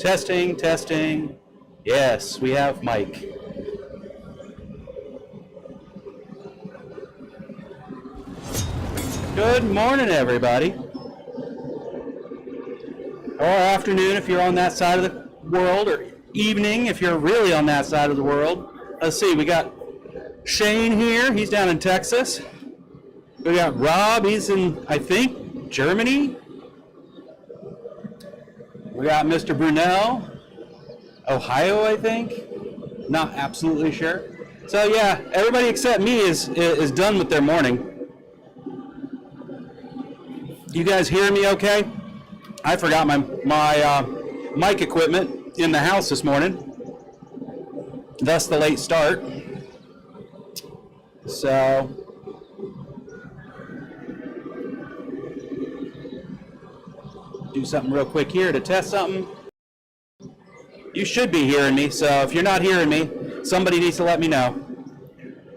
Testing, testing. Yes, we have Mike. Good morning, everybody. Or afternoon if you're on that side of the world, or evening if you're really on that side of the world. Let's see, we got Shane here. He's down in Texas. We got Rob. He's in, I think, Germany. We got Mr. Brunel, Ohio, I think. Not absolutely sure. So yeah, everybody except me is done with their morning. You guys hear me okay? I forgot my mic equipment in the house this morning. Thus the late start. So do something real quick here to test something. You should be hearing me, so if you're not hearing me, somebody needs to let me know.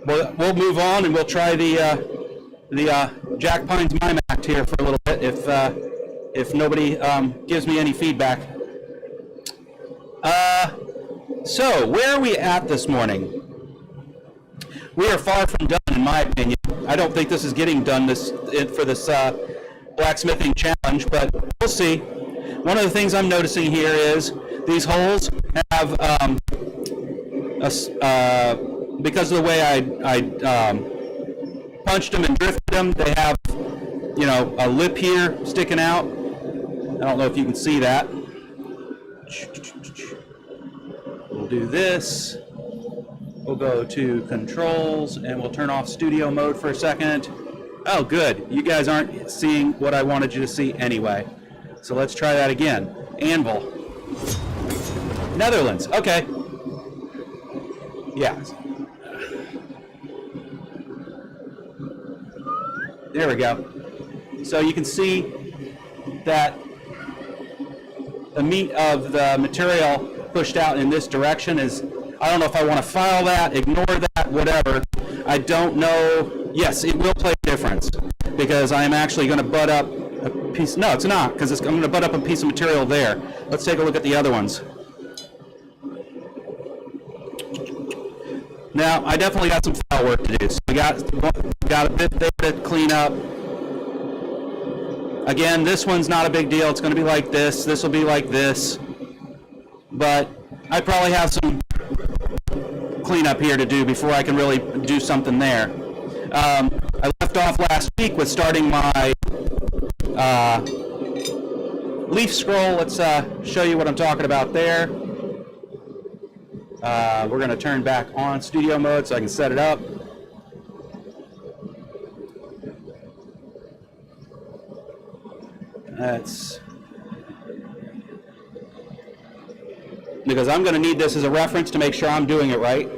We'll move on and we'll try the Jack Pines Mime Act here for a little bit if nobody gives me any feedback. So where are we at this morning? We are far from done, in my opinion. I don't think this is getting done for this blacksmithing challenge, but we'll see. One of the things I'm noticing here is these holes have, because of the way I punched them and drifted them, they have, you know, a lip here sticking out. I don't know if you can see that. We'll do this. We'll go to controls and we'll turn off studio mode for a second. Oh, good. You guys aren't seeing what I wanted you to see anyway. So let's try that again. Anvil. Netherlands. Okay. Yeah. There we go. So you can see that the meat of the material pushed out in this direction is, I don't know if I want to file that, ignore that, whatever. I don't know. Yes, it will play a difference because I am actually going to butt up a piece. No, it's not, because I'm going to butt up a piece of material there. Let's take a look at the other ones. Now, I definitely got some file work to do. So we got a bit there to clean up. Again, this one's not a big deal. It's going to be like this. This will be like this. But I probably have some cleanup here to do before I can really do something there. I left off last week with starting my leaf scroll. Let's show you what I'm talking about there. We're going to turn back on studio mode so I can set it up. That's because I'm going to need this as a reference to make sure I'm doing it right.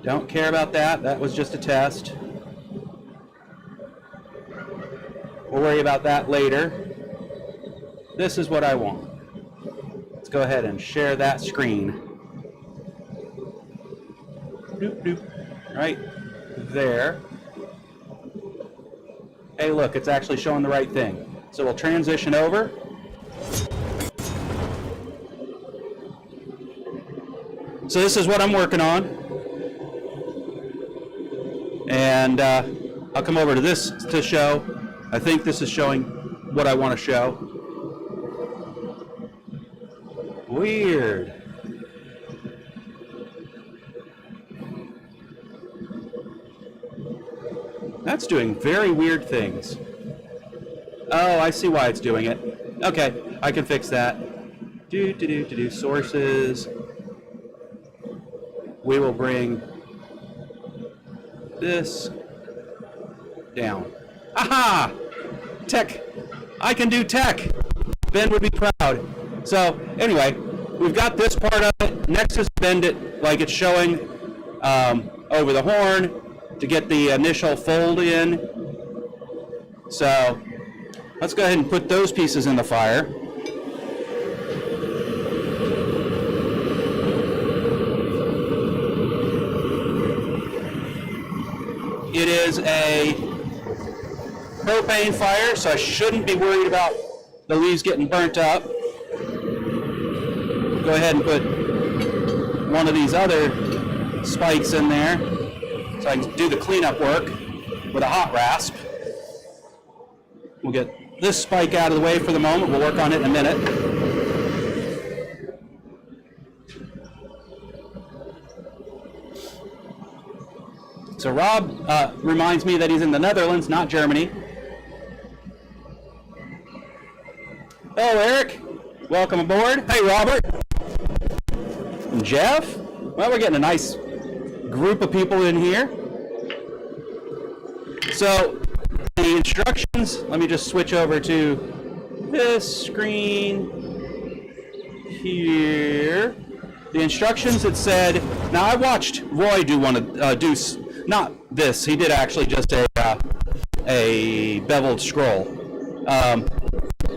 Don't care about that. That was just a test. We'll worry about that later. This is what I want. Let's go ahead and share that screen. Doop, doop. Right there. Hey, look, it's actually showing the right thing. So we'll transition over. So this is what I'm working on. And I'll come over to this to show. I think this is showing what I want to show. Weird. That's doing very weird things. Oh, I see why it's doing it. Okay, I can fix that. Sources. We will bring this down. Aha! Tech. I can do tech. Ben would be proud. So anyway, we've got this part of it. Next is bend it like it's showing over the horn to get the initial fold in. So let's go ahead and put those pieces in the fire. it is a propane fire, so I shouldn't be worried about the leaves getting burnt up. Go ahead and put one of these other spikes in there so I can do the cleanup work with a hot rasp. We'll get this spike out of the way for the moment. We'll work on it in a minute. So Rob reminds me that he's in the Netherlands, not Germany. Hello, Eric. Welcome aboard. Hey, Robert. And Jeff. Well, we're getting a nice group of people in here. So the instructions, let me just switch over to this screen here. The instructions, it said, now I watched Roy do not this, he did actually just a beveled scroll.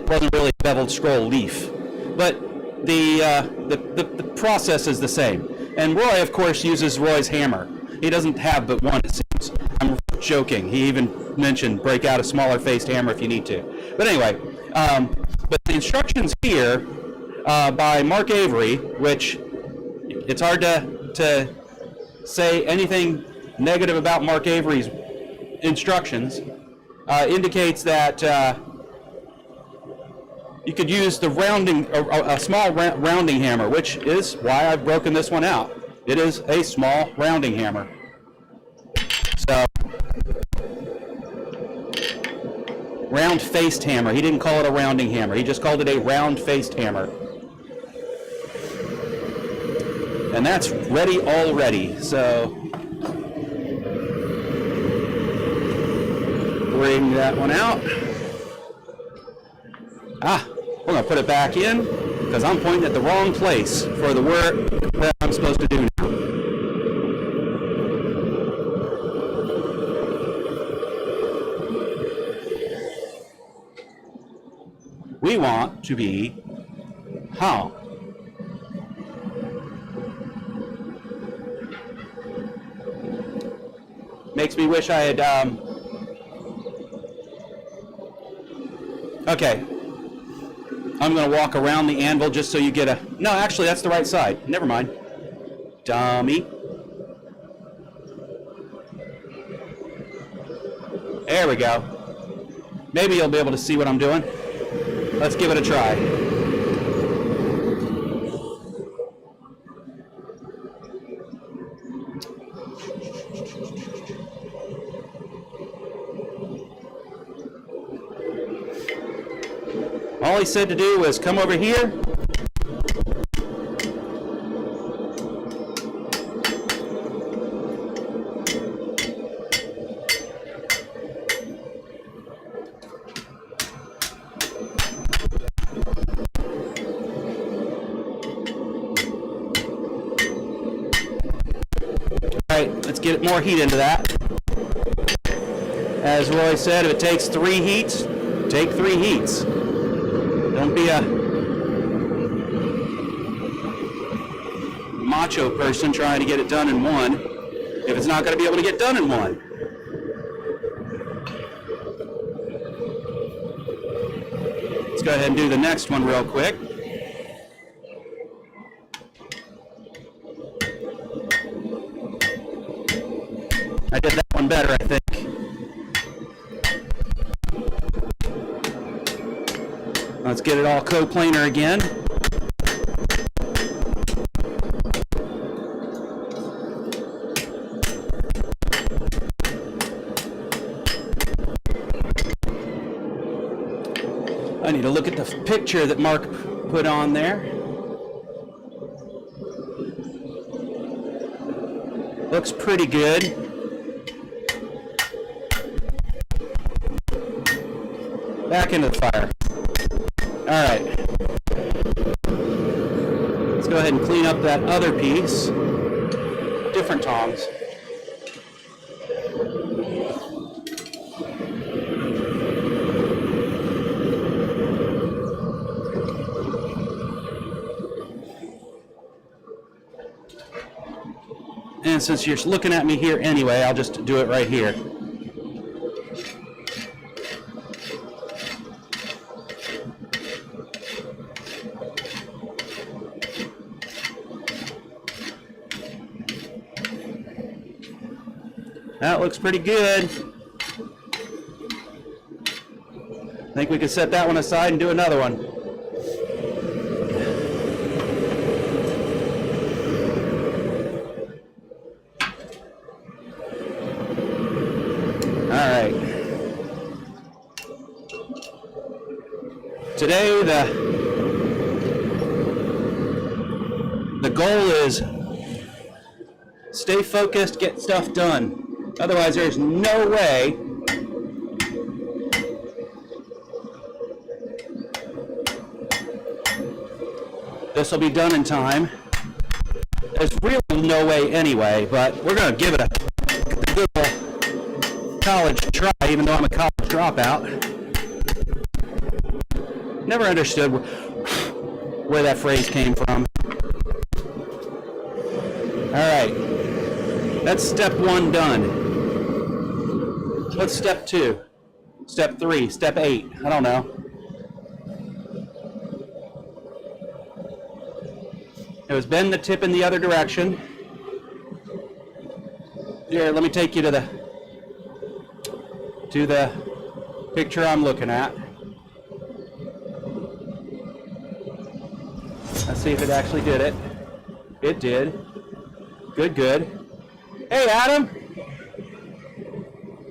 Wasn't really a beveled scroll leaf, but the process is the same. And Roy, of course, uses Roy's hammer. He doesn't have but one, it seems. I'm joking. He even mentioned break out a smaller faced hammer if you need to. But anyway, but the instructions here by Mark Avery, which it's hard to say anything negative about Mark Avery's instructions, indicates that you could use the a small rounding hammer, which is why I've broken this one out. It is a small rounding hammer. So, round-faced hammer. He didn't call it a rounding hammer. He just called it a round-faced hammer. And that's ready already. So, bring that one out. We're going to put it back in because I'm pointing at the wrong place for the work that I'm supposed to do now. We want to be how? Makes me wish I had okay. I'm going to walk around the anvil just so you get a... No, actually, that's the right side. Never mind. Dummy. There we go. Maybe you'll be able to see what I'm doing. Let's give it a try. All he said to do was come over here. All right, let's get more heat into that. As Roy said, if it takes 3 heats, take 3 heats. Don't be a macho person trying to get it done in one if it's not going to be able to get done in one. Let's go ahead and do the next one real quick. I did that one better, I think. Let's get it all coplanar again. I need to look at the picture that Mark put on there. Looks pretty good. Back into the fire. All right. Let's go ahead and clean up that other piece. Different tongs. And since you're looking at me here anyway, I'll just do it right here. That looks pretty good. I think we could set that one aside and do another one. All right. Today the goal is stay focused, get stuff done. Otherwise, there's no way this will be done in time. There's really no way anyway, but we're going to give it a good old college try, even though I'm a college dropout. Never understood where that phrase came from. All right, that's step 1 done. What's step 2? Step 3, step 8, I don't know. It was bend the tip in the other direction. Here, let me take you to the picture I'm looking at. Let's see if it actually did it. It did. Good, good. Hey, Adam.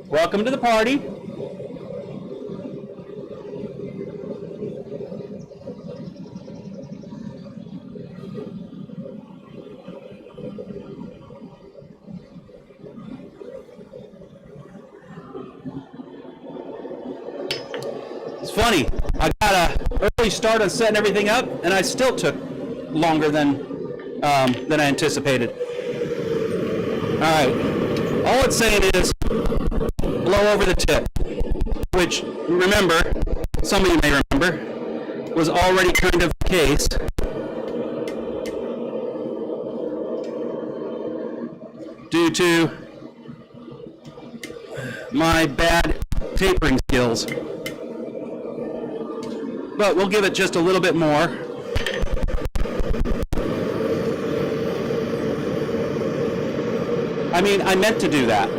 Welcome to the party. It's funny. I got an early start on setting everything up, and I still took longer than I anticipated. All right. All it's saying is blow over the tip, which, remember, some of you may remember, was already kind of the case. Due to my bad tapering skills. But we'll give it just a little bit more. I mean, I meant to do that.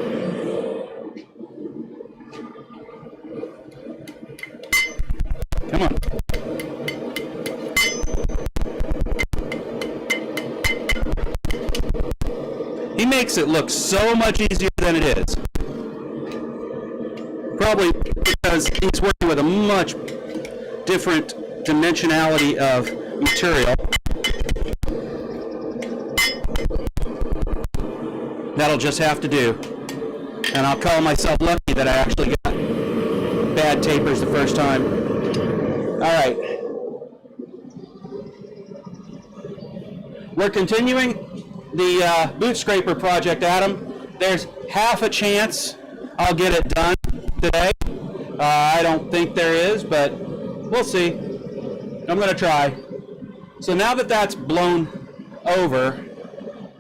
Come on. He makes it look so much easier than it is. Probably because he's working with a much different dimensionality of material. That'll just have to do. And I'll call myself lucky that I actually got bad tapers the first time. All right. We're continuing the boot scraper project, Adam. There's half a chance I'll get it done today. I don't think there is, but we'll see. I'm going to try. So now that that's blown over,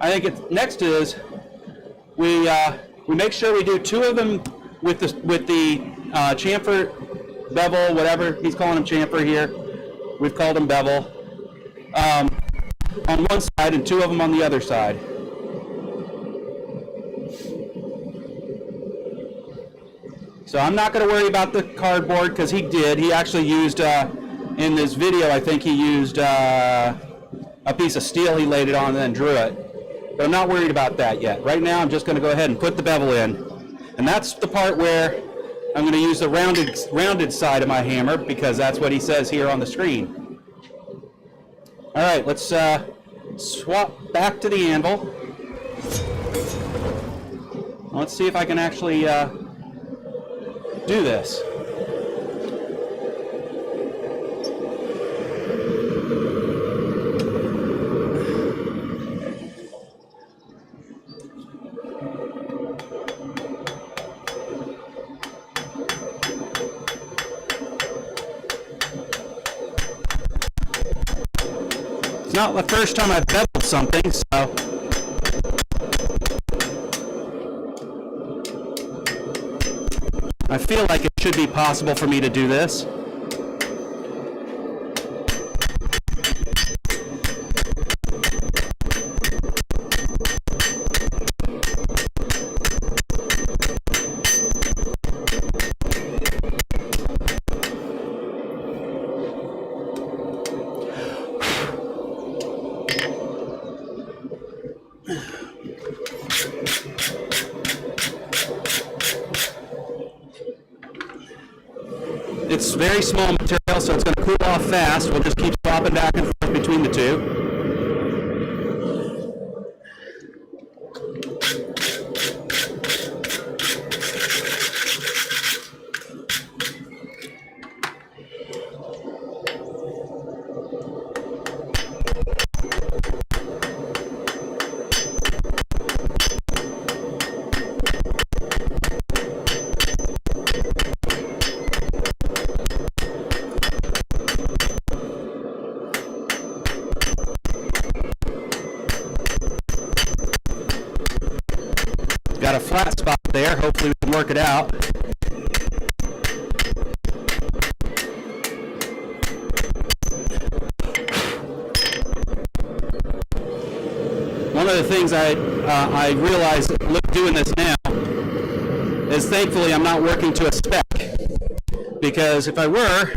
I think it's next is we make sure we do 2 of them with the chamfer bevel, whatever he's calling them, chamfer here. We've called them bevel on one side and 2 of them on the other side. So I'm not going to worry about the cardboard because he did. He actually used, in this video, I think he used a piece of steel. He laid it on and then drew it. But I'm not worried about that yet. Right now I'm just going to go ahead and put the bevel in. And that's the part where I'm going to use the rounded side of my hammer because that's what he says here on the screen. All right, let's swap back to the anvil. Let's see if I can actually do this. It's not the first time I've beveled something, so I feel like it should be possible for me to do this. It's very small material, so it's going to cool off fast. We'll just keep swapping back and forth between the two. Got a flat spot there. Hopefully we can work it out. One of the things I realize doing this now is thankfully I'm not working to a spec, because if I were,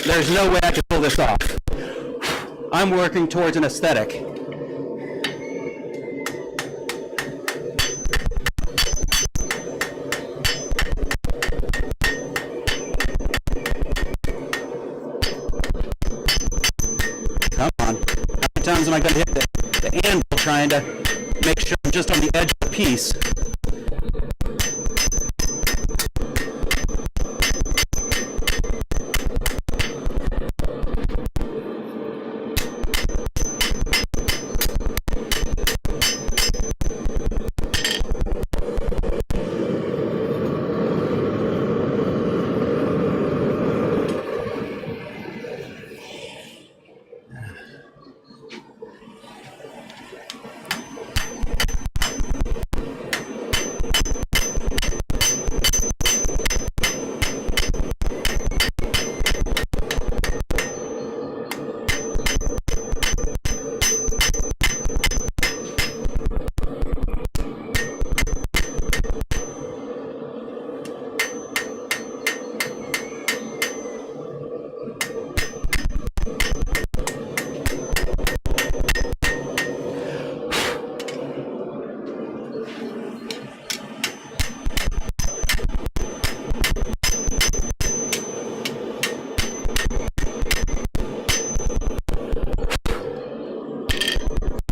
there's no way I could pull this off. I'm working towards an aesthetic. Come on. How many times am I going to hit the anvil trying to make sure I'm just on the edge of the piece?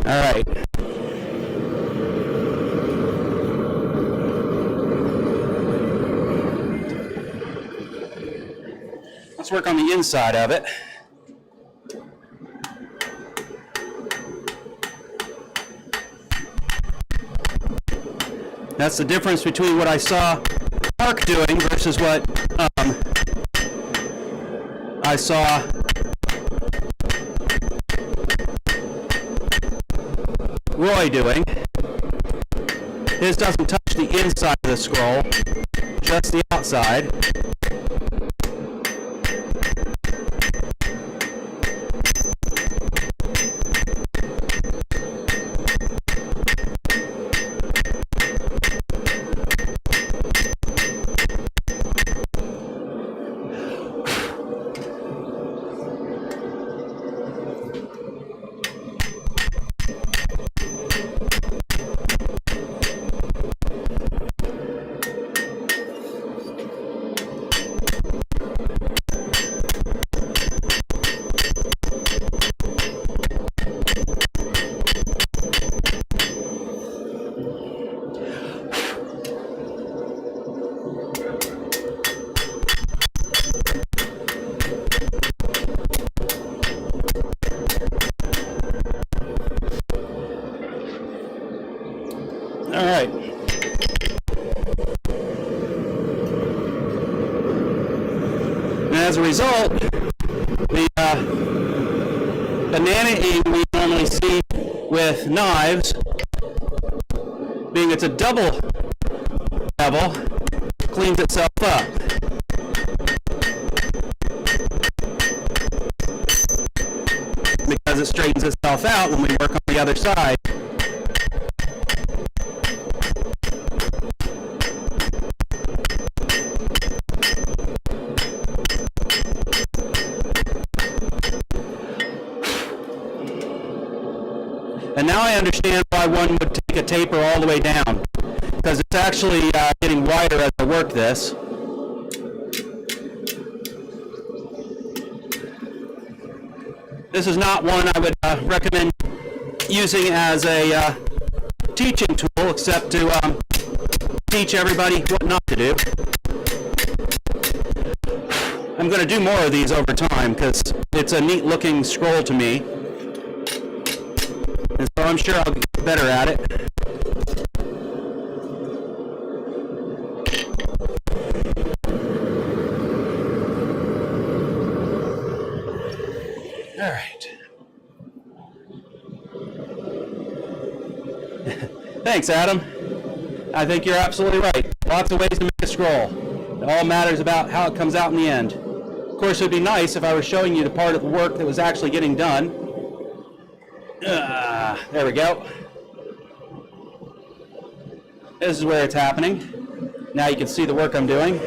All right. Let's work on the inside of it. That's the difference between what I saw Mark doing versus what I saw Roy doing. His doesn't touch the inside of the scroll, just the outside. All right. And as a result, the banana ink we normally see with knives, being it's a double bevel, cleans itself up. Because it straightens itself out when we work on the other side. And now I understand why one would take a taper all the way down. because it's actually getting wider as I work this. This is not one I would recommend using as a teaching tool, except to teach everybody what not to do. I'm going to do more of these over time because it's a neat looking scroll to me, and so I'm sure I'll get better at it. All right. Thanks, Adam. I think you're absolutely right. Lots of ways to make a scroll. It all matters about how it comes out in the end. Of course, it would be nice if I was showing you the part of the work that was actually getting done. There we go. This is where it's happening. Now you can see the work I'm doing.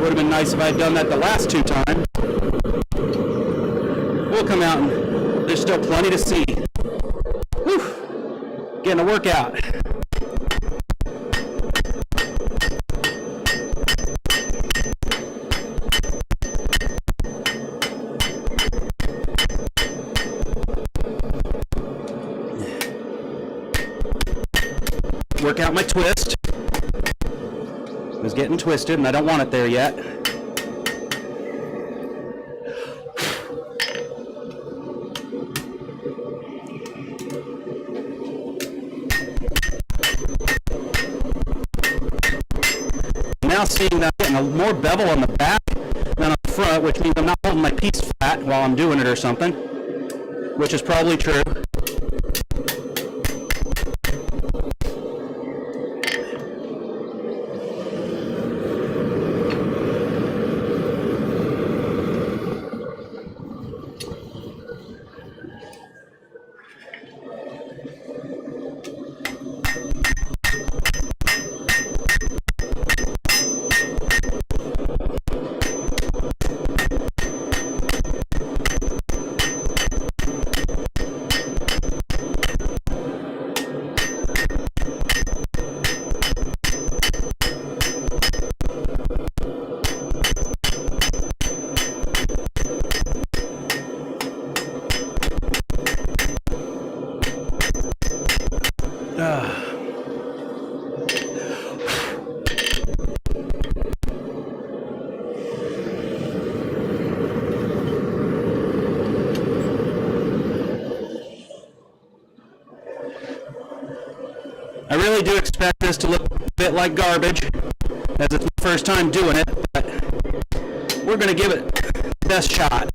Would have been nice if I had done that the last 2 times. We'll come out and there's still plenty to see. Whew. Getting a workout. Work out my twist. It was getting twisted and I don't want it there yet. Now seeing that I'm getting more bevel on the back than on the front, which means I'm not holding my piece flat while I'm doing it or something, which is probably true. I really do expect this to look a bit like garbage, as it's my first time doing it, but we're going to give it the best shot.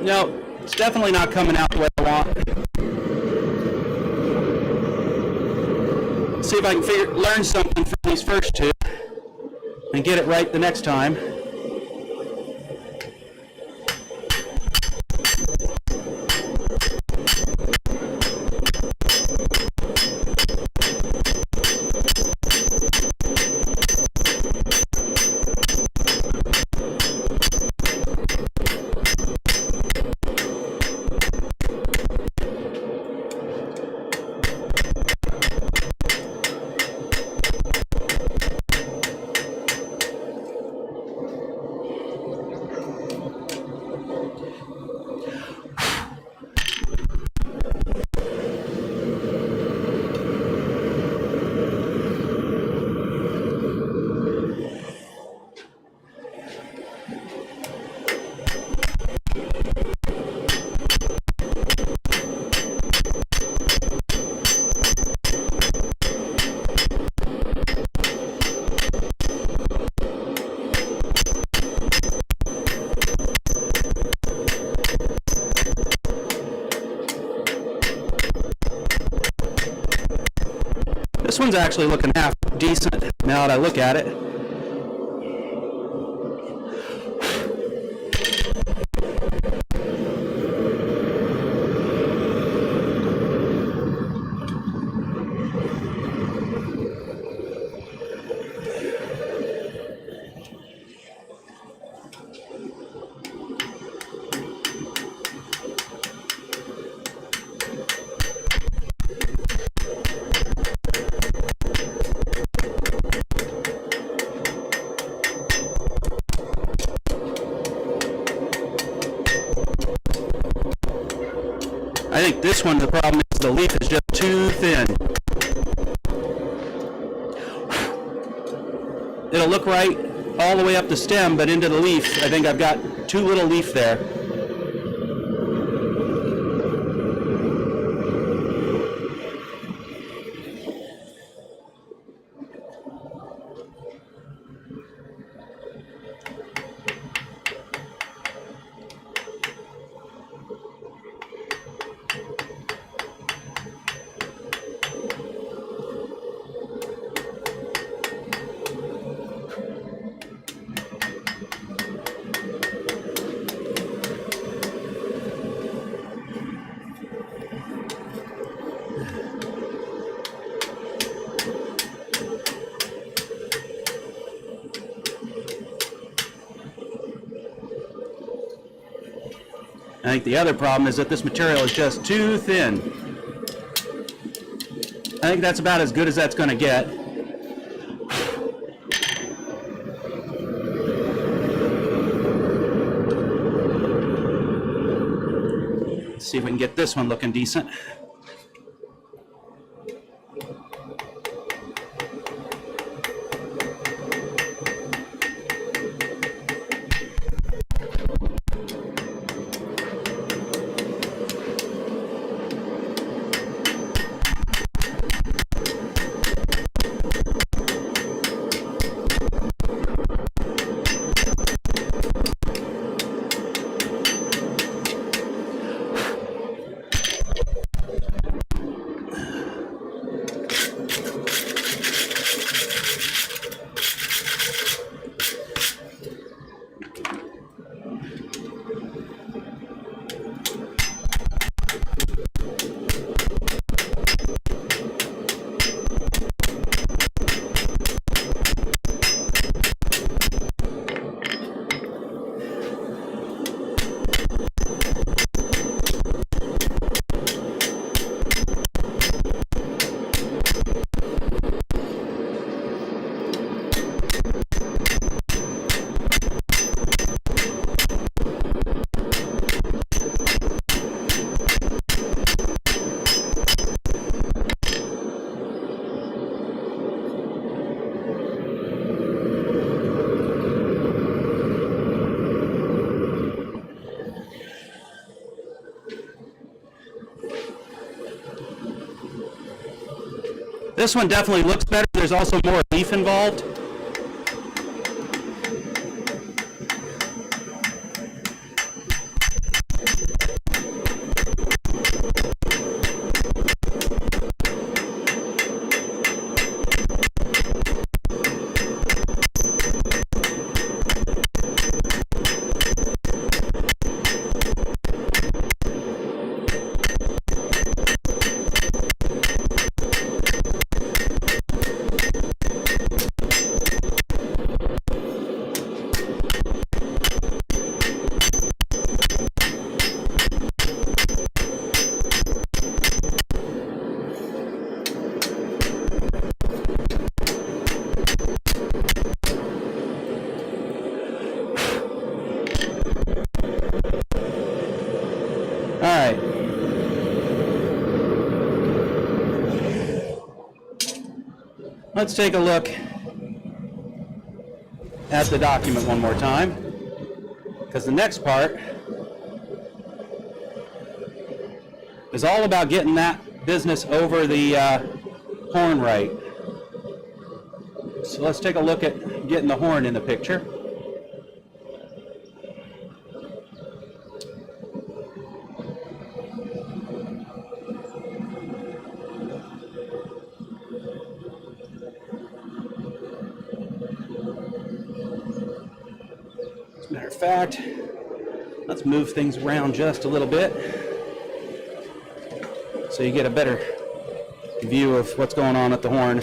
No, it's definitely not coming out the way I want. See if I can learn something from these first 2 and get it right the next time. This one's actually looking half decent now that I look at it. think this one, the problem is the leaf is just too thin. It'll look right all the way up the stem, but into the leaf, I think I've got too little leaf there. I think the other problem is that this material is just too thin. I think that's about as good as that's going to get. Let's see if we can get this one looking decent. This one definitely looks better. There's also more leaf involved. Let's take a look at the document one more time, because the next part is all about getting that business over the horn right. So let's take a look at getting the horn in the picture. As a matter of fact, let's move things around just a little bit so you get a better view of what's going on at the horn.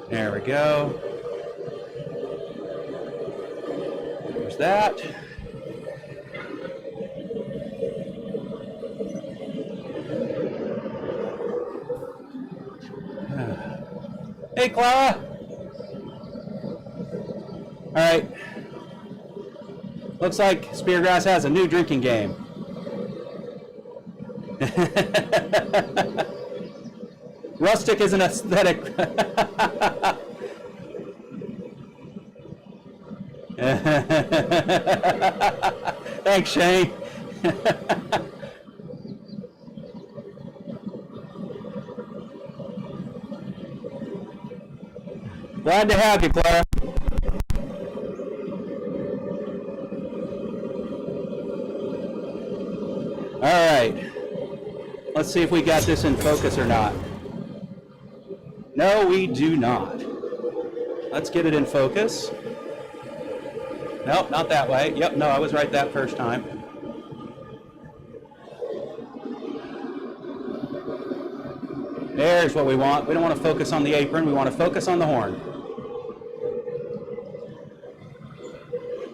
There we go. There's that. Hey, Clara. All right. Looks like Speargrass has a new drinking game. Rustic is an aesthetic. Thanks, Shane. Glad to have you, Clara. All right. Let's see if we got this in focus or not. No, we do not. Let's get it in focus. Nope, not that way. Yep, no, I was right that first time. There's what we want. We don't want to focus on the apron. We want to focus on the horn.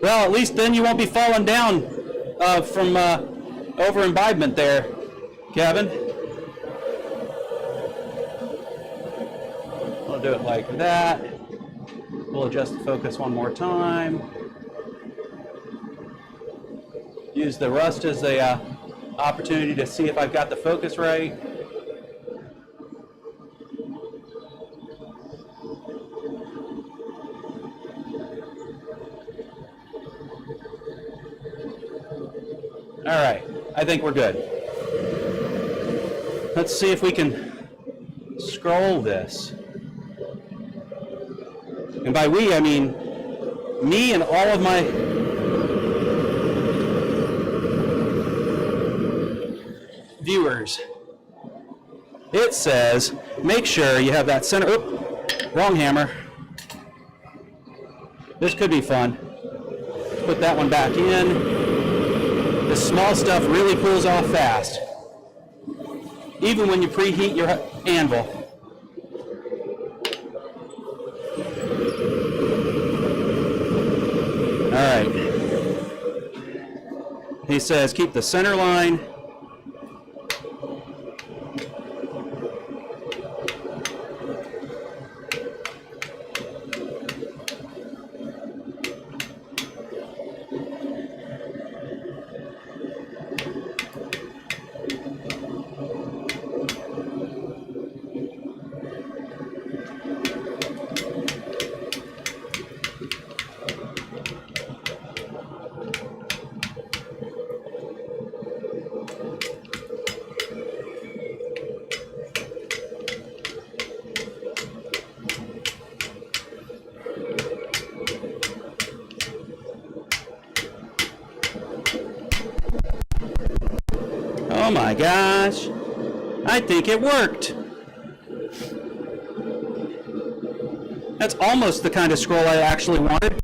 Well, at least then you won't be falling down from over imbibement there, Kevin. We'll do it like that. We'll adjust the focus one more time. Use the rust as a opportunity to see if I've got the focus right. All right, I think we're good. Let's see if we can scroll this. And by we, I mean me and all of my viewers. It says, make sure you have that center, wrong hammer. This could be fun. Put that one back in. The small stuff really cools off fast, even when you preheat your anvil. All right. He says keep the center line. Oh my gosh, I think it worked. That's almost the kind of scroll I actually wanted.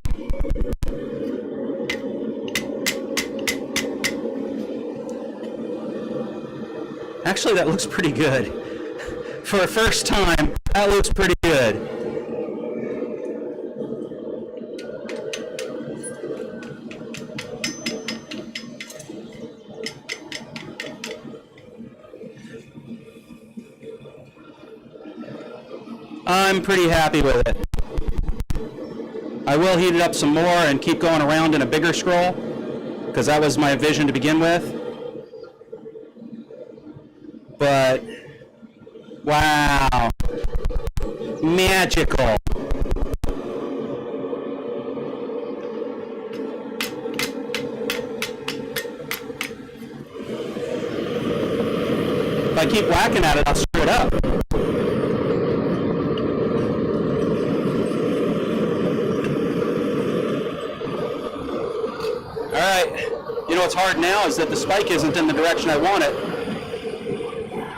Actually, that looks pretty good. For a first time, that looks pretty good. I'm pretty happy with it. I will heat it up some more and keep going around in a bigger scroll, because that was my vision to begin with. But, wow, magical. If I keep whacking at it, I'll screw it up. You know what's hard now is that the spike isn't in the direction I want it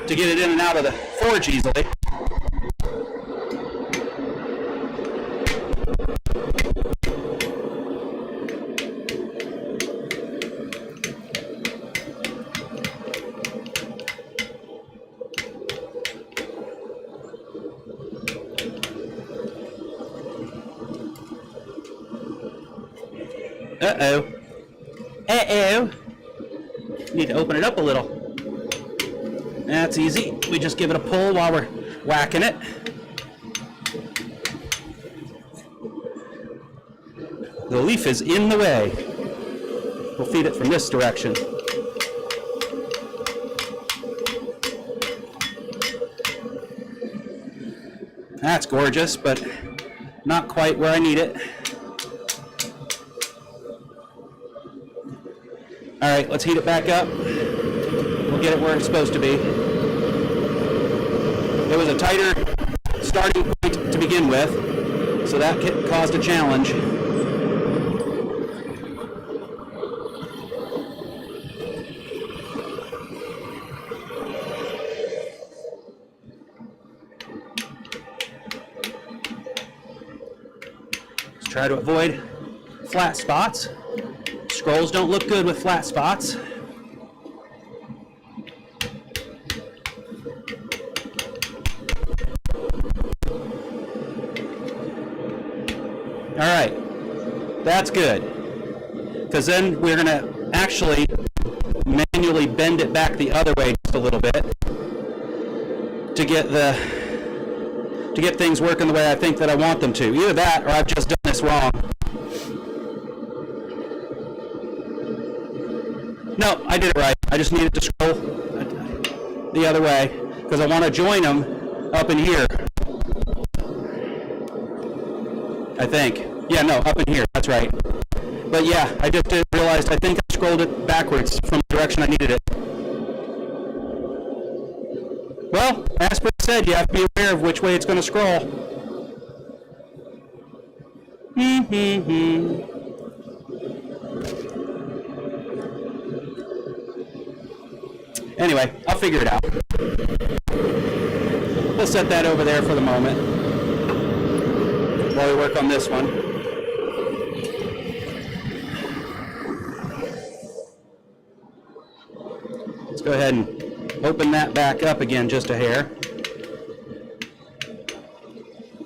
to get it in and out of the forge easily. Uh-oh. Uh-oh. Need to open it up a little. That's easy. We just give it a pull while we're whacking it. The leaf is in the way. We'll feed it from this direction. That's gorgeous, but not quite where I need it. All right, let's heat it back up. We'll get it where it's supposed to be. It was a tighter starting point to begin with, so that caused a challenge. Let's try to avoid flat spots. Scrolls don't look good with flat spots. All right, that's good, because then we're going to actually manually bend it back the other way just a little bit to get things working the way I think that I want them to. Either that, or I've just done this wrong. No, I did it right. I just needed to scroll the other way because I want to join them up in here. I think. Yeah, no, up in here. That's right. But yeah, I just realized I think I scrolled it backwards from the direction I needed it. Well, as Brett said, you have to be aware of which way it's going to scroll. Anyway, I'll figure it out. We'll set that over there for the moment while we work on this one. Let's go ahead and open that back up again just a hair.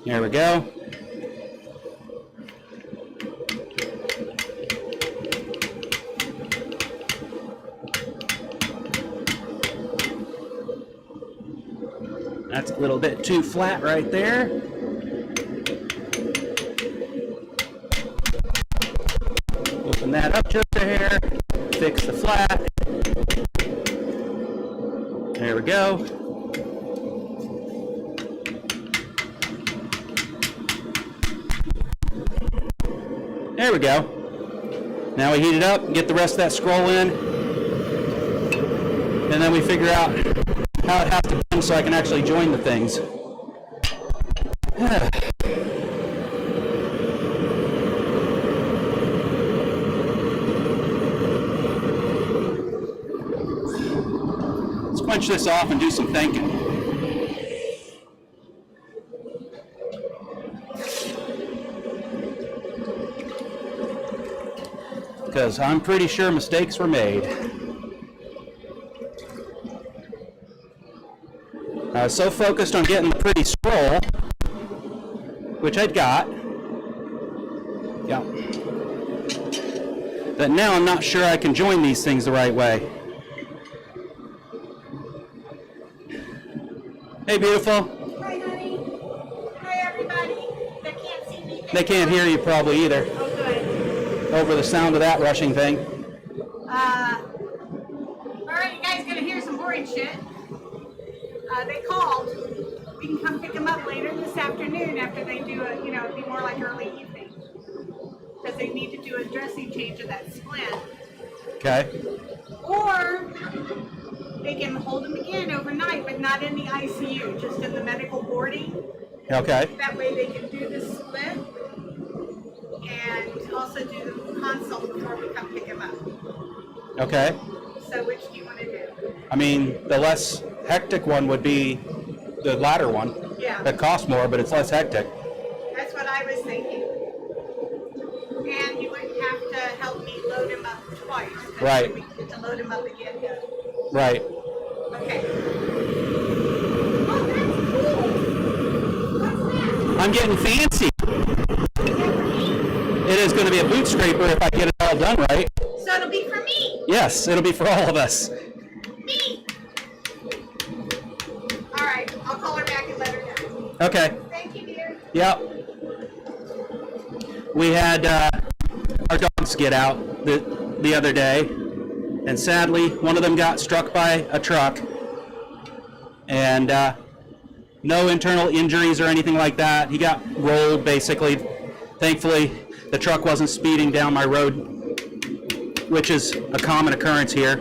There we go. That's a little bit too flat right there. Open that up just a hair. Fix the flat. There we go. There we go. Now we heat it up, get the rest of that scroll in, and then we figure out how it has to bend so I can actually join the things. Let's punch this off and do some thinking. Because I'm pretty sure mistakes were made. I was so focused on getting the pretty scroll, which I'd got, yeah, that now I'm not sure I can join these things the right way. Hey, beautiful. Hi, honey. Hi, everybody. They can't see me. They can't hear you probably either. Oh, good. Over the sound of that rushing thing. All right, you guys gonna hear some boring shit. They called. We can come pick them up later this afternoon after they do a, it'd be more like early evening. Because they need to do a dressing change of that splint. Okay. Or they can hold them again overnight, but not in the ICU, just in the medical boarding. Okay. That way they can do the split and also do the consult before we come pick them up. Okay. So which do you want to do? I mean, the less hectic one would be the latter one. Yeah. That costs more, but it's less hectic. That's what I was thinking. And you wouldn't have to help me load him up twice. Right. We get to load him up again. Right. Okay. Oh, that's cool. What's that? I'm getting fancy. It is going to be a boot scraper if I get it all done right. So it'll be for me. Yes, it'll be for all of us. Me. All right, I'll call her back and let her know. Okay. Thank you, dear. Yep. We had dogs get out the other day, and sadly, one of them got struck by a truck, and no internal injuries or anything like that. He got rolled, basically. Thankfully, the truck wasn't speeding down my road, which is a common occurrence here,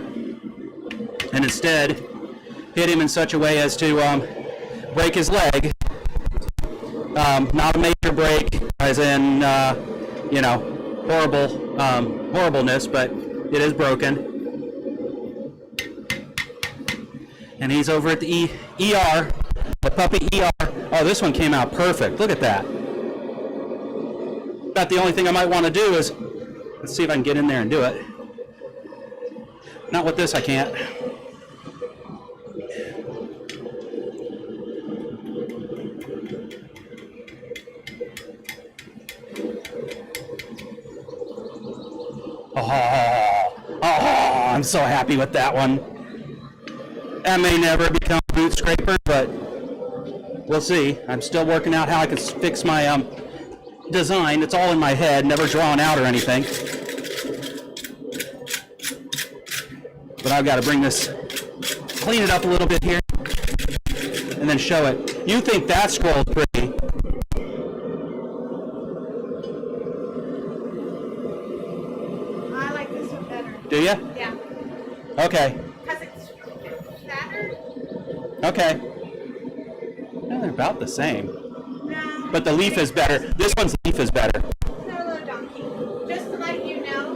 and instead hit him in such a way as to break his leg. Not a major break, as in, horribleness, but it is broken. And he's over at the ER, the puppy ER. Oh, this one came out perfect. Look at that. About the only thing I might want to do is, let's see if I can get in there and do it. Not with this, I can't. Oh, I'm so happy with that one. That may never become a boot scraper, but we'll see. I'm still working out how I can fix my design. It's all in my head, never drawn out or anything. But I've got to bring this, clean it up a little bit here, and then show it. You think that scroll is pretty. I like this one better. Do you? Yeah. Okay. Because it's fatter? Okay. Well, they're about the same. No. But the leaf is better. This one's leaf is better. Hello, donkey. Just to let you know,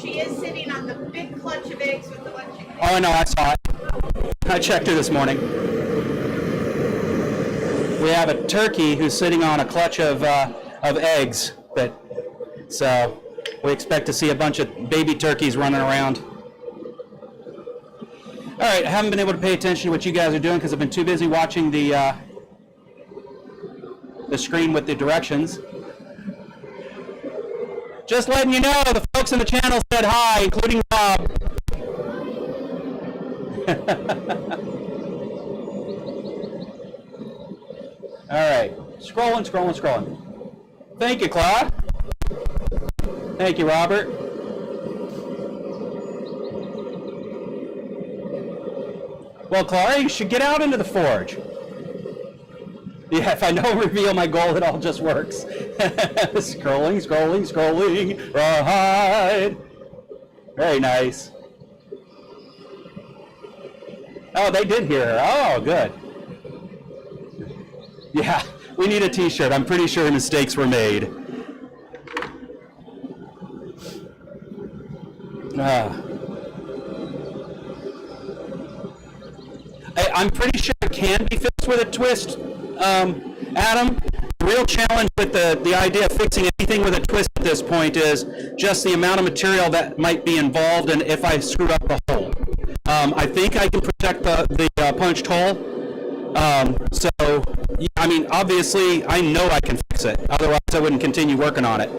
she is sitting on the big clutch of eggs with the one chicken. Oh, I know, I saw it. I checked her this morning. We have a turkey who's sitting on a clutch of eggs, so we expect to see a bunch of baby turkeys running around. All right, I haven't been able to pay attention to what you guys are doing because I've been too busy watching the screen with the directions. Just letting you know, the folks in the channel said hi, including Bob. All right, scrolling. Thank you, Claude. Thank you, Robert. Well, Clara, you should get out into the forge. Yeah, if I don't reveal my goal, it all just works. Scrolling. Right. Very nice. Oh, they did hear her. Oh, good. Yeah, we need a t-shirt. I'm pretty sure mistakes were made. I'm pretty sure it can be fixed with a twist, Adam. The real challenge with the idea of fixing anything with a twist at this point is just the amount of material that might be involved and if I screwed up the hole. I think I can protect the punched hole. So, yeah, I mean, obviously, I know I can fix it. Otherwise, I wouldn't continue working on it.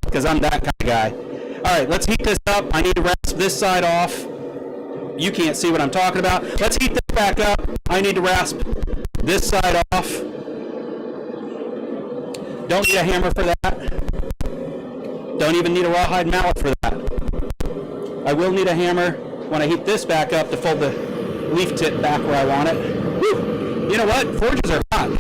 Because I'm that kind of guy. All right, let's heat this up. I need to rasp this side off. You can't see what I'm talking about. Let's heat this back up. I need to rasp this side off. Don't need a hammer for that. Don't even need a rawhide mallet for that. I will need a hammer when I heat this back up to fold the leaf tip back where I want it. Whew. You know what? Forges are hot.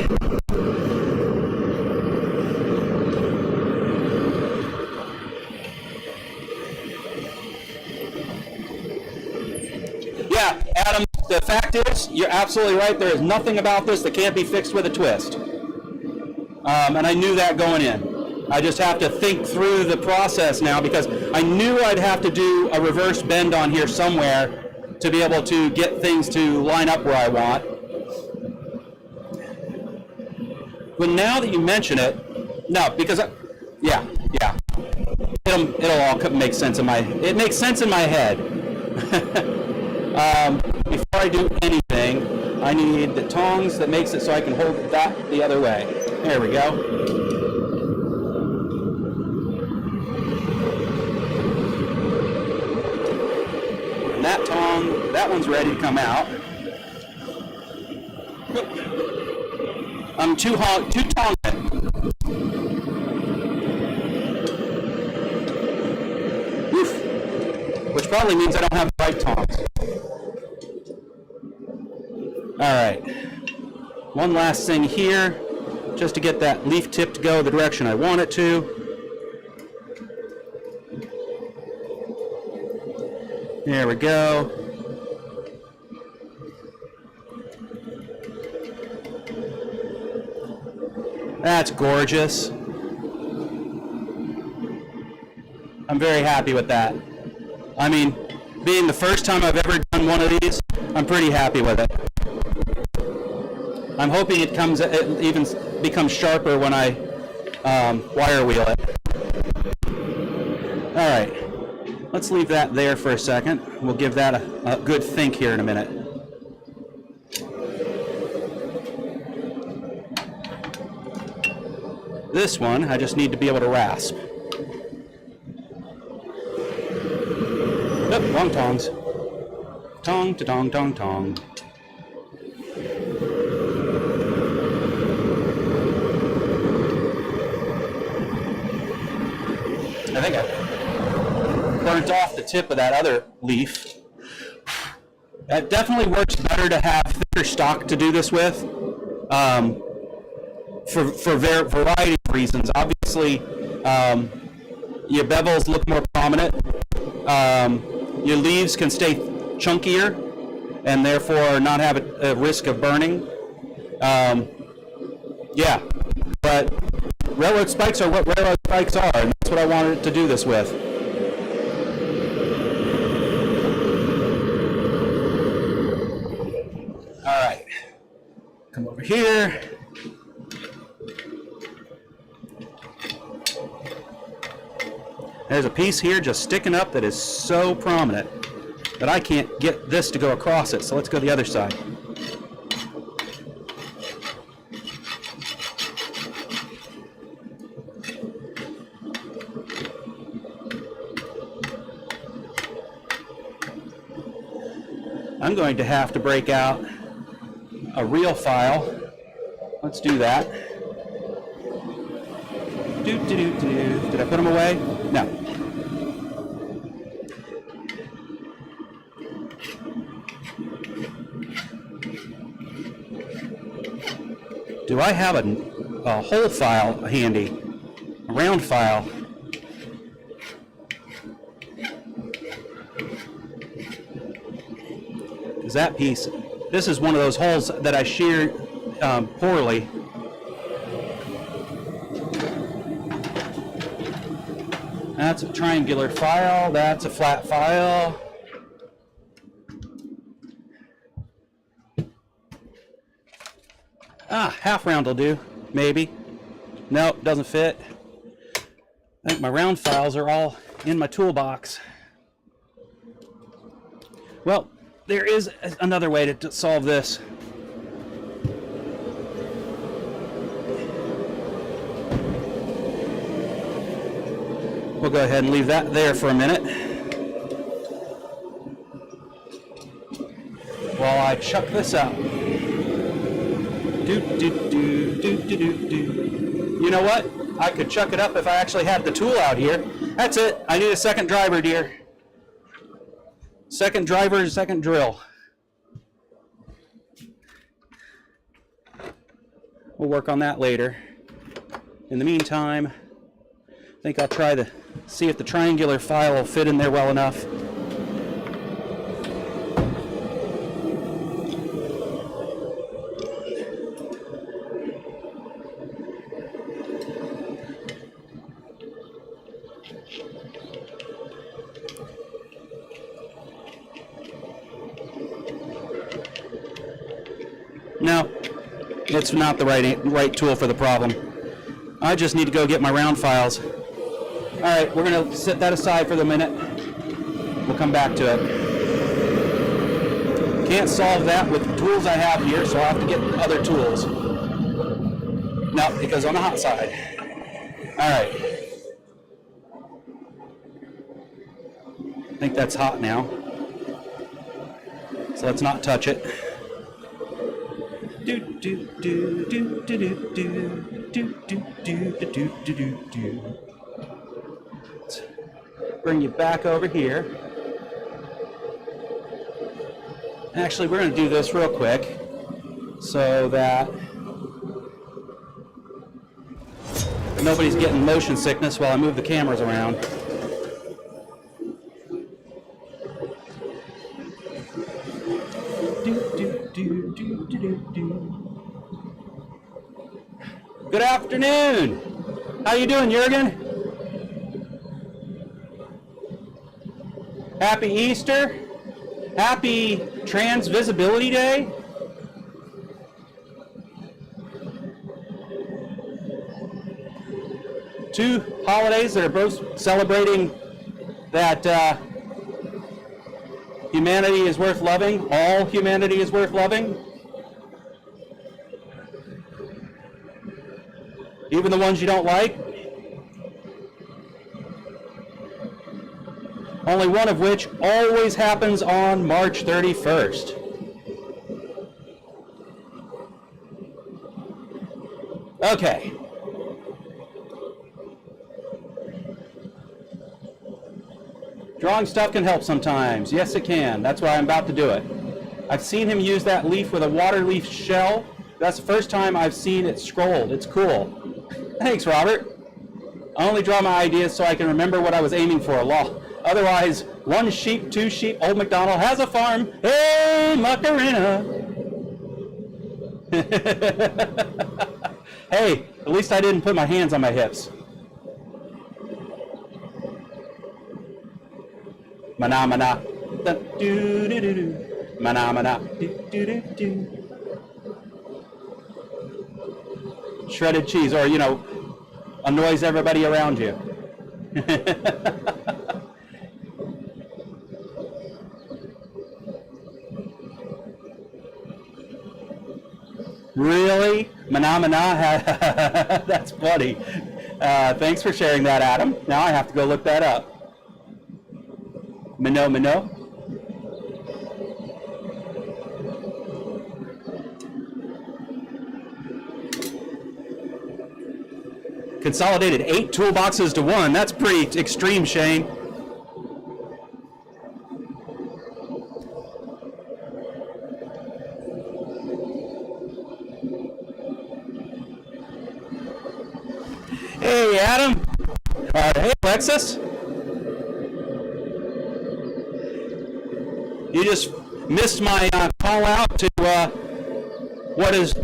Yeah, Adam, the fact is, you're absolutely right. There is nothing about this that can't be fixed with a twist. And I knew that going in. I just have to think through the process now because I knew I'd have to do a reverse bend on here somewhere to be able to get things to line up where I want. But now that you mention it, no, because, yeah, it'll all make sense in it makes sense in my head. Before I do anything, I need the tongs that makes it so I can hold that the other way. There we go. And that tong, that one's ready to come out. I'm two tonging. probably means I don't have the right tongs. All right. One last thing here, just to get that leaf tip to go the direction I want it to. There we go. That's gorgeous. I'm very happy with that. I mean, being the first time I've ever done one of these, I'm pretty happy with it. I'm hoping it even becomes sharper when I wire wheel it. All right, let's leave that there for a second. We'll give that a good think here in a minute. This one, I just need to be able to rasp. Oop, wrong tongs. Tong to tong tong tong. I think I burnt off the tip of that other leaf. That definitely works better to have thicker stock to do this with. For variety of reasons. Obviously, your bevels look more prominent. Your leaves can stay chunkier and therefore not have a risk of burning. Yeah, but railroad spikes are what railroad spikes are, and that's what I wanted to do this with. All right, come over here. There's a piece here just sticking up that is so prominent that I can't get this to go across it. So let's go the other side. I'm going to have to break out a reel file. Let's do that. Did I put them away? No. Do I have a hole file handy? A round file? Because that piece, this is one of those holes that I sheared poorly. That's a triangular file, that's a flat file. Half round will do, maybe. Nope, doesn't fit. I think my round files are all in my toolbox. Well, there is another way to solve this. We'll go ahead and leave that there for a minute while I chuck this out. You know what? I could chuck it up if I actually had the tool out here. That's it. I need a second driver, dear. Second driver, second drill. We'll work on that later. In the meantime, I think I'll try to see if the triangular file will fit in there well enough. No, it's not the right tool for the problem. I just need to go get my round files. All right, we're going to set that aside for the minute. We'll come back to it. Can't solve that with the tools I have here, so I'll have to get other tools. No, it goes on the hot side. All right. I think that's hot now. So let's not touch it. Let's bring you back over here. Actually, we're going to do this real quick so that nobody's getting motion sickness while I move the cameras around. Good afternoon. How you doing, Jurgen? Happy Easter. Happy Trans Visibility Day. Two holidays that are both celebrating that humanity is worth loving. All humanity is worth loving. Even the ones you don't like. Only one of which always happens on March 31st. Okay. Drawing stuff can help sometimes. Yes, it can. That's why I'm about to do it. I've seen him use that leaf with a water leaf shell. That's the first time I've seen it scrolled. It's cool. Thanks, Robert. I only draw my ideas so I can remember what I was aiming for. Otherwise, one sheep, two sheep, old MacDonald has a farm. Hey, Macarena. Hey, at least I didn't put my hands on my hips. Mana mana, da do do do do. Mana mana, do do do do. Shredded cheese, or annoys everybody around you. Really? Mana mana? That's funny. Thanks for sharing that, Adam. Now I have to go look that up. Minnow, minnow. Consolidated 8 toolboxes to 1. That's pretty extreme, Shane. Hey, Adam. Hey, Alexis. You just missed my call out to what is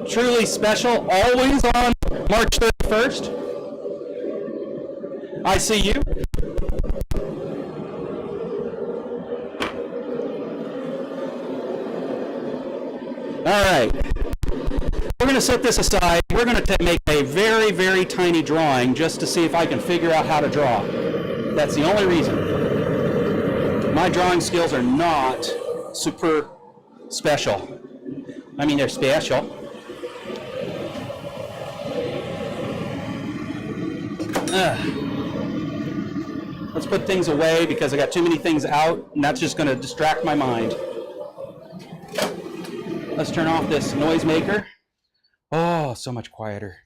truly special, always on March 31st. I see you. All right. We're going to set this aside. We're going to make a very, very tiny drawing just to see if I can figure out how to draw. That's the only reason. My drawing skills are not super special. I mean, they're special. Let's put things away because I got too many things out, and that's just going to distract my mind. Let's turn off this noisemaker. Oh, so much quieter.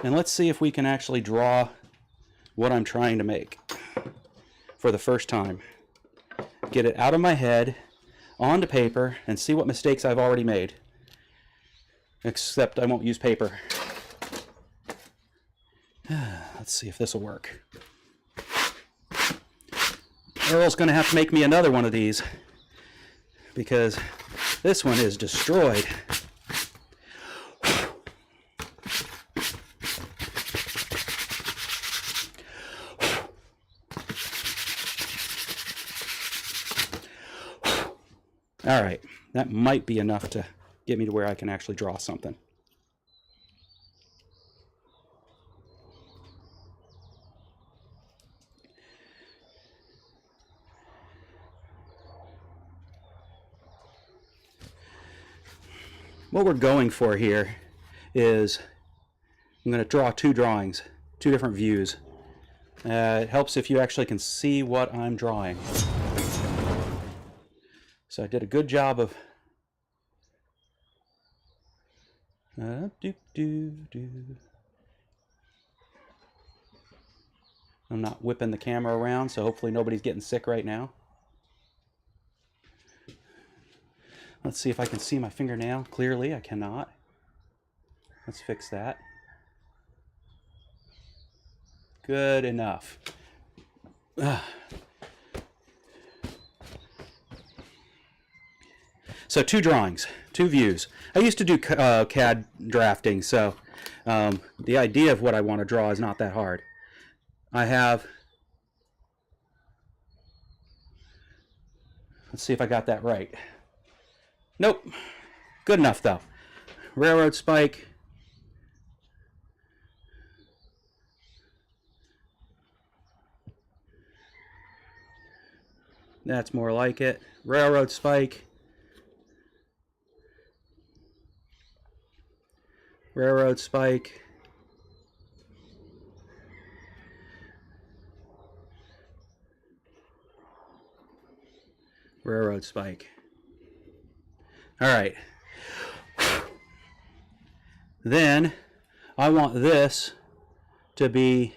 And let's see if we can actually draw what I'm trying to make for the first time. Get it out of my head, onto paper, and see what mistakes I've already made. Except I won't use paper. Let's see if this will work. Errol's going to have to make me another one of these because this one is destroyed. All right, that might be enough to get me to where I can actually draw something. What we're going for here is I'm going to draw two drawings, two different views. It helps if you actually can see what I'm drawing. So I did a good job of I'm not whipping the camera around, so hopefully nobody's getting sick right now. Let's see if I can see my fingernail clearly. I cannot. Let's fix that. Good enough. So 2 drawings, 2 views. I used to do CAD drafting, so the idea of what I want to draw is not that hard. I have, let's see if I got that right. Nope. Good enough though. Railroad spike. That's more like it. Railroad spike. Railroad spike. Railroad spike. All right. Then I want this to be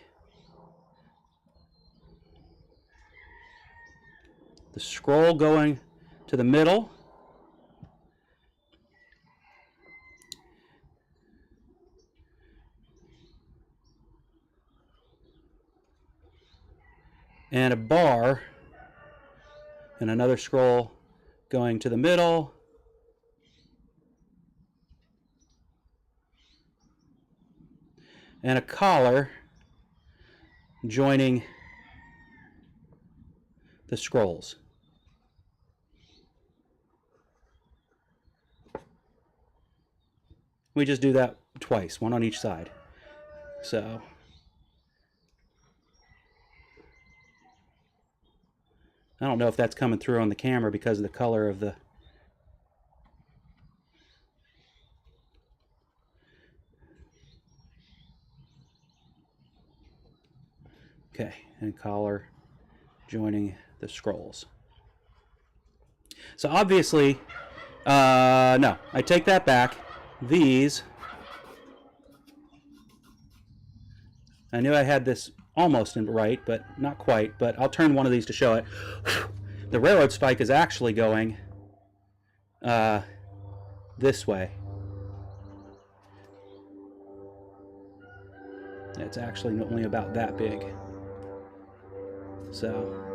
the scroll going to the middle. And a bar and another scroll going to the middle. And a collar joining the scrolls. We just do that twice, one on each side. So I don't know if that's coming through on the camera because of the color of the okay, and collar joining the scrolls. So obviously, no, I take that back. These, I knew I had this almost right, but not quite, but I'll turn one of these to show it. The railroad spike is actually going this way. It's actually only about that big. So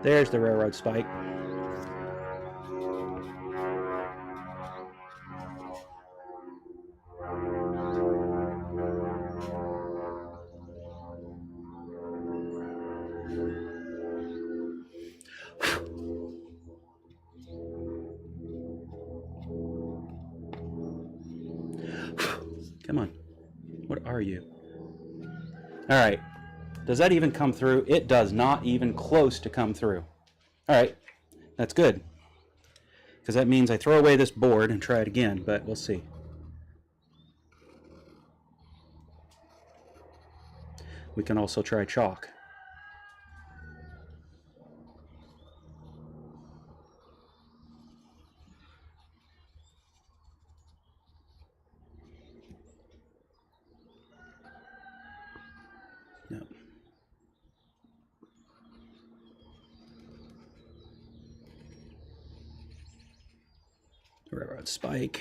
there's the railroad spike. Come on. What are you? All right. Does that even come through? It does not even close to come through. All right. That's good. Because that means I throw away this board and try it again, but we'll see. We can also try chalk. Yep. Railroad spike.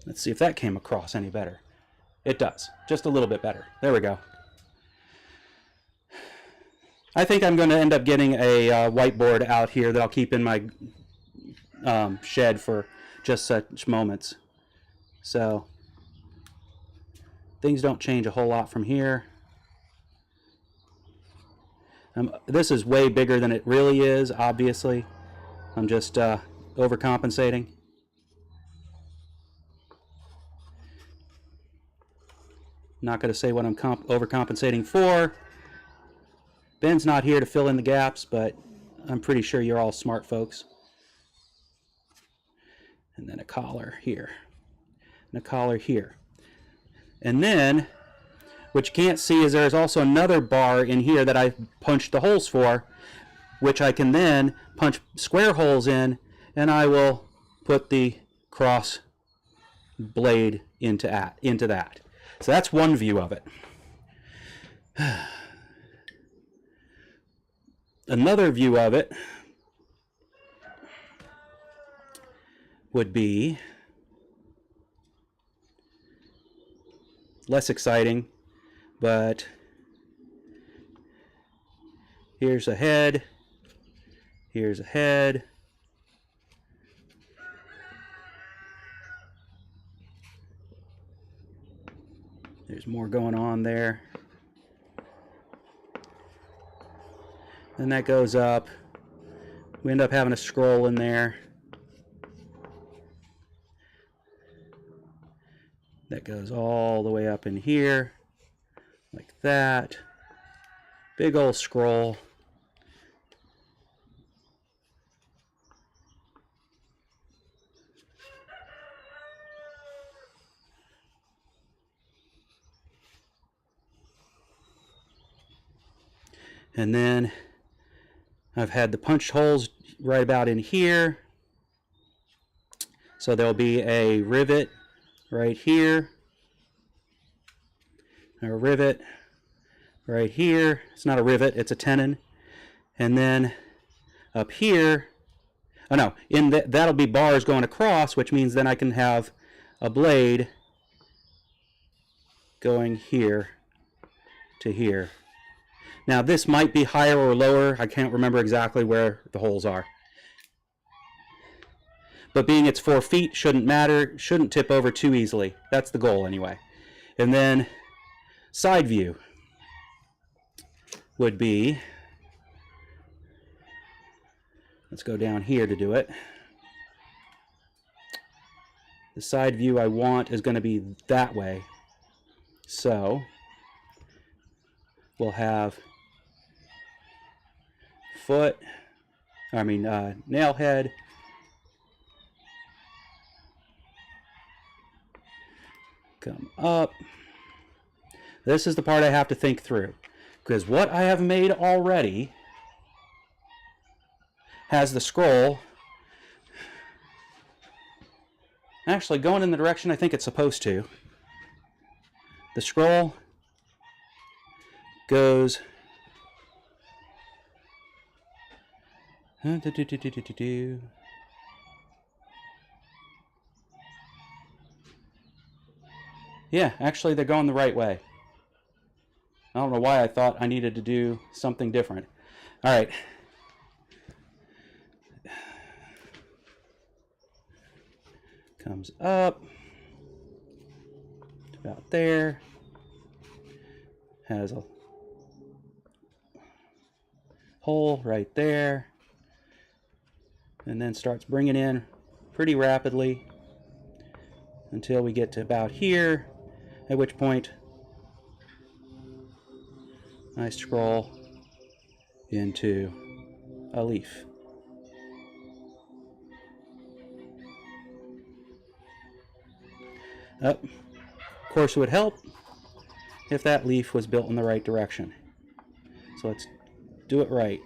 Let's see if that came across any better. It does, just a little bit better. There we go. I think I'm going to end up getting a whiteboard out here that I'll keep in my shed for just such moments. So things don't change a whole lot from here. This is way bigger than it really is, obviously. I'm just overcompensating. Not going to say what I'm overcompensating for. Ben's not here to fill in the gaps, but I'm pretty sure you're all smart folks. And then a collar here. And a collar here. And then What you can't see is there's also another bar in here that I punched the holes for, which I can then punch square holes in, and I will put the cross blade into that. So that's one view of it. Another view of it would be less exciting, but here's a head, here's a head, there's more going on there, and that goes up. We end up having a scroll in there that goes all the way up in here like that. Big old scroll. And then I've had the punched holes right about in here. So there'll be a rivet right here, a rivet right here. It's not a rivet, it's a tenon. And then up here, oh no, that'll be bars going across, which means then I can have a blade going here to here. Now this might be higher or lower. I can't remember exactly where the holes are. But being it's 4 feet, shouldn't matter, shouldn't tip over too easily. That's the goal anyway. And then side view would be, let's go down here to do it. The side view I want is going to be that way. So we'll have nail head, come up. This is the part I have to think through, because what I have made already has the scroll actually going in the direction I think it's supposed to. The scroll goes yeah, actually they're going the right way. I don't know why I thought I needed to do something different. All right. Comes up to about there. Has a hole right there. And then starts bringing in pretty rapidly until we get to about here, at which point I scroll into a leaf. Of course, it would help if that leaf was built in the right direction. So let's do it right.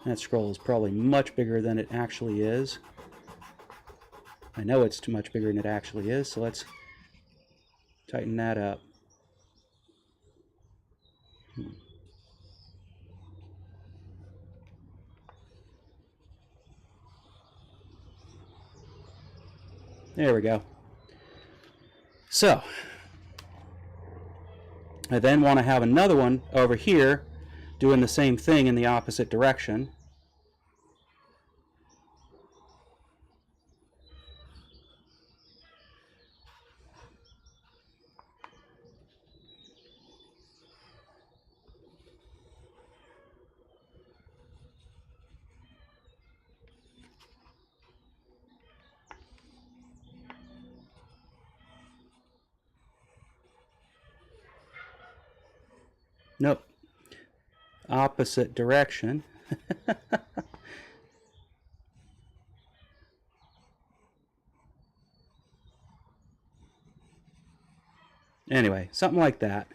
That scroll is probably much bigger than it actually is. I know it's too much bigger than it actually is, so let's tighten that up. There we go. So, I then want to have another one over here doing the same thing in the opposite direction. Nope. opposite direction. Anyway, something like that,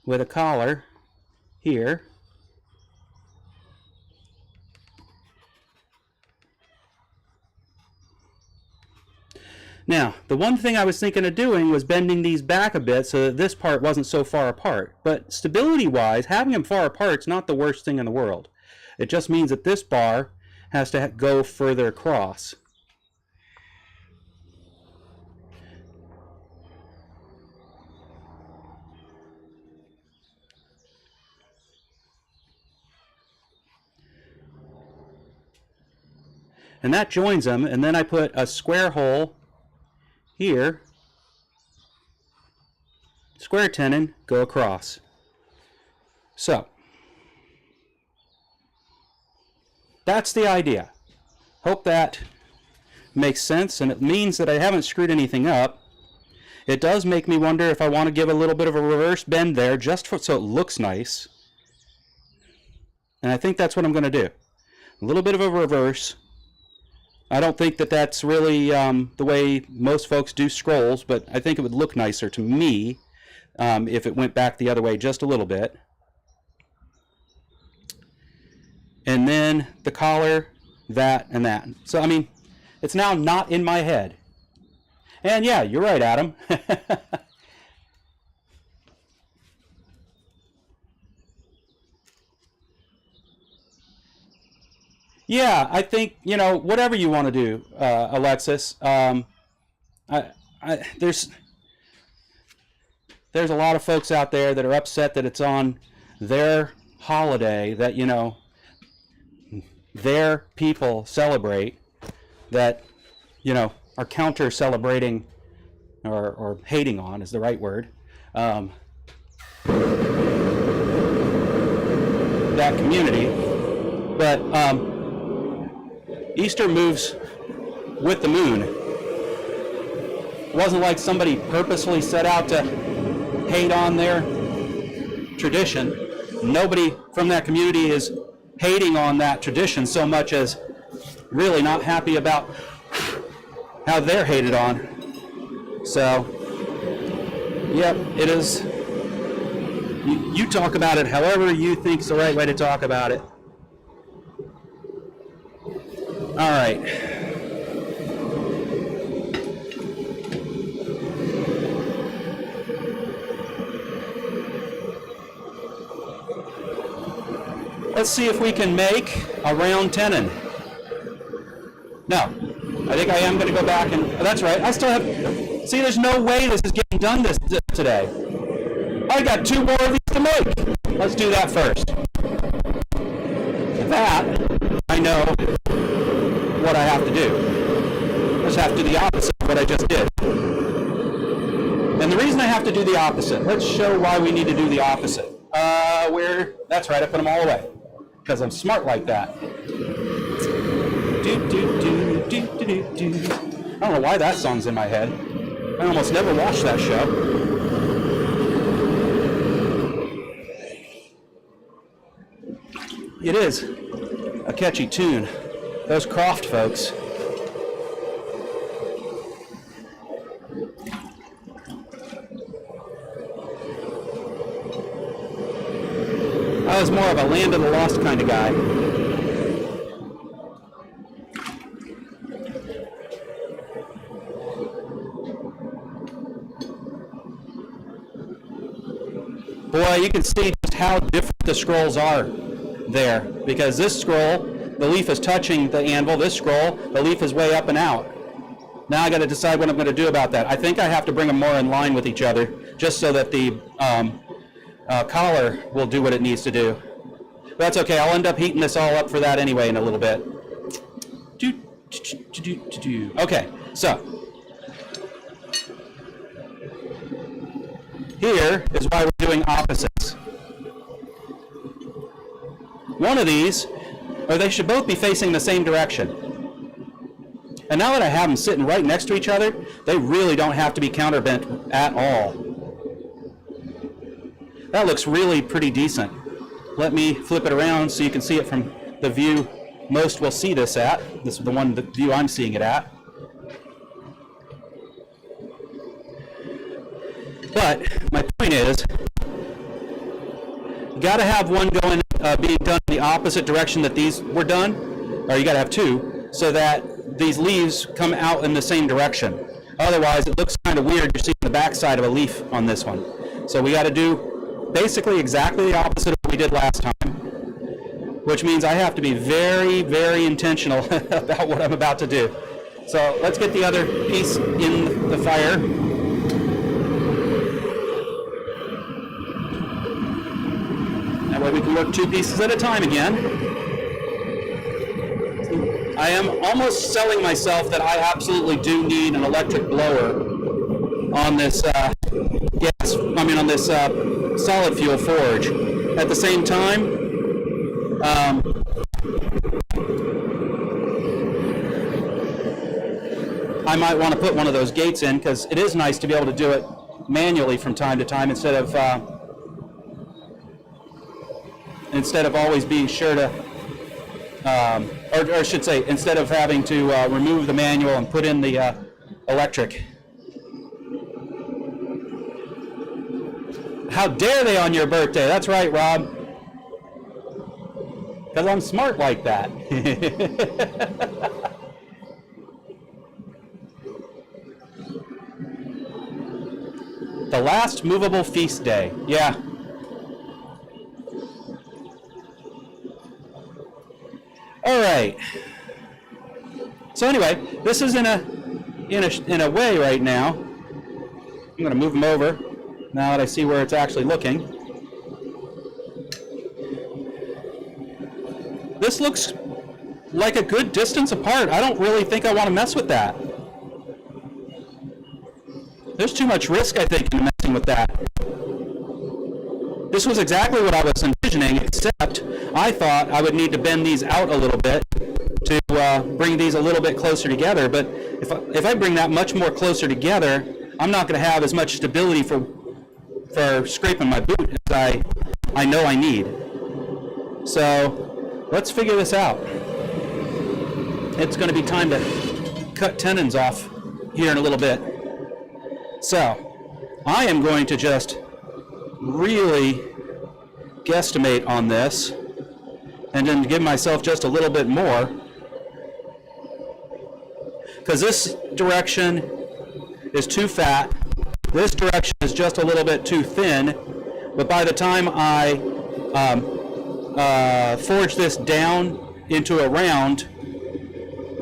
with a collar here. Now, the one thing I was thinking of doing was bending these back a bit so that this part wasn't so far apart. But stability-wise, having them far apart is not the worst thing in the world. It just means that this bar has to go further across. And that joins them, and then I put a square hole here, square tenon, go across. So, that's the idea. Hope that makes sense, and it means that I haven't screwed anything up. It does make me wonder if I want to give a little bit of a reverse bend there, just so it looks nice. And I think that's what I'm going to do. A little bit of a reverse. I don't think that that's really the way most folks do scrolls, but I think it would look nicer to me if it went back the other way just a little bit. And then the collar, that, and that. So, I mean, it's now not in my head. And yeah, you're right, Adam. Yeah, I think, you know, whatever you want to do, Alexis. There's a lot of folks out there that are upset that it's on their holiday that, you know, their people celebrate, that, you know, are counter-celebrating or hating on is the right word. That community. But Easter moves with the moon. It wasn't like somebody purposely set out to hate on their tradition. Nobody from that community is hating on that tradition so much as really not happy about how they're hated on. So, yep, it is. You talk about it however you think's the right way to talk about it. All right. Let's see if we can make a round tenon. No, I think I am going to go back and, oh, that's right, I still have, see, there's no way this is getting done today. I got 2 more of these to make. Let's do that first. That, I know what I have to do. I just have to do the opposite of what I just did. And the reason I have to do the opposite, let's show why we need to do the opposite. That's right, I put them all away. Because I'm smart like that. I don't know why that song's in my head. I almost never watched that show. It is a catchy tune. Those Croft folks. I was more of a Land of the Lost kind of guy. Boy, you can see just how different the scrolls are there. Because this scroll, the leaf is touching the anvil. This scroll, the leaf is way up and out. Now I got to decide what I'm going to do about that. I think I have to bring them more in line with each other, just so that the collar will do what it needs to do. But that's okay. I'll end up heating this all up for that anyway in a little bit. Okay, so here is why we're doing opposites. One of these, or they should both be facing the same direction. And now that I have them sitting right next to each other, they really don't have to be counterbent at all. That looks really pretty decent. let me flip it around so you can see it from the view most will see this at. This is the view I'm seeing it at. But my point is, you got to have one going, being done in the opposite direction that these were done, or you got to have two, so that these leaves come out in the same direction. Otherwise, it looks kind of weird. You're seeing the back side of a leaf on this one. So we got to do basically exactly the opposite of what we did last time, which means I have to be very, very intentional about what I'm about to do. So let's get the other piece in the fire. That way we can work two pieces at a time again. I am almost selling myself that I absolutely do need an electric blower on this on this solid fuel forge. At the same time, I might want to put one of those gates in, because it is nice to be able to do it manually from time to time instead of always being sure to, or I should say, instead of having to remove the manual and put in the electric. How dare they on your birthday? That's right, Rob. Because I'm smart like that. The last movable feast day. Yeah. All right. So anyway, this is in a way right now. I'm going to move them over now that I see where it's actually looking. This looks like a good distance apart. I don't really think I want to mess with that. There's too much risk, I think, in messing with that. This was exactly what I was envisioning, except I thought I would need to bend these out a little bit to bring these a little bit closer together. But if I bring that much more closer together, I'm not going to have as much stability for scraping my boot as I know I need. So let's figure this out. It's going to be time to cut tendons off here in a little bit. So I am going to just really guesstimate on this and then give myself just a little bit more, because this direction is too fat, this direction is just a little bit too thin, but by the time I forge this down into a round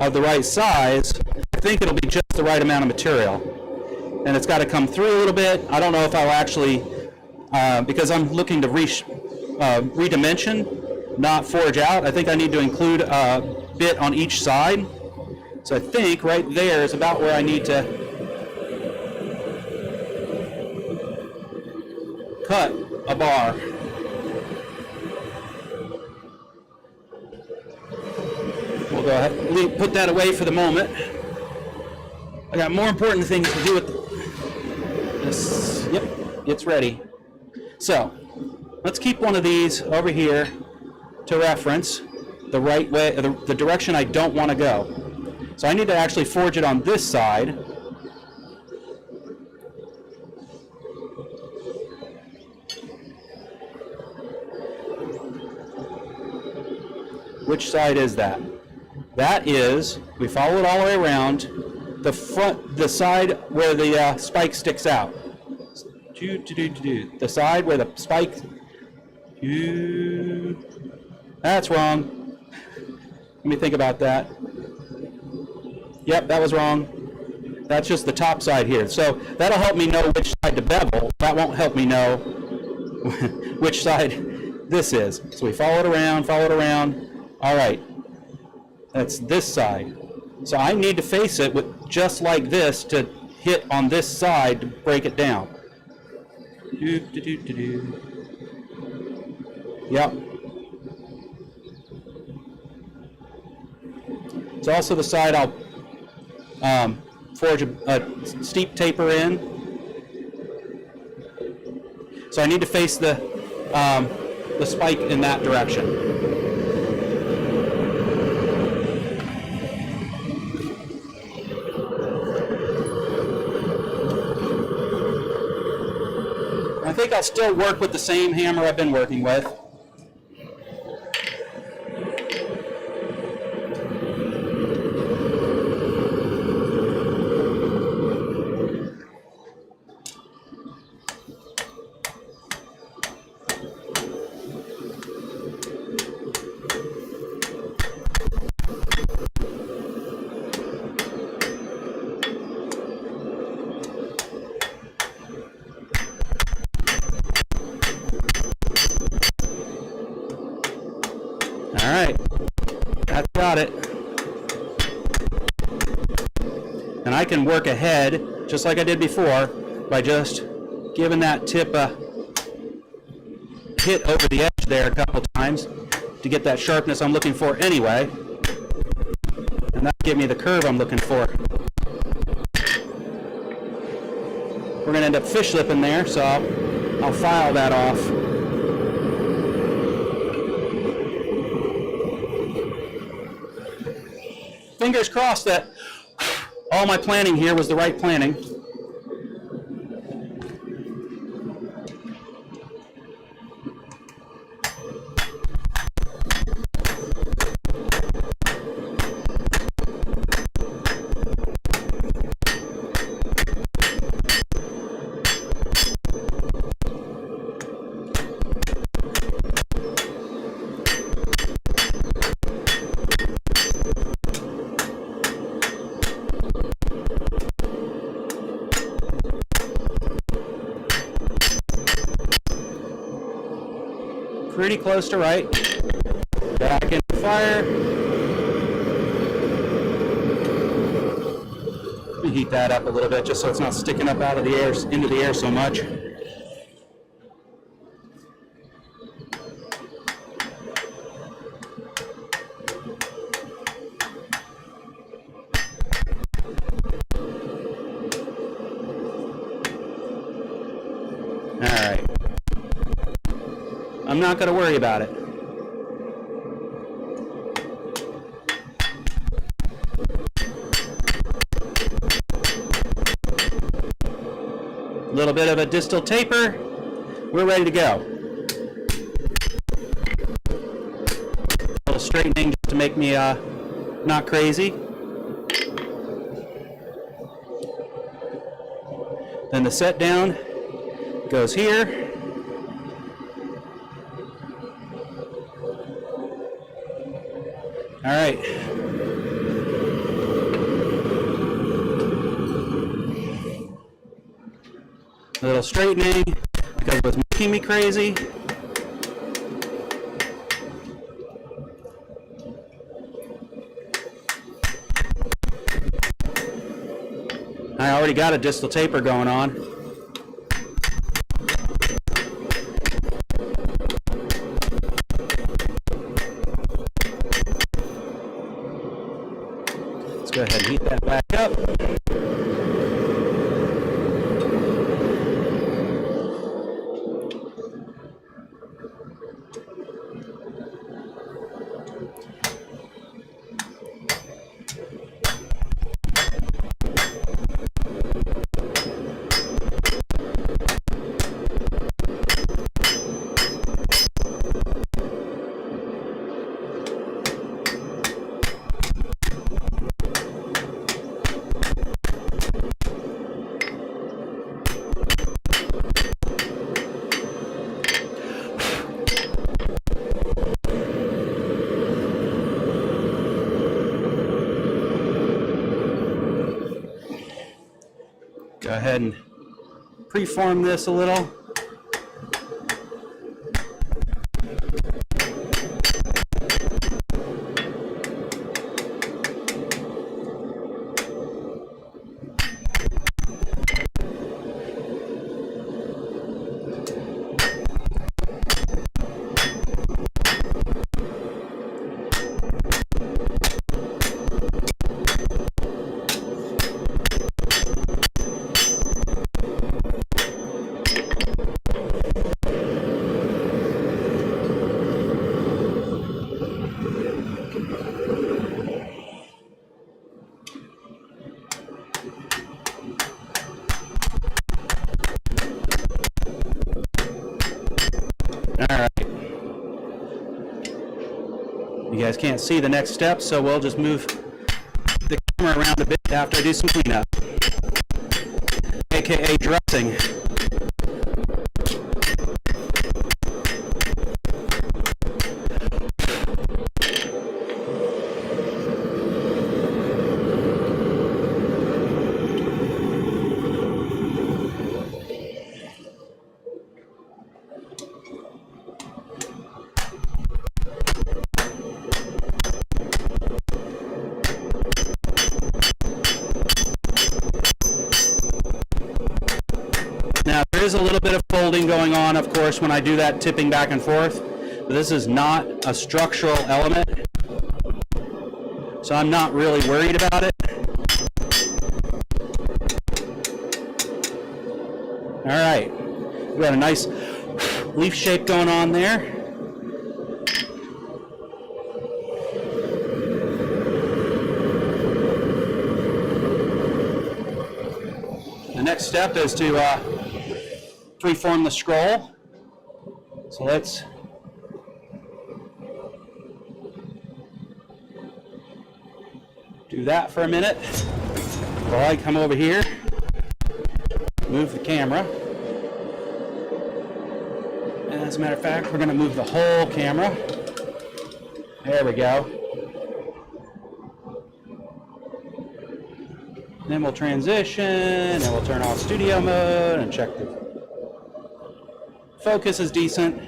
of the right size, I think it'll be just the right amount of material. And it's got to come through a little bit. I don't know if I'll actually, because I'm looking to redimension, not forge out. I think I need to include a bit on each side. So I think right there is about where I need to cut a bar. We'll go ahead and put that away for the moment. I got more important things to do with this. Yep, it's ready. So let's keep one of these over here to reference the right way, the direction I don't want to go. So I need to actually forge it on this side. Which side is that? That is, we follow it all the way around, the side where the spike sticks out. The side where the spike. That's wrong. Let me think about that. Yep, that was wrong. That's just the top side here. So that'll help me know which side to bevel. That won't help me know which side this is. So we follow it around. All right. That's this side. So I need to face it with just like this to hit on this side to break it down. Yep. It's also the side I'll forge a steep taper in. So I need to face the the spike in that direction. I think I'll still work with the same hammer I've been working with. All right, that's got it. And I can work ahead, just like I did before, by just giving that tip a hit over the edge there a couple times to get that sharpness I'm looking for anyway. And that'll give me the curve I'm looking for. We're going to end up fish lipping there, so I'll file that off. Fingers crossed that all my planning here was the right planning. Pretty close to right. Back in the fire. Let me heat that up a little bit just so it's not sticking up out of the air, into the air so much. All right. I'm not going to worry about it. A little bit of a distal taper. We're ready to go. A little straightening just to make me not crazy. Then the set down goes here. All right. A little straightening because it was making me crazy. I already got a distal taper going on. Let's go ahead and heat that back up. Go ahead and preform this a little. All right. You guys can't see the next step, so we'll just move the camera around a bit after I do some cleanup, aka dressing. Now, there is a little bit of folding going on, of course, when I do that tipping back and forth, but this is not a structural element, so I'm not really worried about it. All right, we got a nice leaf shape going on there. The next step is to freeform the scroll. So let's do that for a minute while I come over here, move the camera. And as a matter of fact, we're going to move the whole camera. There we go. Then we'll transition, and we'll turn off studio mode and check the focus is decent.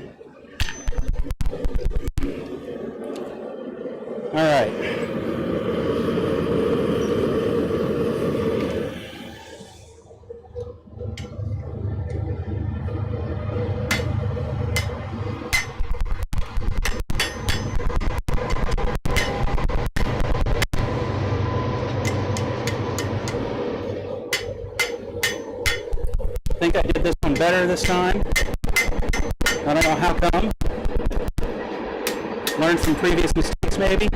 All right. I think I did this one better this time. I don't know how come. Learned from previous mistakes, maybe.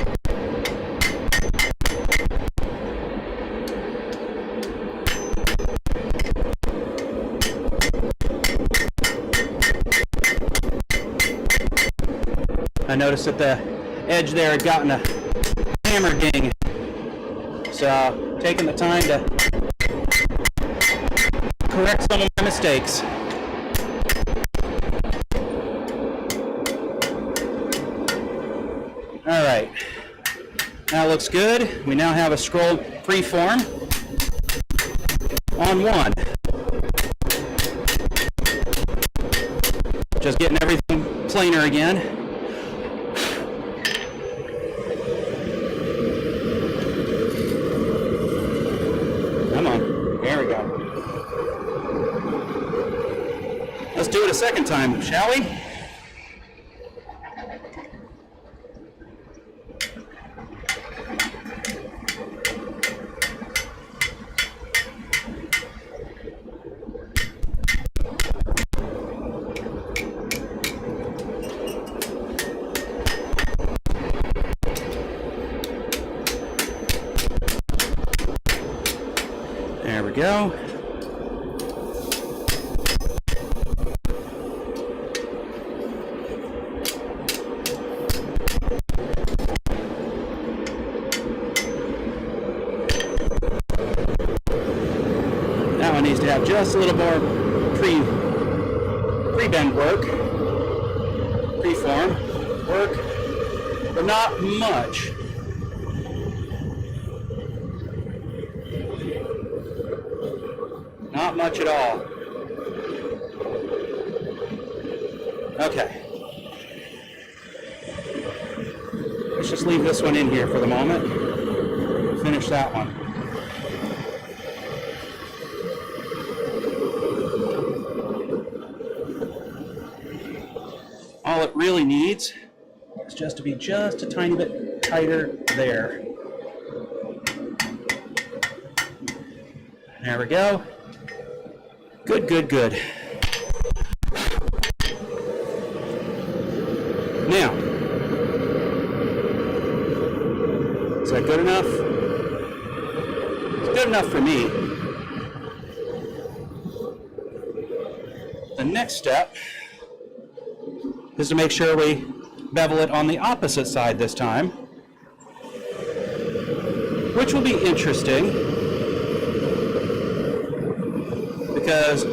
I noticed that the edge there had gotten a hammer ding. So, taking the time to correct some of my mistakes. All right, that looks good. We now have a scroll freeform on one. Just getting everything planar again. Come on, there we go. Let's do it a second time, shall we? There we go. That one needs to have just a little more pre-bend work, pre-form work, but not much. Not much at all. Okay. Let's just leave this one in here for the moment. Finish that one. All it really needs is just to be just a tiny bit tighter there. There we go. Good, good, good. Now, is that good enough? It's good enough for me. The next step is to make sure we bevel it on the opposite side this time, which will be interesting because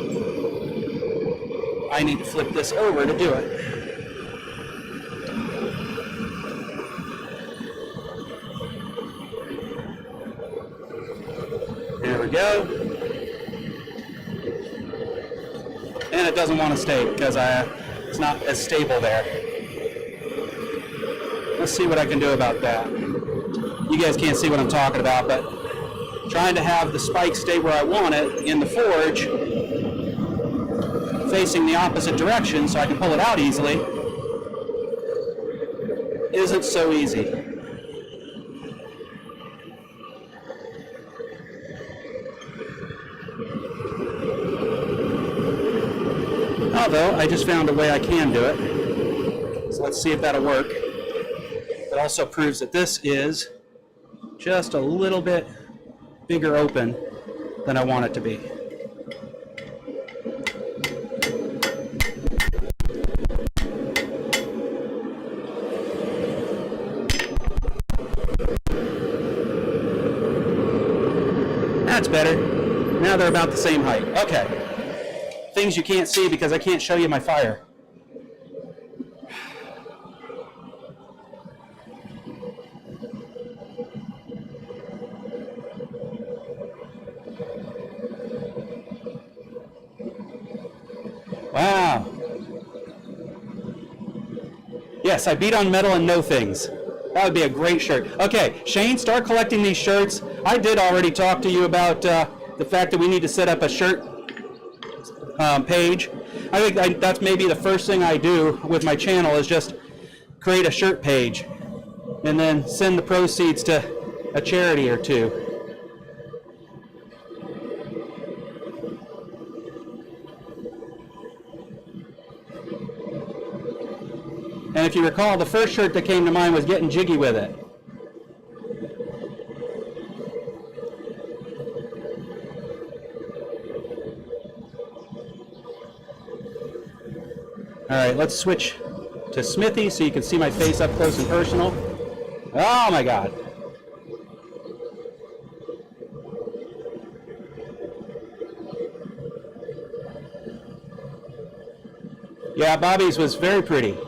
I need to flip this over to do it. There we go. And it doesn't want to stay because it's not as stable there. Let's see what I can do about that. You guys can't see what I'm talking about, but trying to have the spike stay where I want it in the forge, facing the opposite direction so I can pull it out easily, isn't so easy. Although, I just found a way I can do it. So let's see if that'll work. It also proves that this is just a little bit bigger open than I want it to be. That's better. Now they're about the same height. Okay. Things you can't see because I can't show you my fire. Wow. Yes, I beat on metal and know things. That would be a great shirt. Okay, Shane, start collecting these shirts. I did already talk to you about the fact that we need to set up a shirt page. I think that's maybe the first thing I do with my channel is just create a shirt page and then send the proceeds to a charity or two. And if you recall, the first shirt that came to mind was Getting Jiggy With It. All right, let's switch to Smithy so you can see my face up close and personal. Oh my God. Yeah, Bobby's was very pretty.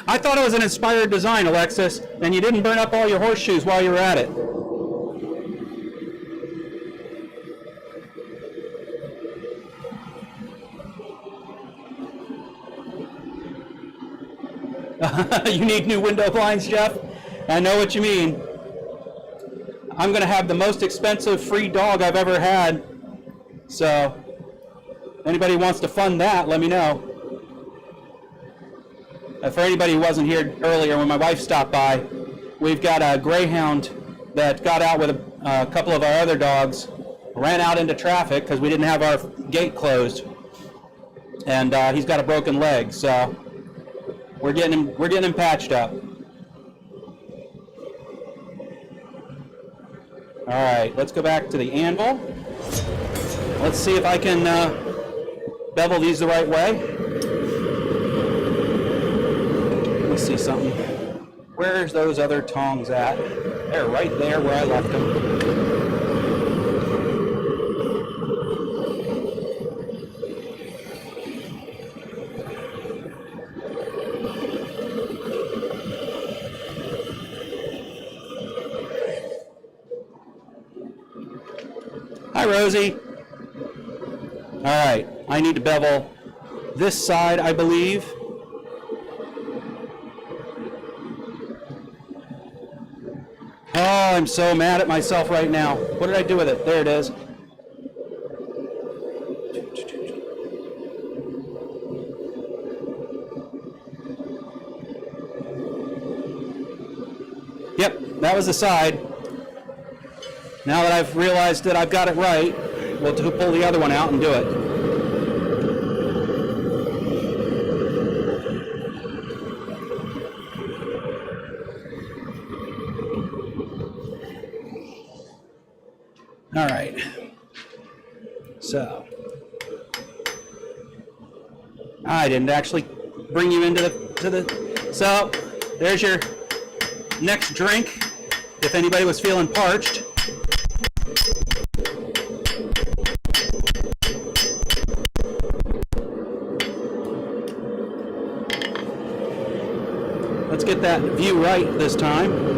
I thought it was an inspired design, Alexis, and you didn't burn up all your horseshoes while you were at it. You need new window blinds, Jeff? I know what you mean. I'm going to have the most expensive free dog I've ever had. So, anybody wants to fund that, let me know. For anybody who wasn't here earlier when my wife stopped by, we've got a greyhound that got out with a couple of our other dogs, ran out into traffic because we didn't have our gate closed, and he's got a broken leg, so we're getting him patched up. All right, let's go back to the anvil. Let's see if I can bevel these the right way. Let's see something. Where's those other tongs at? They're right there where I left them. Hi, Rosie. All right, I need to bevel this side, I believe. Oh, I'm so mad at myself right now. What did I do with it? There it is. Yep, that was the side. Now that I've realized that I've got it right, we'll pull the other one out and do it. All right. So I didn't actually bring you into the. So there's your next drink. If anybody was feeling parched. Let's get that view right this time.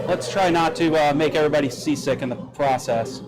Let's try not to make everybody seasick in the process.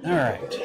All right.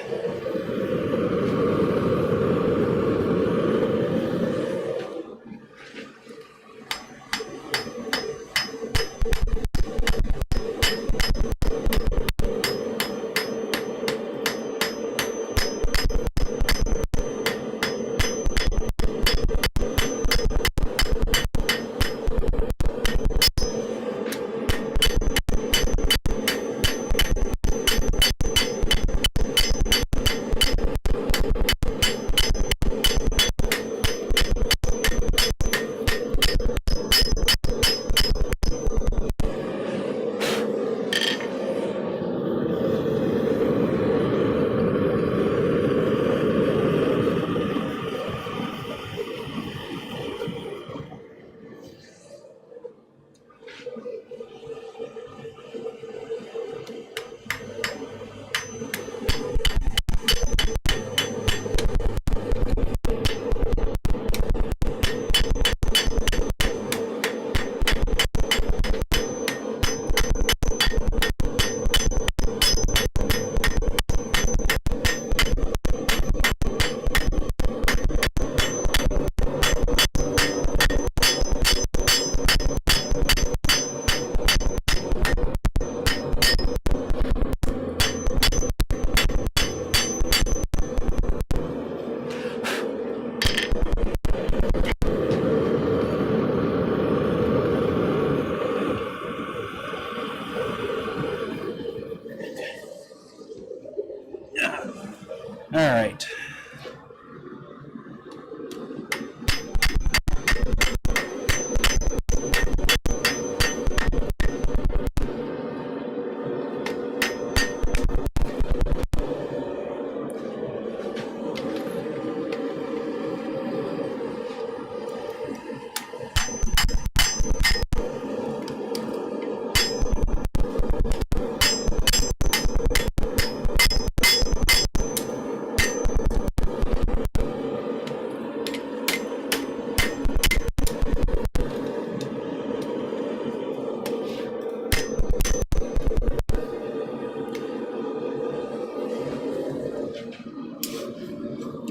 All right.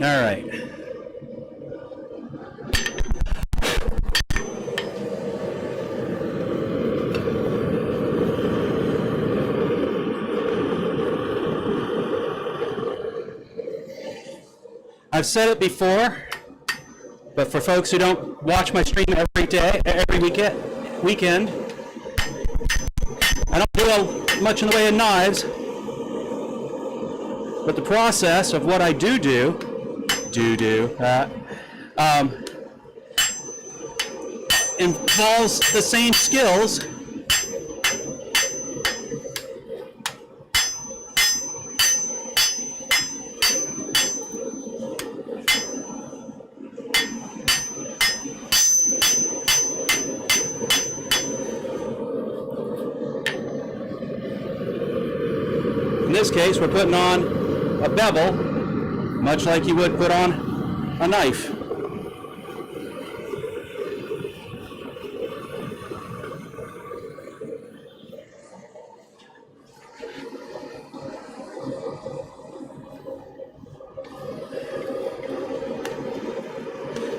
All right. I've said it before, but for folks who don't watch my stream every day, every weekend, I don't do much in the way of knives, but the process of what I do involves the same skills In this case, we're putting on a bevel, much like you would put on a knife.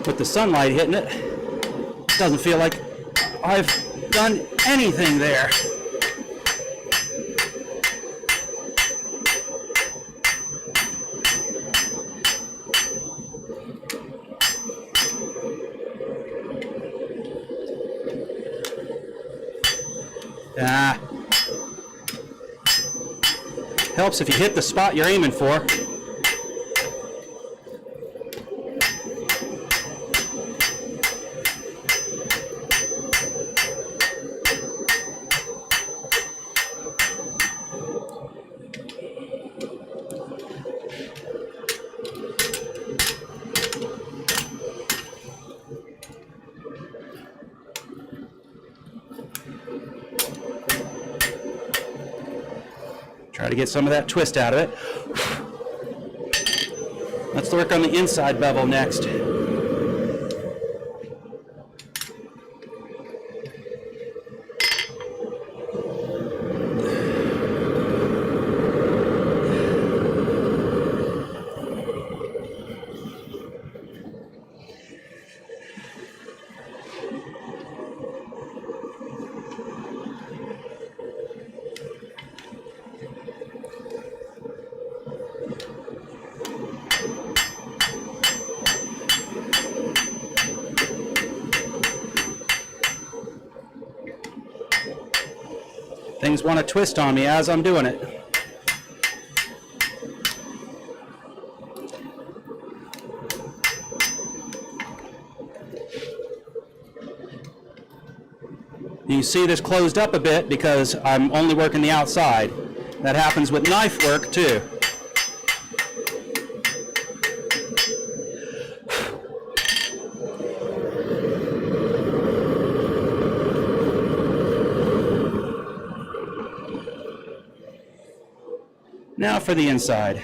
With the sunlight hitting it, it doesn't feel like I've done anything there. Helps if you hit the spot you're aiming for. Try to get some of that twist out of it. Let's work on the inside bevel next. Things want to twist on me as I'm doing it. You see this closed up a bit because I'm only working the outside. That happens with knife work too. Now for the inside.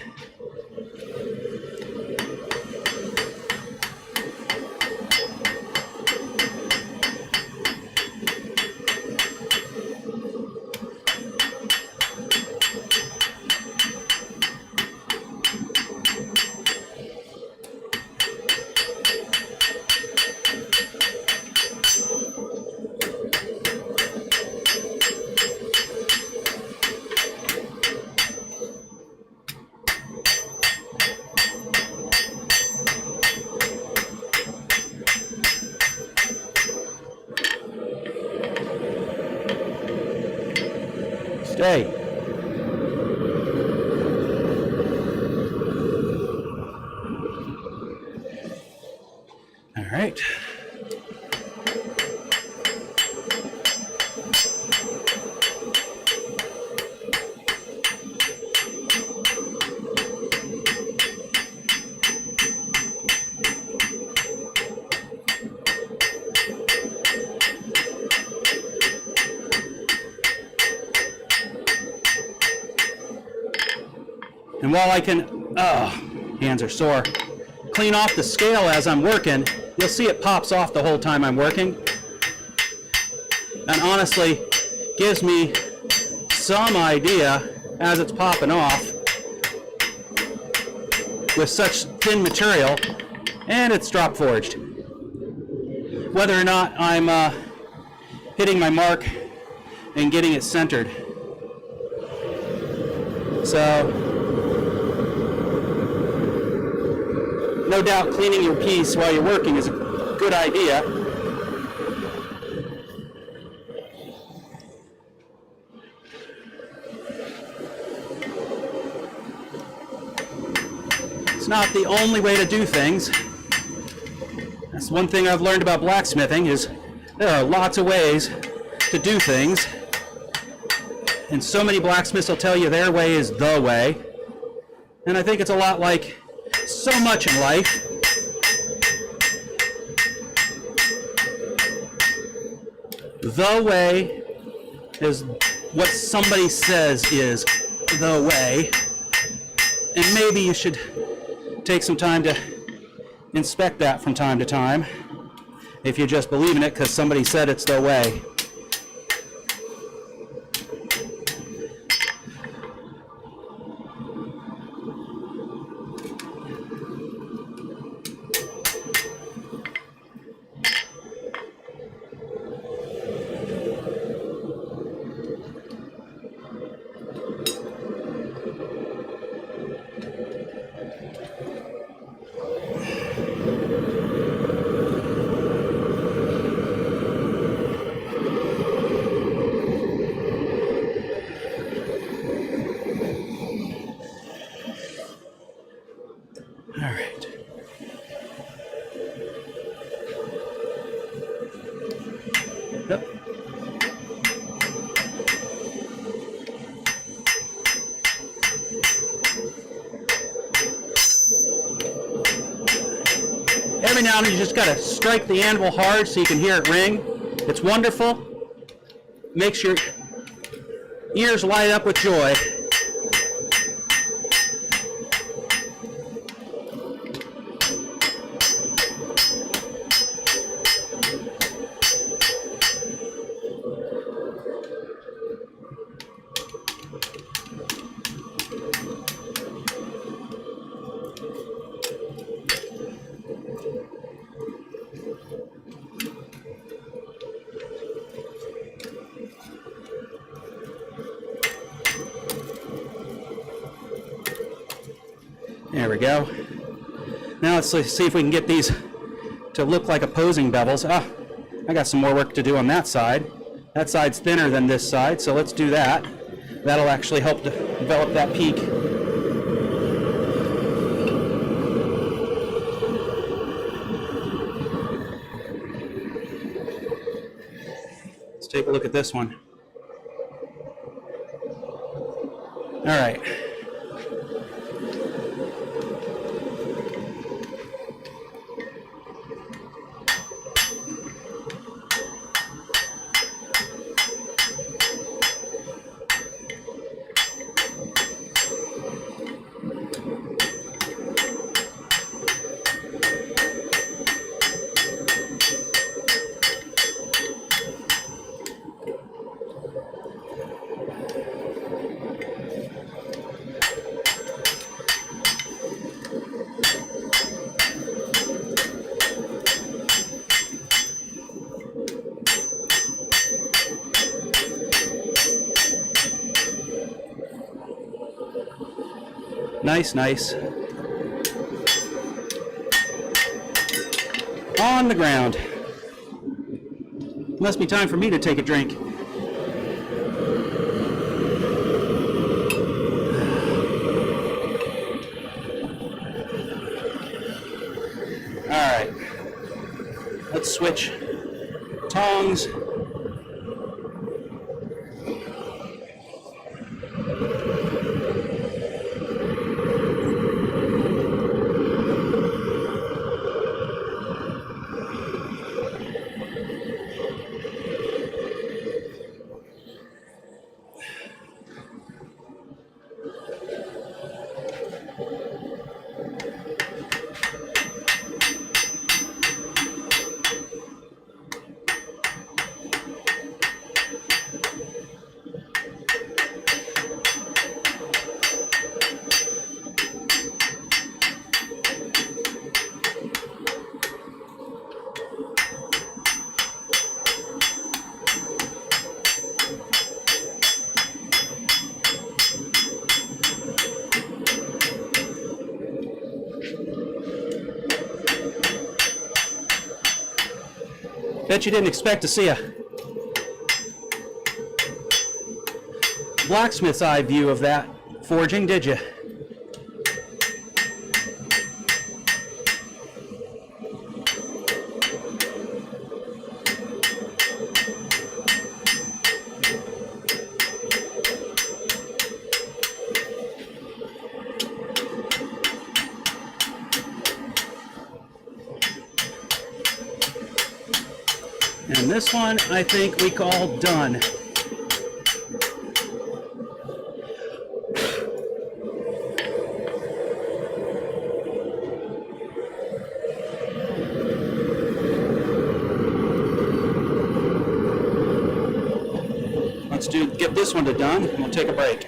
Stay. All right. And while I can, hands are sore, clean off the scale as I'm working, you'll see it pops off the whole time I'm working. And honestly, gives me some idea as it's popping off with such thin material, and it's drop forged. Whether or not I'm hitting my mark and getting it centered. So, no doubt cleaning your piece while you're working is a good idea. It's not the only way to do things. That's one thing I've learned about blacksmithing is there are lots of ways to do things. And so many blacksmiths will tell you their way is the way. And I think it's a lot like so much in life. The way is what somebody says is the way. And maybe you should take some time to inspect that from time to time if you just believe in it because somebody said it's the way. All right. Yep. Every now and then you just gotta strike the anvil hard so you can hear it ring. It's wonderful. Makes your ears light up with joy. There we go. Now let's see if we can get these to look like opposing bevels. Ah, I got some more work to do on that side. That side's thinner than this side, so let's do that. That'll actually help to develop that peak. Let's take a look at this one. All right. Nice, nice. On the ground. Must be time for me to take a drink. All right. Let's switch tongs. Bet you didn't expect to see a blacksmith's eye view of that forging, did you? And this one, I think we call done. let's get this one done, and we'll take a break.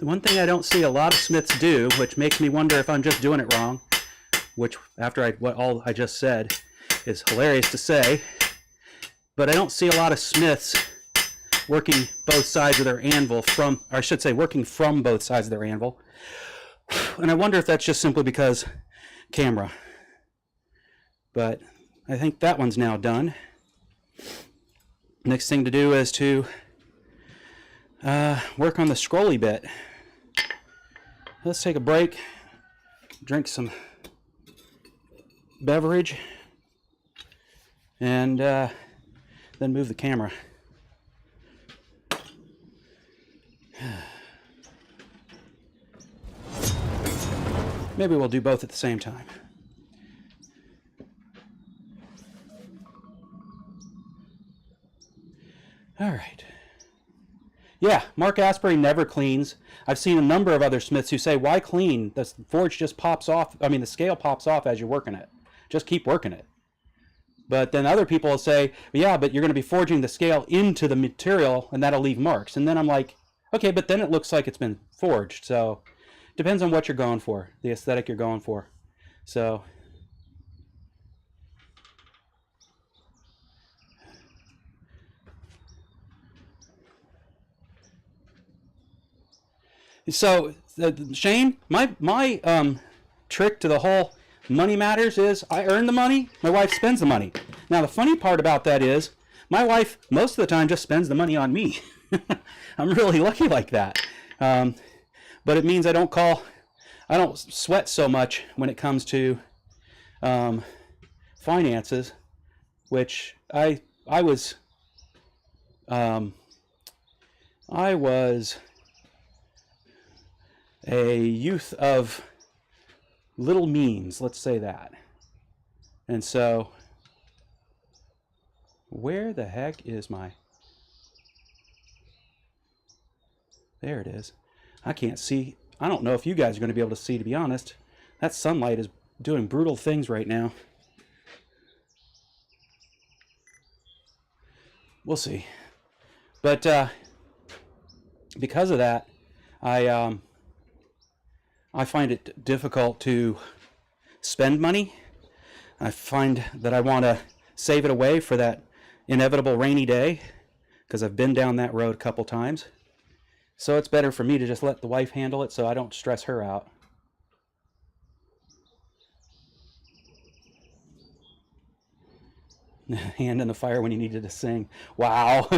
The one thing I don't see a lot of smiths do, which makes me wonder if I'm just doing it wrong, which after what all I just said is hilarious to say, but I don't see a lot of smiths working both sides of their anvil from, or I should say working from both sides of their anvil. And I wonder if that's just simply because camera. But I think that one's now done. Next thing to do is to work on the scrolly bit. Let's take a break, drink some beverage, and then move the camera. Maybe we'll do both at the same time. All right. Yeah, Mark Asbury never cleans. I've seen a number of other smiths who say, why clean? The forge just pops off. I mean, the scale pops off as you're working it. Just keep working it. But then other people will say, yeah, but you're going to be forging the scale into the material and that'll leave marks. And then I'm like, okay, but then it looks like it's been forged. So depends on what you're going for, the aesthetic you're going for. So Shane, my trick to the whole money matters is I earn the money, my wife spends the money. Now the funny part about that is my wife most of the time just spends the money on me. I'm really lucky like that. But it means I don't sweat so much when it comes to finances, which I was a youth of little means, let's say that. And so, where the heck is there it is. I can't see. I don't know if you guys are going to be able to see, to be honest. That sunlight is doing brutal things right now. We'll see. But because of that, I find it difficult to spend money. I find that I want to save it away for that inevitable rainy day, because I've been down that road a couple times. So it's better for me to just let the wife handle it so I don't stress her out. Hand in the fire when you needed to sing. Wow.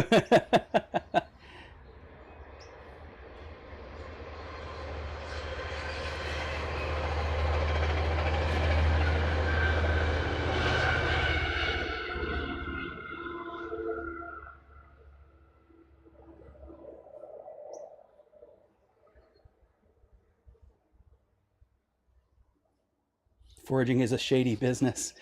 Forging is a shady business.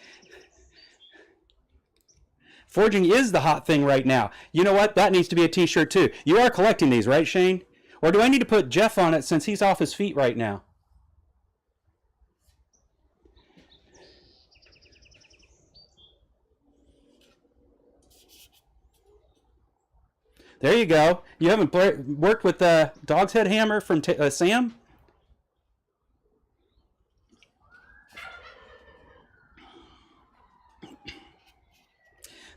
Forging is the hot thing right now. You know what? That needs to be a t-shirt too. You are collecting these, right, Shane? Or do I need to put Jeff on it since he's off his feet right now? There you go. You haven't worked with the Dog's Head Hammer from Sam?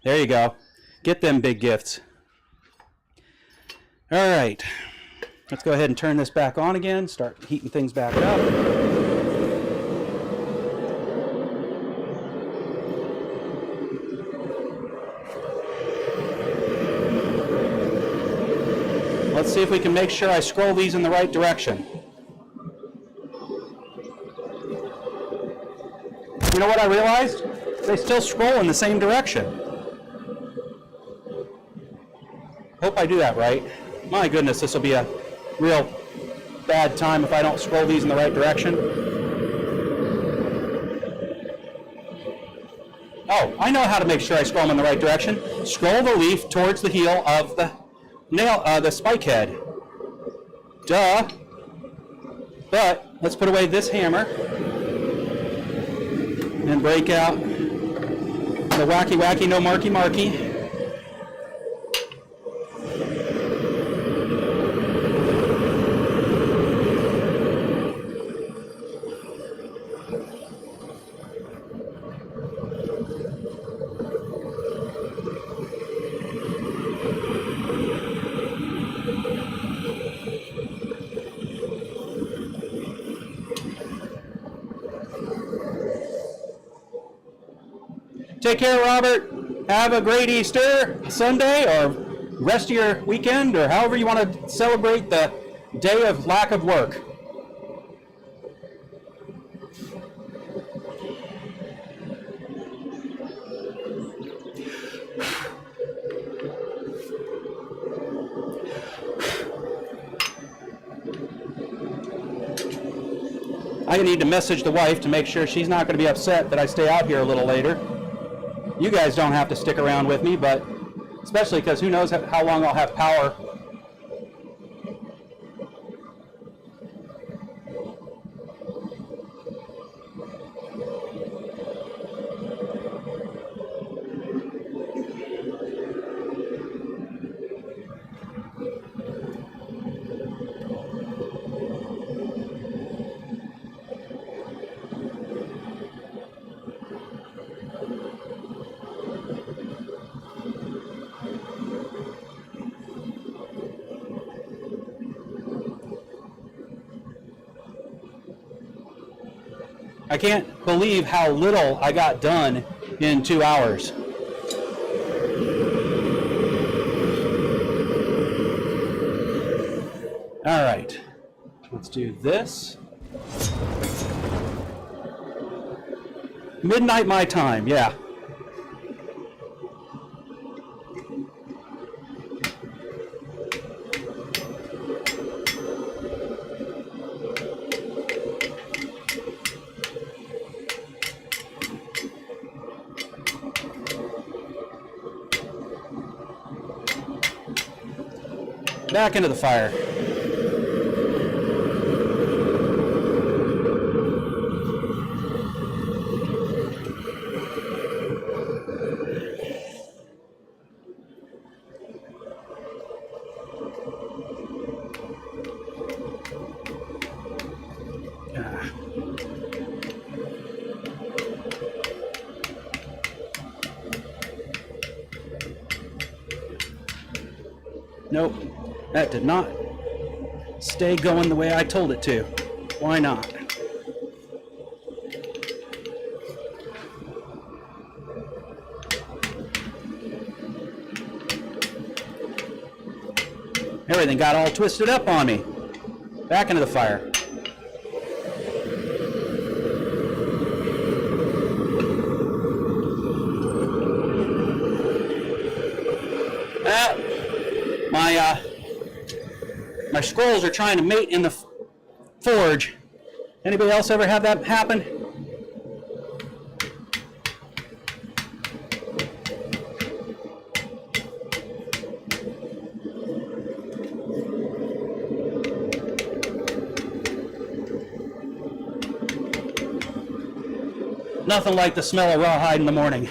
There you go. Get them big gifts. All right. Let's go ahead and turn this back on again. Start heating things back up. Let's see if we can make sure I scroll these in the right direction. you know what I realized? They still scroll in the same direction. Hope I do that right. My goodness, this will be a real bad time if I don't scroll these in the right direction. Oh, I know how to make sure I scroll them in the right direction. Scroll the leaf towards the heel of the nail, the spike head. Duh. But let's put away this hammer and break out the wacky, no marky. Take care, Robert. Have a great Easter Sunday or rest of your weekend or however you want to celebrate the day of lack of work. I need to message the wife to make sure she's not going to be upset that I stay out here a little later. You guys don't have to stick around with me, but especially because who knows how long I'll have power. I can't believe how little I got done in 2 hours. All right, let's do this. Midnight my time, yeah. Back into the fire. Nope. That did not stay going the way I told it to. Why not? Everything got all twisted up on me. Back into the fire. My scrolls are trying to mate in the forge. Anybody else ever have that happen? Nothing like the smell of rawhide in the morning.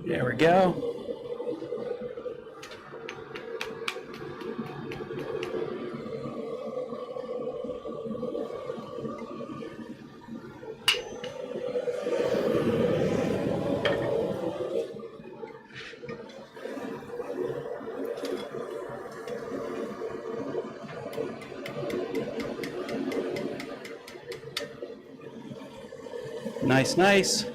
There we go. Nice, nice.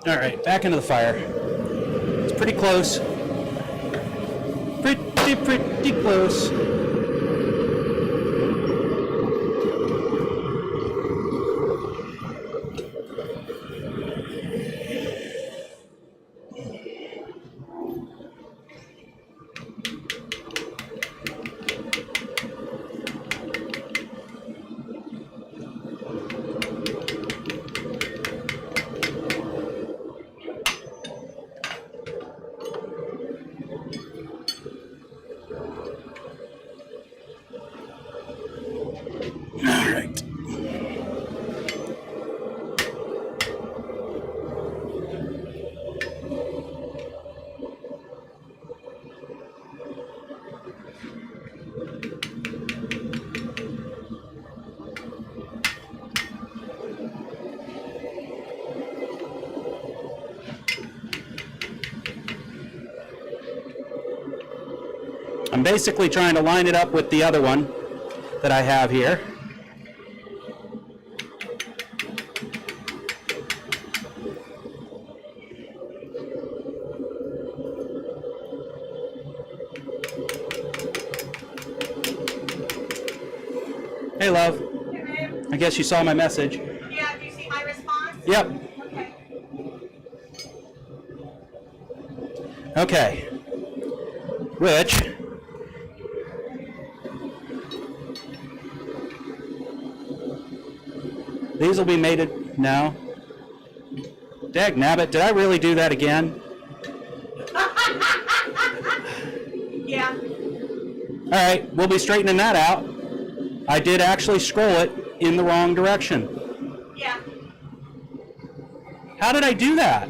All right, back into the fire. It's pretty close. Pretty close. I'm basically trying to line it up with the other one that I have here. Hey, love. Hey, babe. I guess you saw my message. Yeah, do you see my response? Yep. Okay. Okay. Which these will be mated now. Dagnabbit, did I really do that again? Yeah. All right, we'll be straightening that out. I did actually scroll it in the wrong direction. Yeah. How did I do that?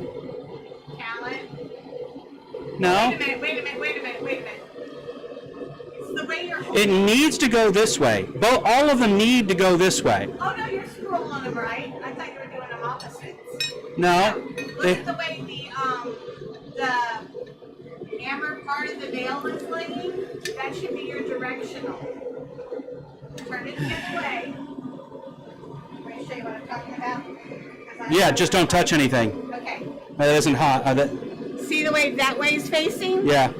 Talent. No. Wait a minute. It's the way you're It holding. needs to go this way. All of them need to go this way. Oh, no, you're scrolling them right. I thought you were doing them opposites. No. Look They- at the way the hammer part of the nail is laying. That should be your directional. Turn it the other way. Let me show you what I'm talking about. 'Cause yeah, just don't touch anything. Okay. That isn't hot. See the way that way's facing? Yeah.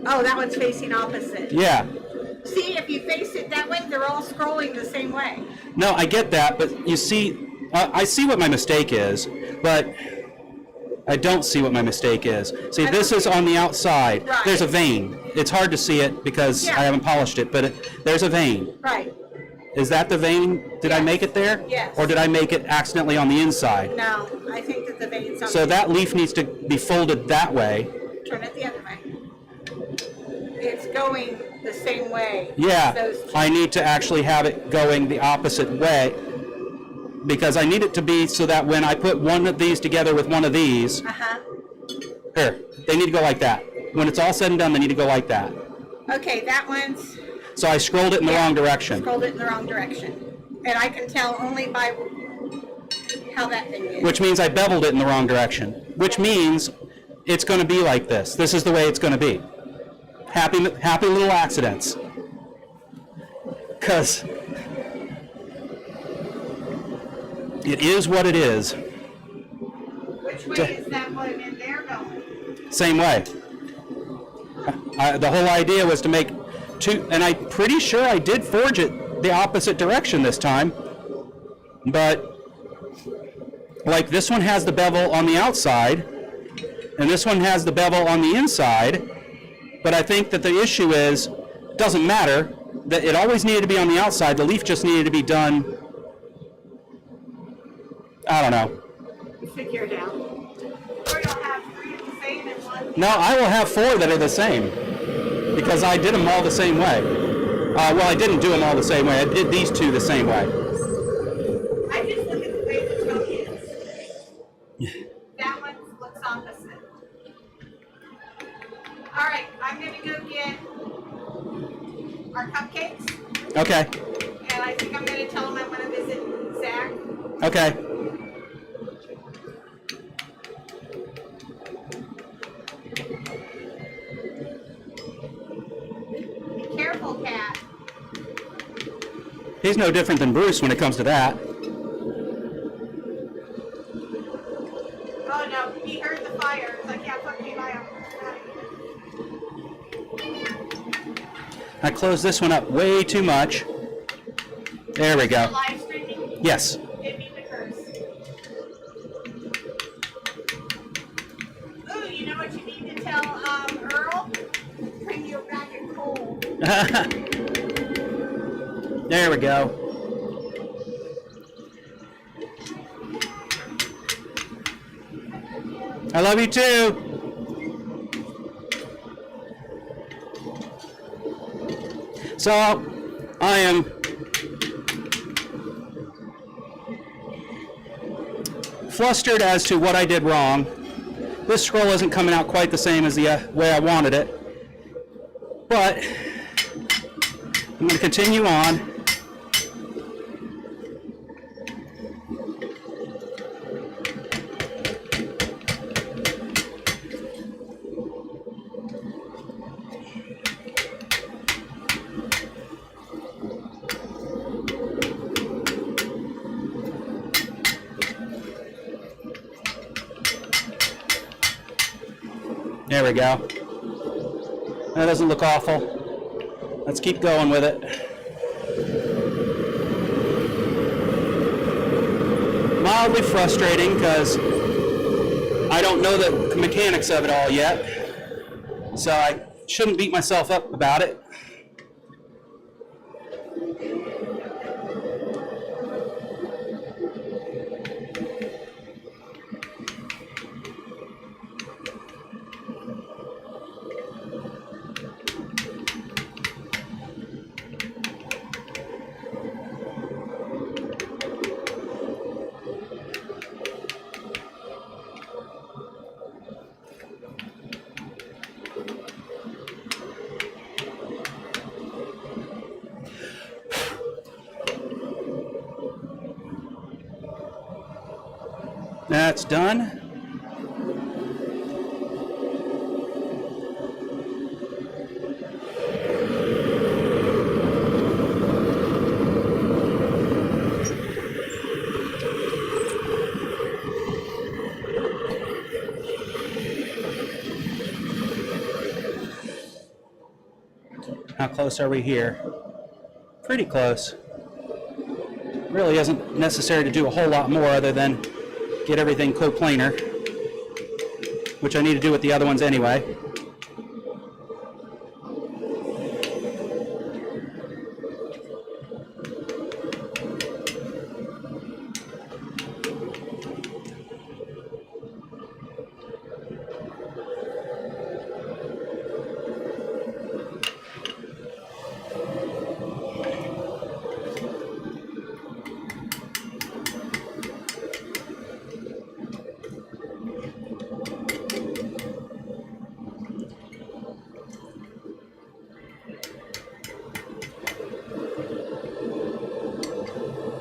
Oh, that one's facing opposite. Yeah. See, if you face it that way, they're all scrolling the same way. No, I get that, but you see, I see what my mistake is, but I don't see what my mistake is. See, this is on the outside. Right. There's a vein. It's hard to see it because Yeah. I haven't polished it, but there's a vein. Right. Is that the vein? Did I Yes. make it there? Yes. Or did I make it accidentally on the inside? No, I think that the vein's on. So that leaf needs to be folded that way. Turn it the other way. It's going the same way. Yeah, Those two. I need to actually have it going the opposite way because I need it to be so that when I put one of these together with one of these, Uh-huh. here, they need to go like that. When it's all said and done, they need to go like that. Okay, that one's. So I scrolled it in the Yeah, wrong direction. Scrolled it in the wrong direction. And I can tell only by how that thing is. Which means I beveled it in the wrong direction. Which means it's going to be like this. This is the way it's going to be. Happy little accidents. Because it is what it is. Which way is that one in there going? Same way. The whole idea was to make two, and I'm pretty sure I did forge it the opposite direction this time, but like this one has the bevel on the outside, and this one has the bevel on the inside, but I think that the issue is, doesn't matter, that it always needed to be on the outside, the leaf just needed to be done, I don't know. Figure it out. No, I will have 4 that are the same because I did them all the same way. Well, I didn't do them all the same way. I did these 2 the same way. I just look at the way the toe is. That one looks opposite. All right, I'm going to go get our cupcakes. Okay. And I think I'm going to tell him I'm going to visit Zach. Okay. Be careful, Cat. He's no different than Bruce when it comes to that. Oh no, he heard the fire. It's like, yeah, fuck me, bye. I closed this one up way too much. There we go. Live streaming? Yes. Didn't mean to curse. Ooh, you know what you need to tell Earl? Bring you a bag of coal. There we go. I love you too. So I am flustered as to what I did wrong. This scroll isn't coming out quite the same as the way I wanted it, but I'm going to continue on. There we go. That doesn't look awful. Let's keep going with it. Mildly frustrating because I don't know the mechanics of it all yet. So I shouldn't beat myself up about it. That's done. How close are we here? Pretty close. Really isn't necessary to do a whole lot more other than get everything coplanar, which I need to do with the other ones anyway.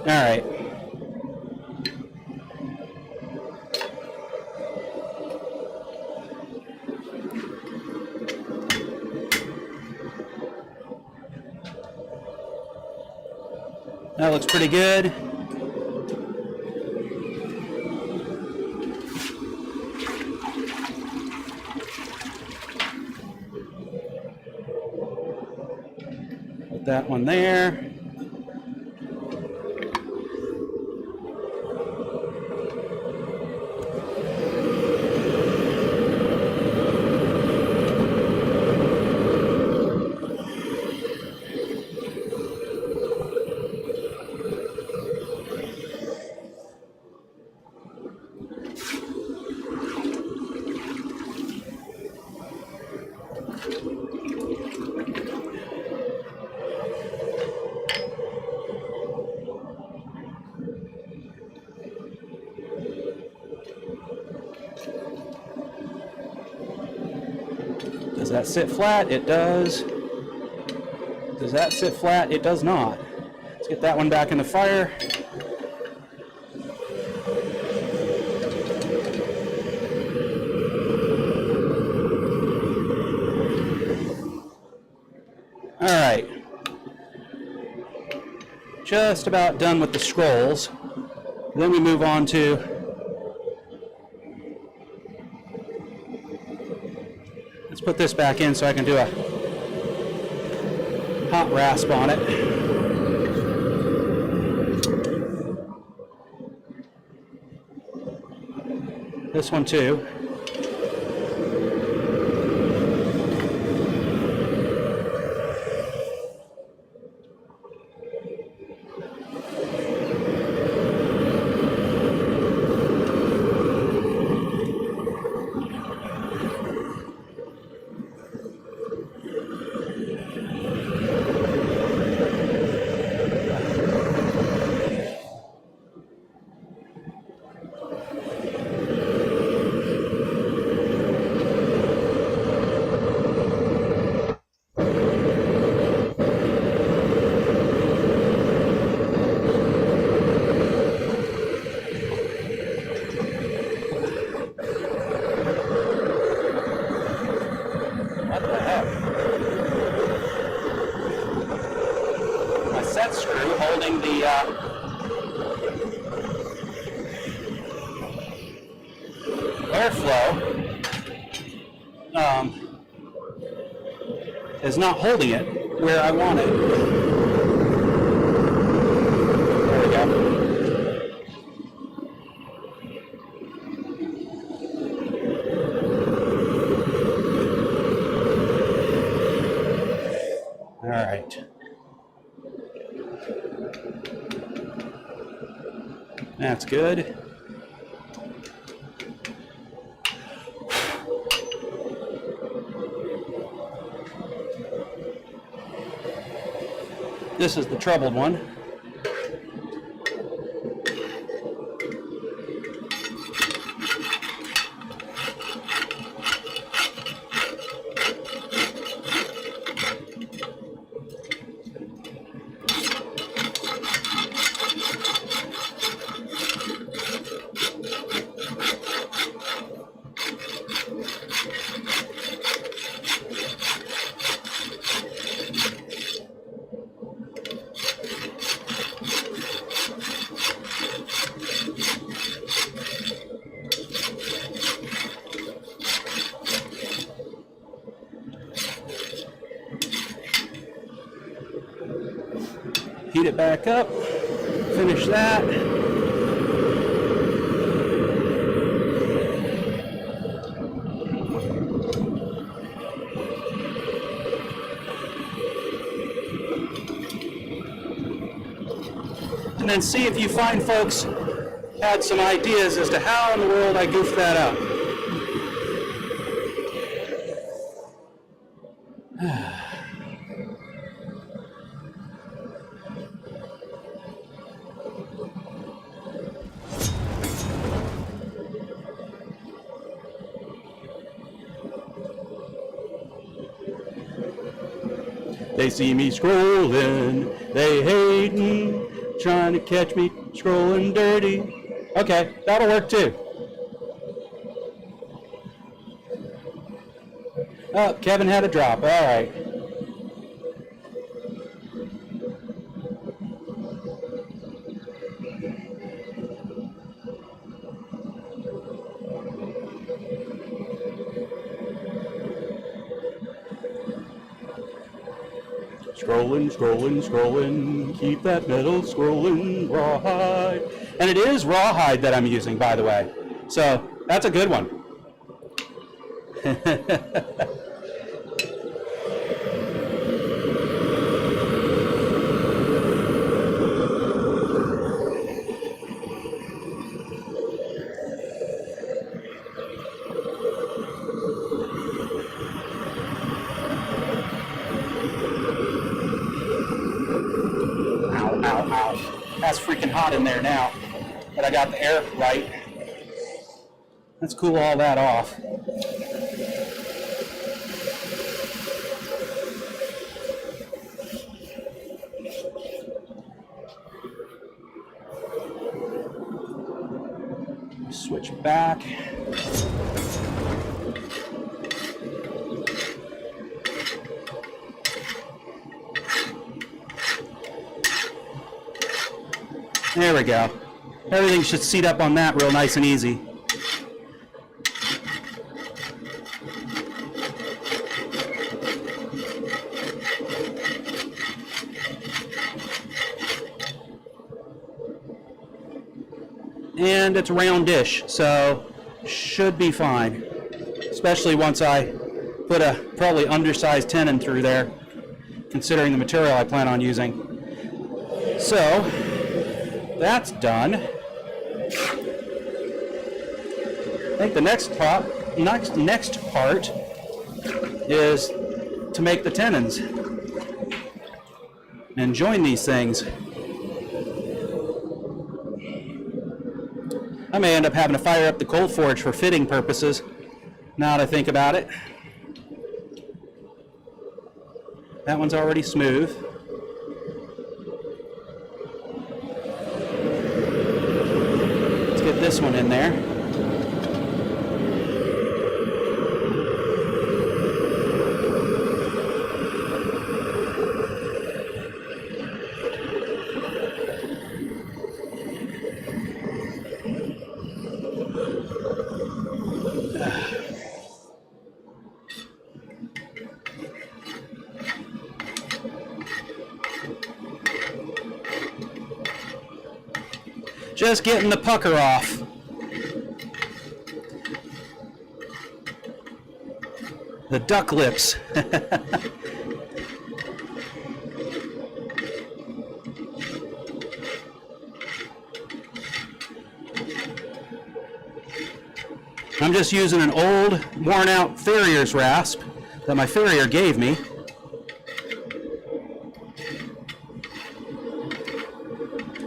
All right. That looks pretty good. Put that one there. that sit flat? It does. Does that sit flat? It does not. Let's get that one back in the fire. All right. Just about done with the scrolls. Then we move on to let's put this back in so I can do a hot rasp on it. This one too. Is not holding it where I want it. There we go. All right. That's good. This is the troubled one. Heat it back up, finish that. And then see if you find folks had some ideas as to how in the world I goofed that up. They see me scrolling, they hating, trying to catch me scrolling dirty. Okay, that'll work too. Oh, Kevin had a drop, all right. Scrolling, scrolling, scrolling, keep that metal scrolling, rawhide. And it is rawhide that I'm using, by the way. So that's a good one. That's freaking hot in there now, but I got the air right. Let's cool all that off. Switch back. There we go. Everything should seat up on that real nice and easy. And it's roundish, so should be fine. Especially once I put a probably undersized tenon through there, considering the material I plan on using. So that's done. I think the next part is to make the tenons and join these things. I may end up having to fire up the cold forge for fitting purposes, now that I think about it. That one's already smooth. Let's get this one in there. Just getting the pucker off. The duck lips. I'm just using an old, worn out farrier's rasp that my farrier gave me.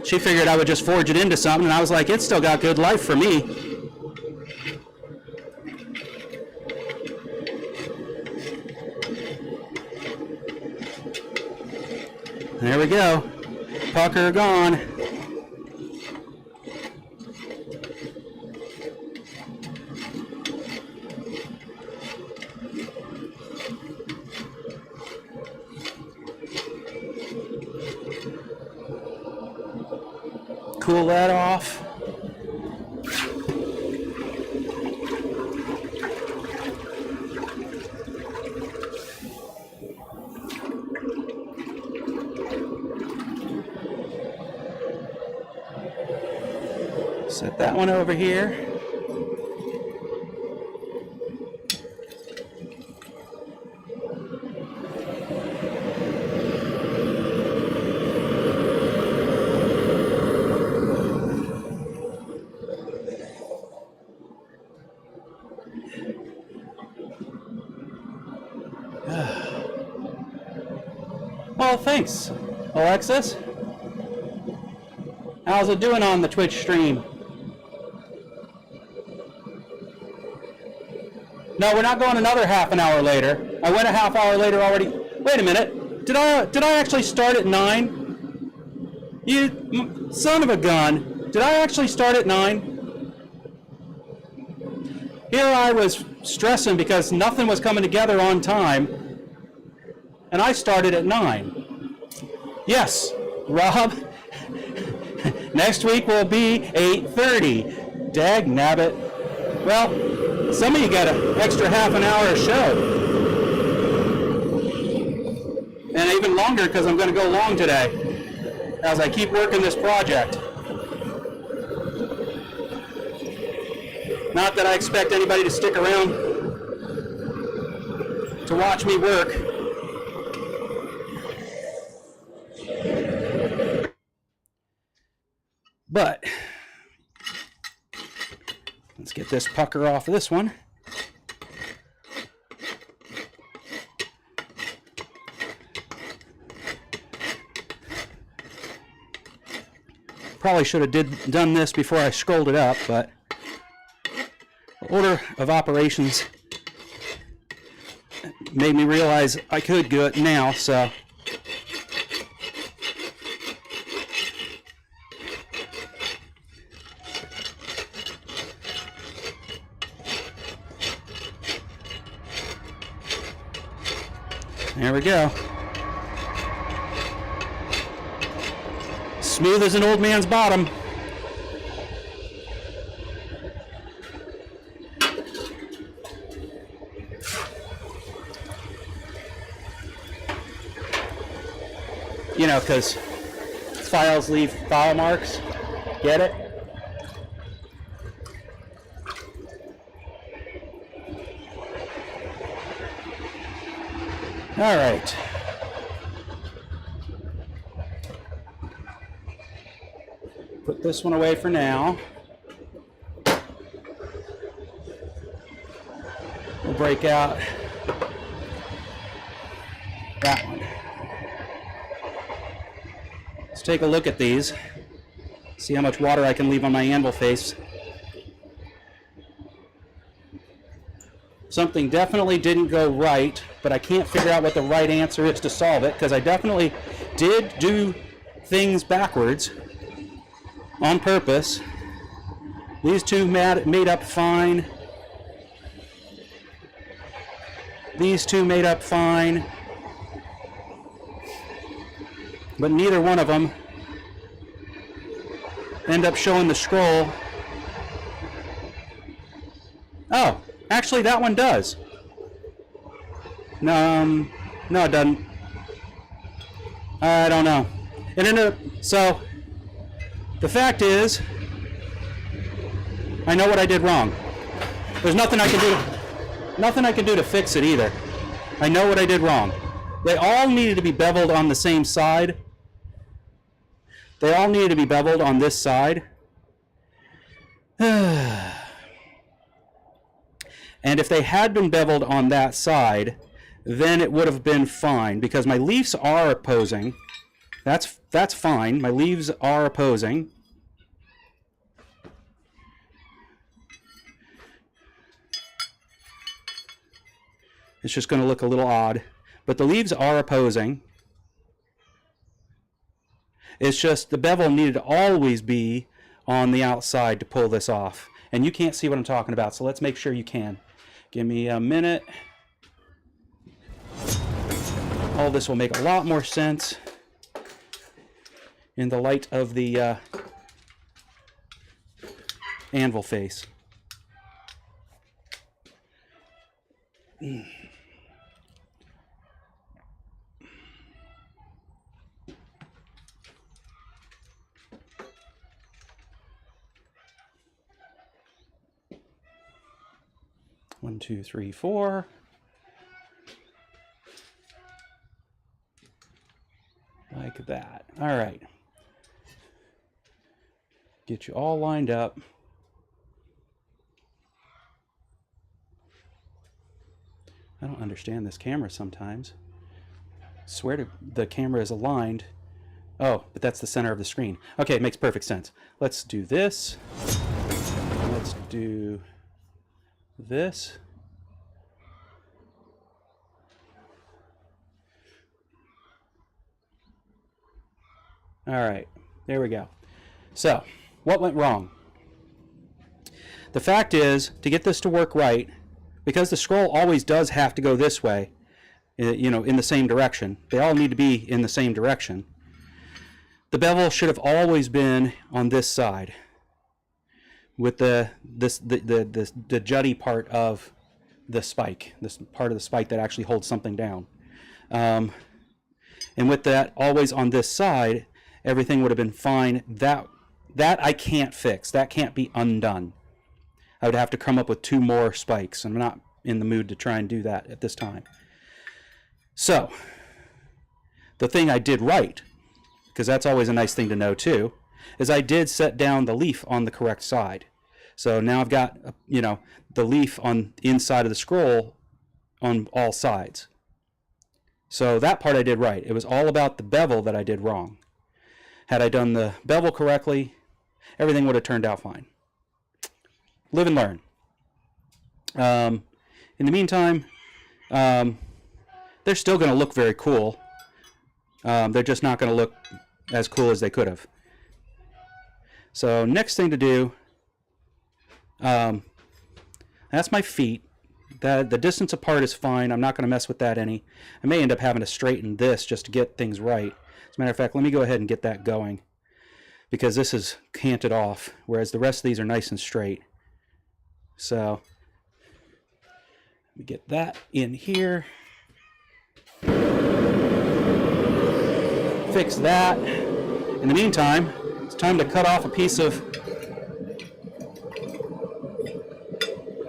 She figured I would just forge it into something, and I was like, it's still got good life for me. There we go. Pucker gone. Cool that off. Set that one over here. Well, thanks, Alexis. How's it doing on the Twitch stream? No, we're not going another half an hour later. I went a half hour later already. Wait a minute. Did I actually start at 9? You son of a gun. Did I actually start at 9? Here I was stressing because nothing was coming together on time, and I started at 9. Yes, Rob. Next week will be 8:30. Dag nabbit. Well, some of you got an extra half an hour show. And even longer because I'm going to go long today as I keep working this project. Not that I expect anybody to stick around to watch me work. But let's get this pucker off of this one. Probably should have done this before I scrolled it up, but order of operations made me realize I could do it now, so. There we go. Smooth as an old man's bottom. You know, because files leave file marks. Get it? All right. Put this one away for now. We'll break out that one. Let's take a look at these. See how much water I can leave on my anvil face. Something definitely didn't go right, but I can't figure out what the right answer is to solve it, because I definitely did do things backwards on purpose. These two made up fine. These two made up fine. But neither one of them end up showing the scroll. Oh, actually that one does. No, it doesn't. I don't know. It ended up, so the fact is, I know what I did wrong. There's nothing I can do to fix it either. I know what I did wrong. They all needed to be beveled on the same side. They all needed to be beveled on this side. And if they had been beveled on that side, then it would have been fine, because my leaves are opposing. That's fine. My leaves are opposing. It's just going to look a little odd, but the leaves are opposing. It's just the bevel needed to always be on the outside to pull this off. And you can't see what I'm talking about, so let's make sure you can. Give me a minute. All this will make a lot more sense in the light of the anvil face. One, two, three, four. Like that. All right. Get you all lined up. I don't understand this camera sometimes. I swear to the camera is aligned. Oh, but that's the center of the screen. Okay, it makes perfect sense. Let's do this. Let's do this. All right, there we go. So, what went wrong? The fact is, to get this to work right, because the scroll always does have to go this way, you know, in the same direction. They all need to be in the same direction. The bevel should have always been on this side, with the jutty part of the spike, this part of the spike that actually holds something down. And with that always on this side, everything would have been fine. That I can't fix. That can't be undone. I would have to come up with 2 more spikes. I'm not in the mood to try and do that at this time. So, the thing I did right, because that's always a nice thing to know too, is I did set down the leaf on the correct side. So now I've got, you know, the leaf on the inside of the scroll on all sides. So that part I did right. It was all about the bevel that I did wrong. Had I done the bevel correctly, everything would have turned out fine. Live and learn. In the meantime, they're still going to look very cool. They're just not going to look as cool as they could have. So next thing to do, that's my feet. the distance apart is fine. I'm not going to mess with that any. I may end up having to straighten this just to get things right. As a matter of fact, let me go ahead and get that going, because this is canted off, whereas the rest of these are nice and straight. So let me get that in here. Fix that. In the meantime, it's time to cut off a piece of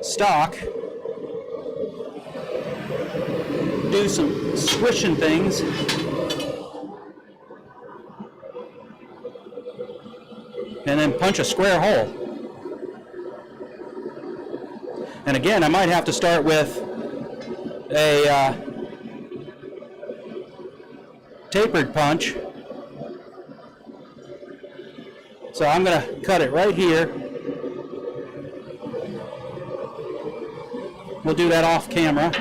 stock. Do some squishing things. And then punch a square hole. And again, I might have to start with a tapered punch. So I'm going to cut it right here. We'll do that off camera.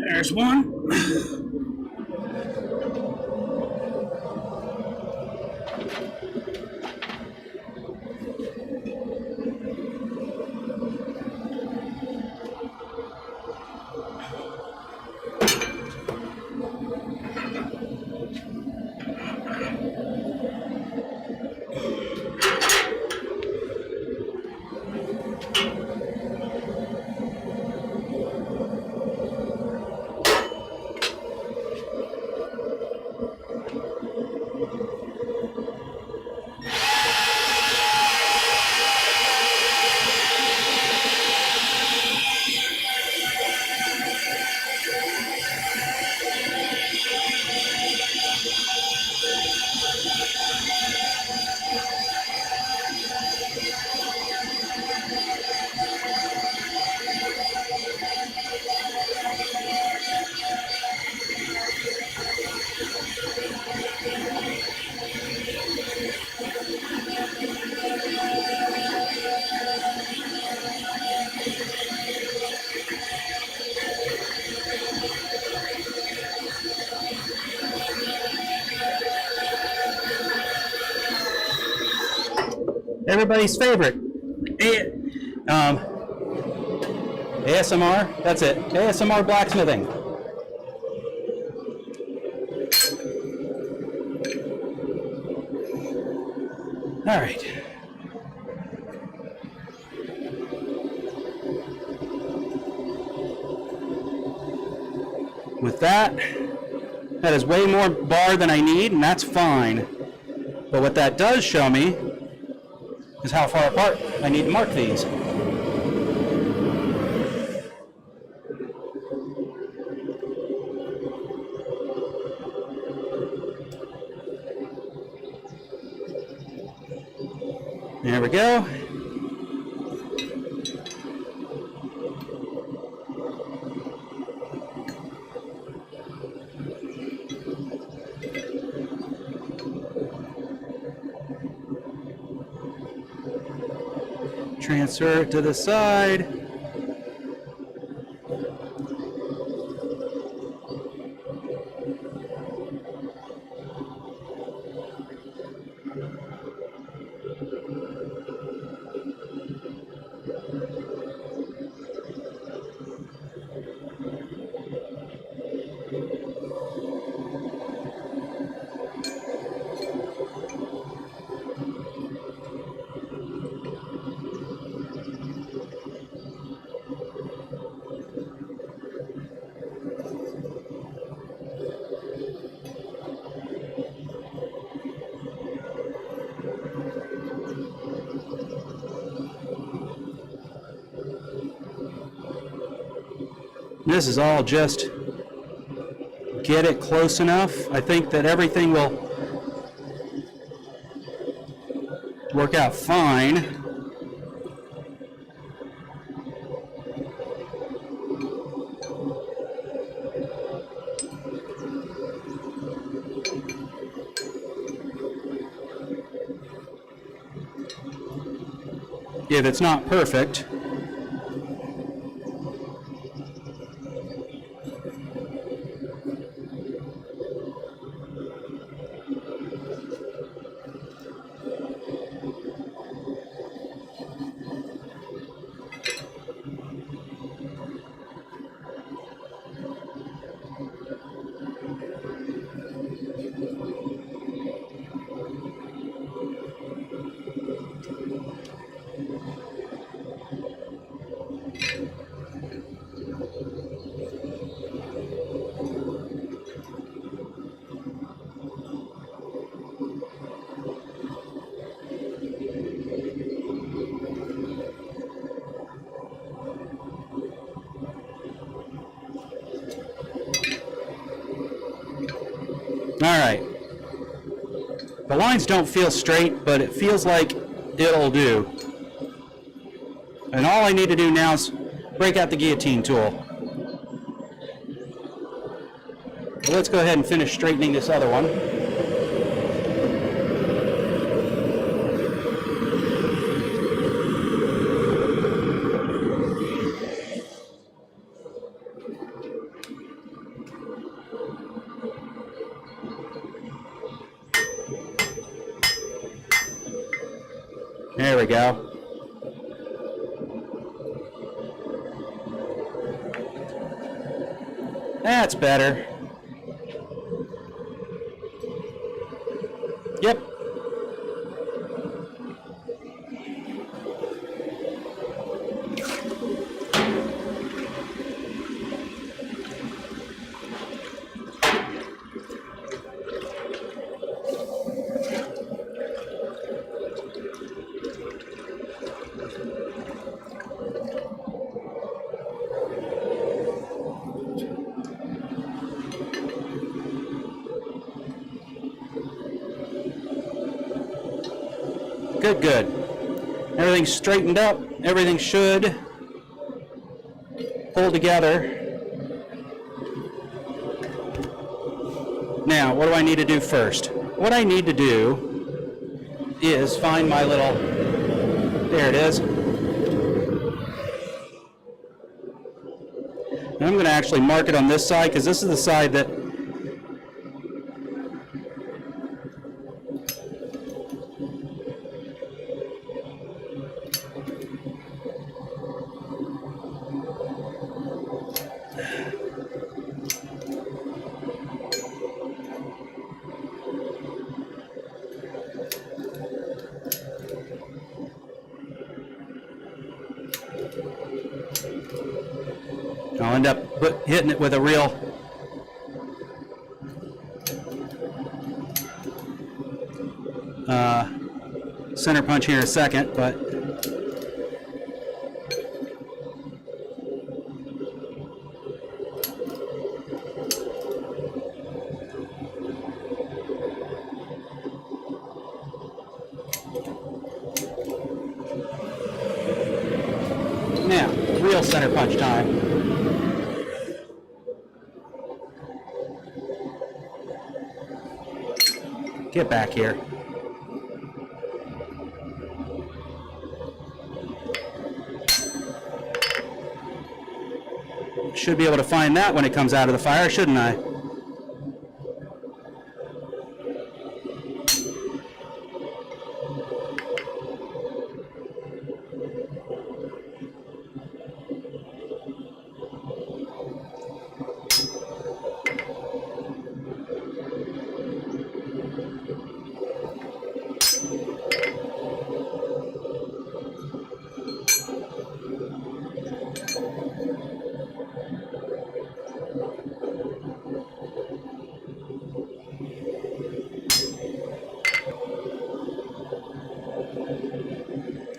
There's one. Everybody's favorite. ASMR, that's it. ASMR blacksmithing. All right. With that is way more bar than I need, and that's fine. But what that does show me is how far apart I need to mark these. There we go. Transfer it to the side. This is all just get it close enough. I think that everything will work out fine. If it's not perfect, all right. The lines don't feel straight, but it feels like it'll do. And all I need to do now is break out the guillotine tool. So let's go ahead and finish straightening this other one. There we go. That's better. Yep. Good, good. Everything's straightened up. Everything should pull together. Now, what do I need to do first? What I need to do is find my little, there it is. And I'm going to actually mark it on this side because this is the side that I'll end up hitting it with a real center punch here in a second, but now, real center punch time. Get back here. Should be able to find that when it comes out of the fire, shouldn't I?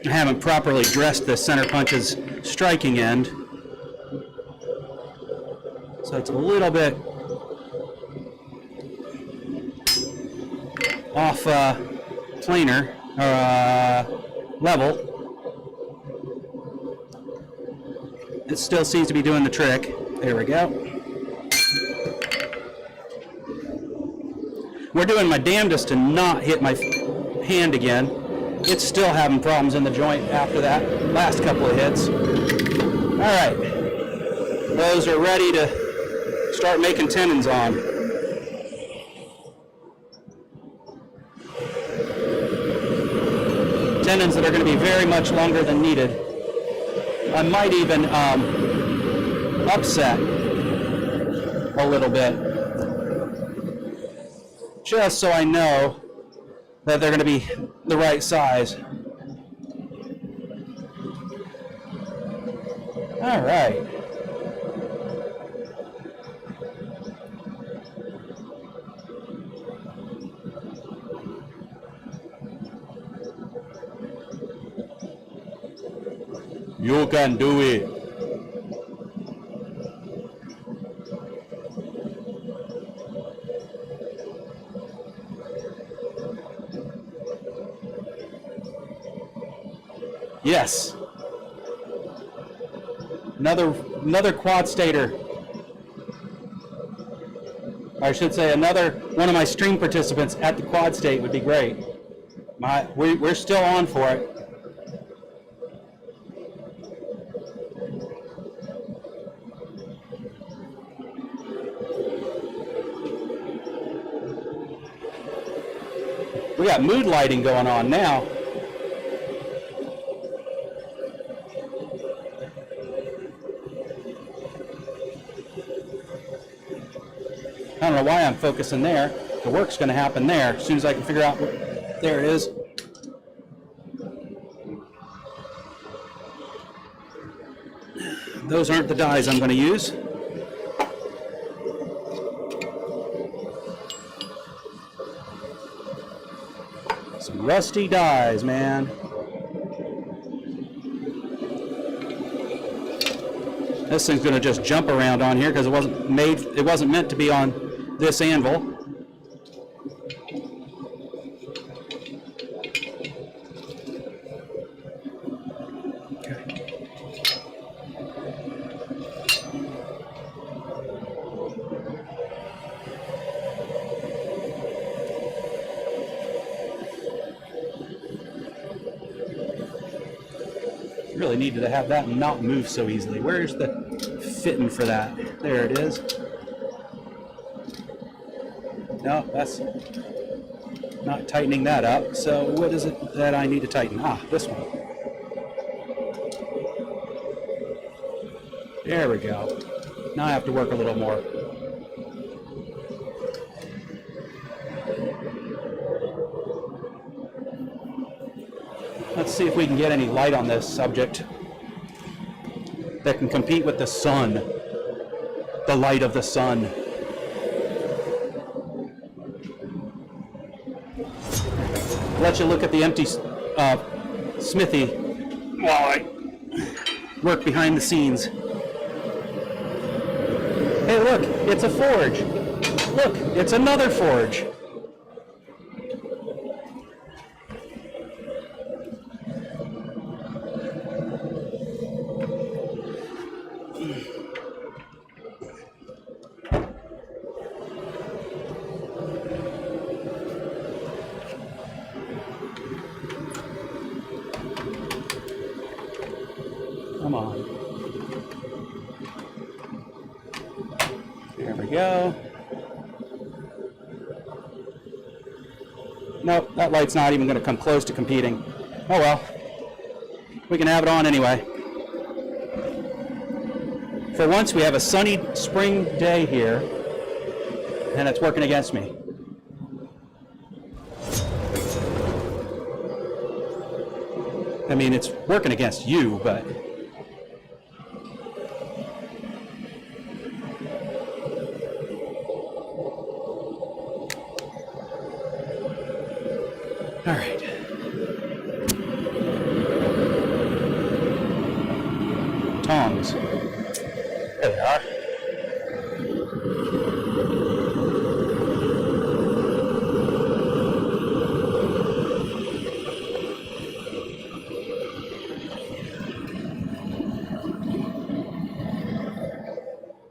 I haven't properly dressed the center punch's striking end. So it's a little bit off planar or level. It still seems to be doing the trick. There we go. We're doing my damnedest to not hit my hand again. It's still having problems in the joint after that last couple of hits. All right, those are ready to start making tenons on. Tenons that are going to be very much longer than needed. I might even upset a little bit, just so I know that they're going to be the right size. All right. You can do it. Yes. Another quad stator. I should say another one of my stream participants at the quad state would be great. We're still on for it. We got mood lighting going on now. I don't know why I'm focusing there. The work's going to happen there as soon as I can figure out what. There it is. Those aren't the dies I'm going to use. Some rusty dies, man. This thing's going to just jump around on here because it wasn't meant to be on this anvil. Really needed to have that not move so easily. Where's the fitting for that? There it is. No, that's not tightening that up. So what is it that I need to tighten? Ah, this one. There we go. Now I have to work a little more. Let's see if we can get any light on this subject that can compete with the sun, the light of the sun. Let you look at the empty Smithy while I work behind the scenes. Hey, look, it's a forge. Look, it's another forge. Come on. There we go. Nope, that light's not even going to come close to competing. Oh well. We can have it on anyway. For once, we have a sunny spring day here, and it's working against me. I mean, it's working against you, but... All right. Tongs. There they are.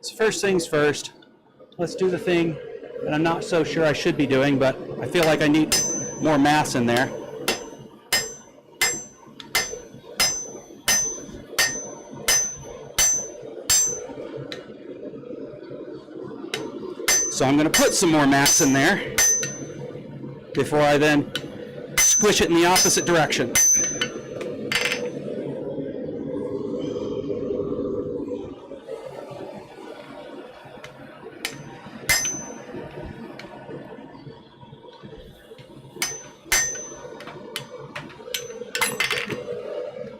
So first things first, let's do the thing that I'm not so sure I should be doing, but I feel like I need more mass in there. So I'm going to put some more mass in there before I then squish it in the opposite direction.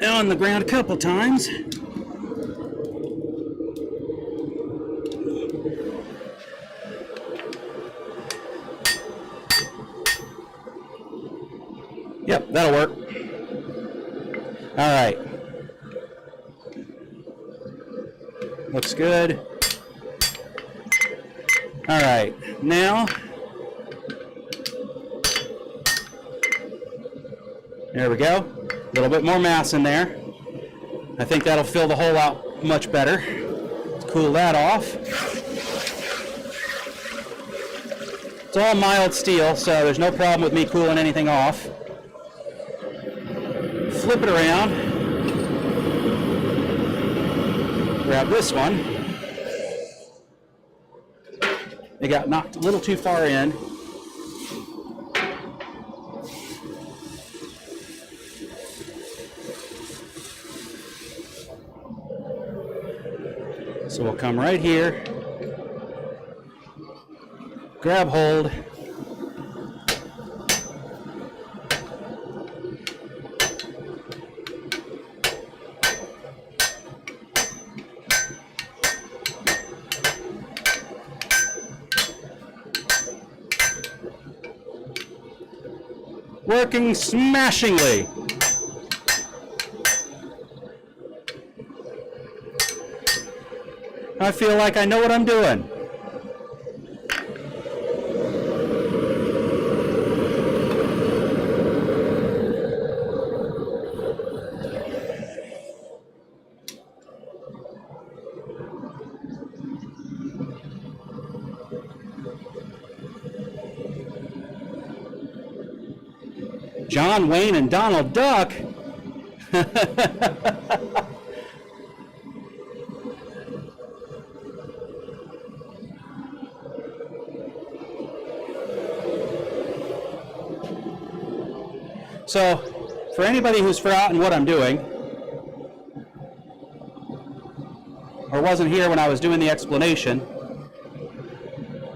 On the ground a couple times. Yep, that'll work. All right. Looks good. All right, now, there we go. A little bit more mass in there. I think that'll fill the hole out much better. Let's cool that off. It's all mild steel, so there's no problem with me cooling anything off. Flip it around. Grab this one. It got knocked a little too far in. So we'll come right here, grab hold, working smashingly. I feel like I know what I'm doing. John Wayne and Donald Duck. So, for anybody who's forgotten what I'm doing, or wasn't here when I was doing the explanation,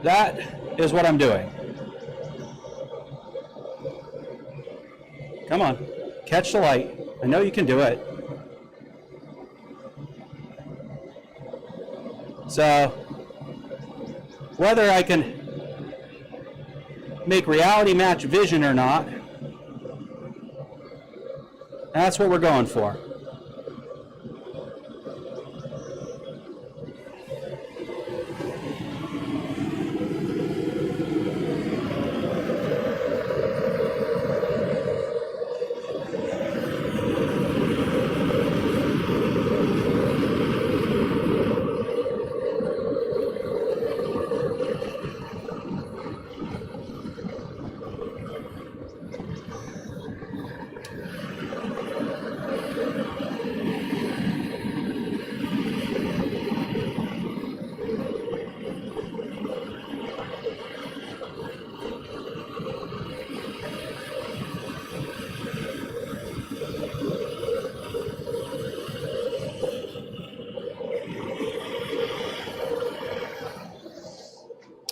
that is what I'm doing. Come on, catch the light. I know you can do it. So, whether I can make reality match vision or not, that's what we're going for.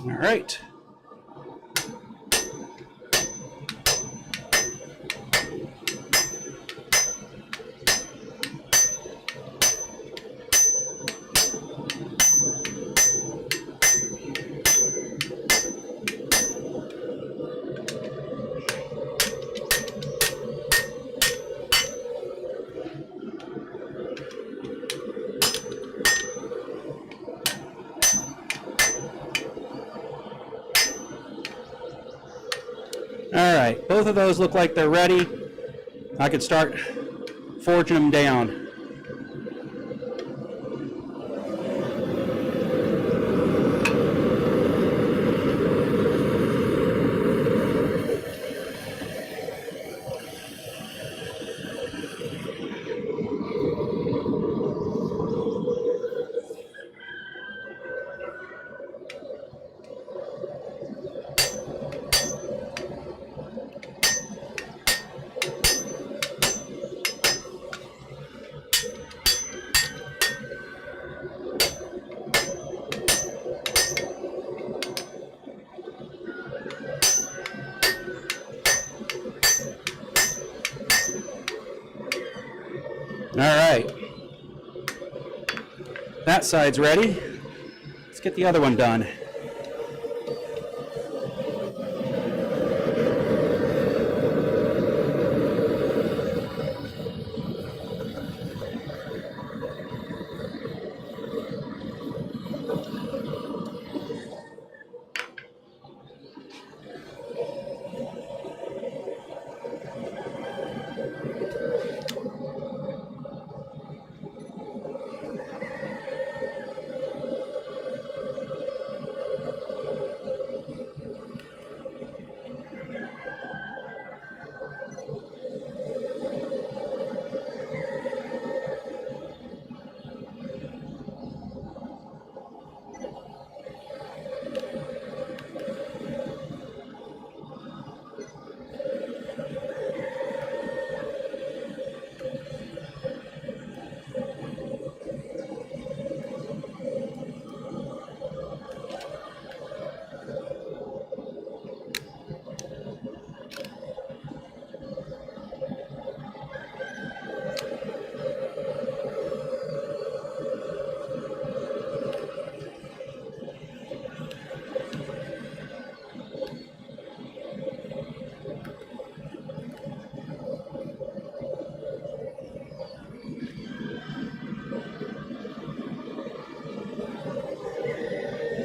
All right. All right, both of those look like they're ready. I could start forging them down. right. That side's ready. Let's get the other one done.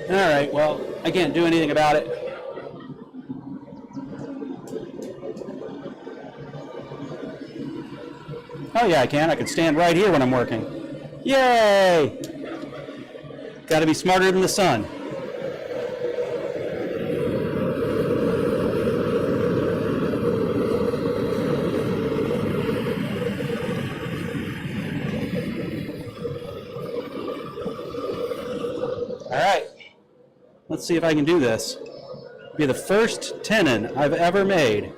All right, well, I can't do anything about it. Oh yeah, I can. I can stand right here when I'm working. Yay! Got to be smarter than the sun. All right. Let's see if I can do this. It'll be the first tenon I've ever made.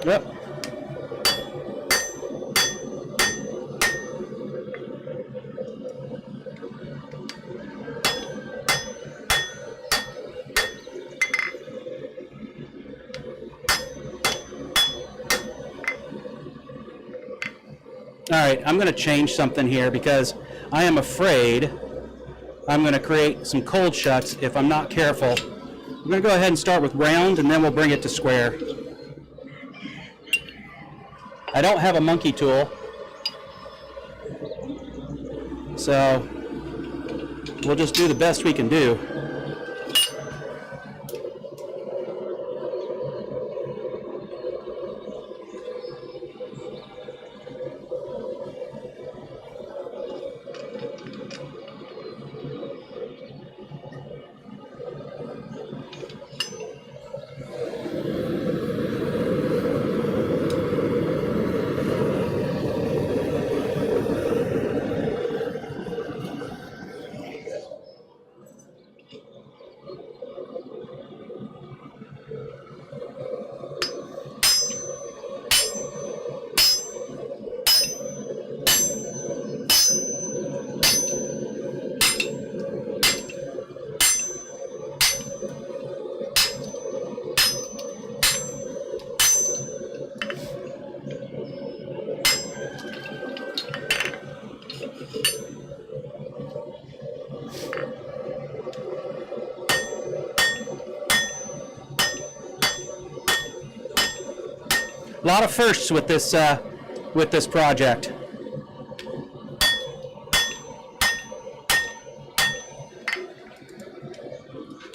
Yep. All right, I'm going to change something here because I am afraid I'm going to create some cold shuts if I'm not careful. I'm going to go ahead and start with round and then we'll bring it to square. I don't have a monkey tool, so we'll just do the best we can do. A lot of firsts with this project.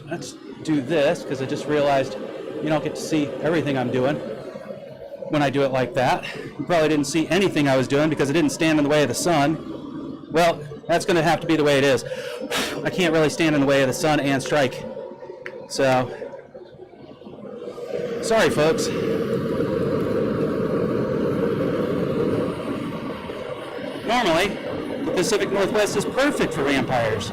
Let's do this because I just realized you don't get to see everything I'm doing when I do it like that. You probably didn't see anything I was doing because it didn't stand in the way of the sun. Well, that's going to have to be the way it is. I can't really stand in the way of the sun and strike. So, sorry folks. Normally, the Pacific Northwest is perfect for vampires.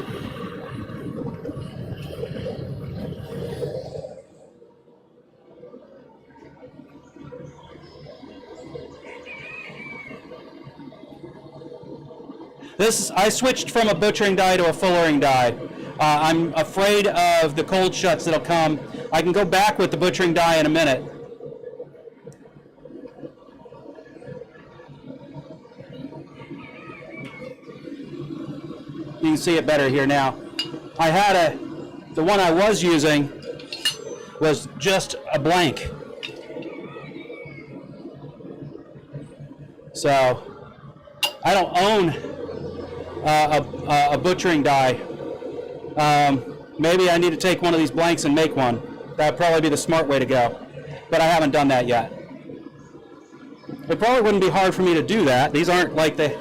I switched from a butchering die to a fullering die. I'm afraid of the cold shuts that'll come. I can go back with the butchering die in a minute. You can see it better here now. The one I was using was just a blank. So I don't own a butchering die. Maybe I need to take one of these blanks and make one. That'd probably be the smart way to go. But I haven't done that yet. It probably wouldn't be hard for me to do that. These aren't like there's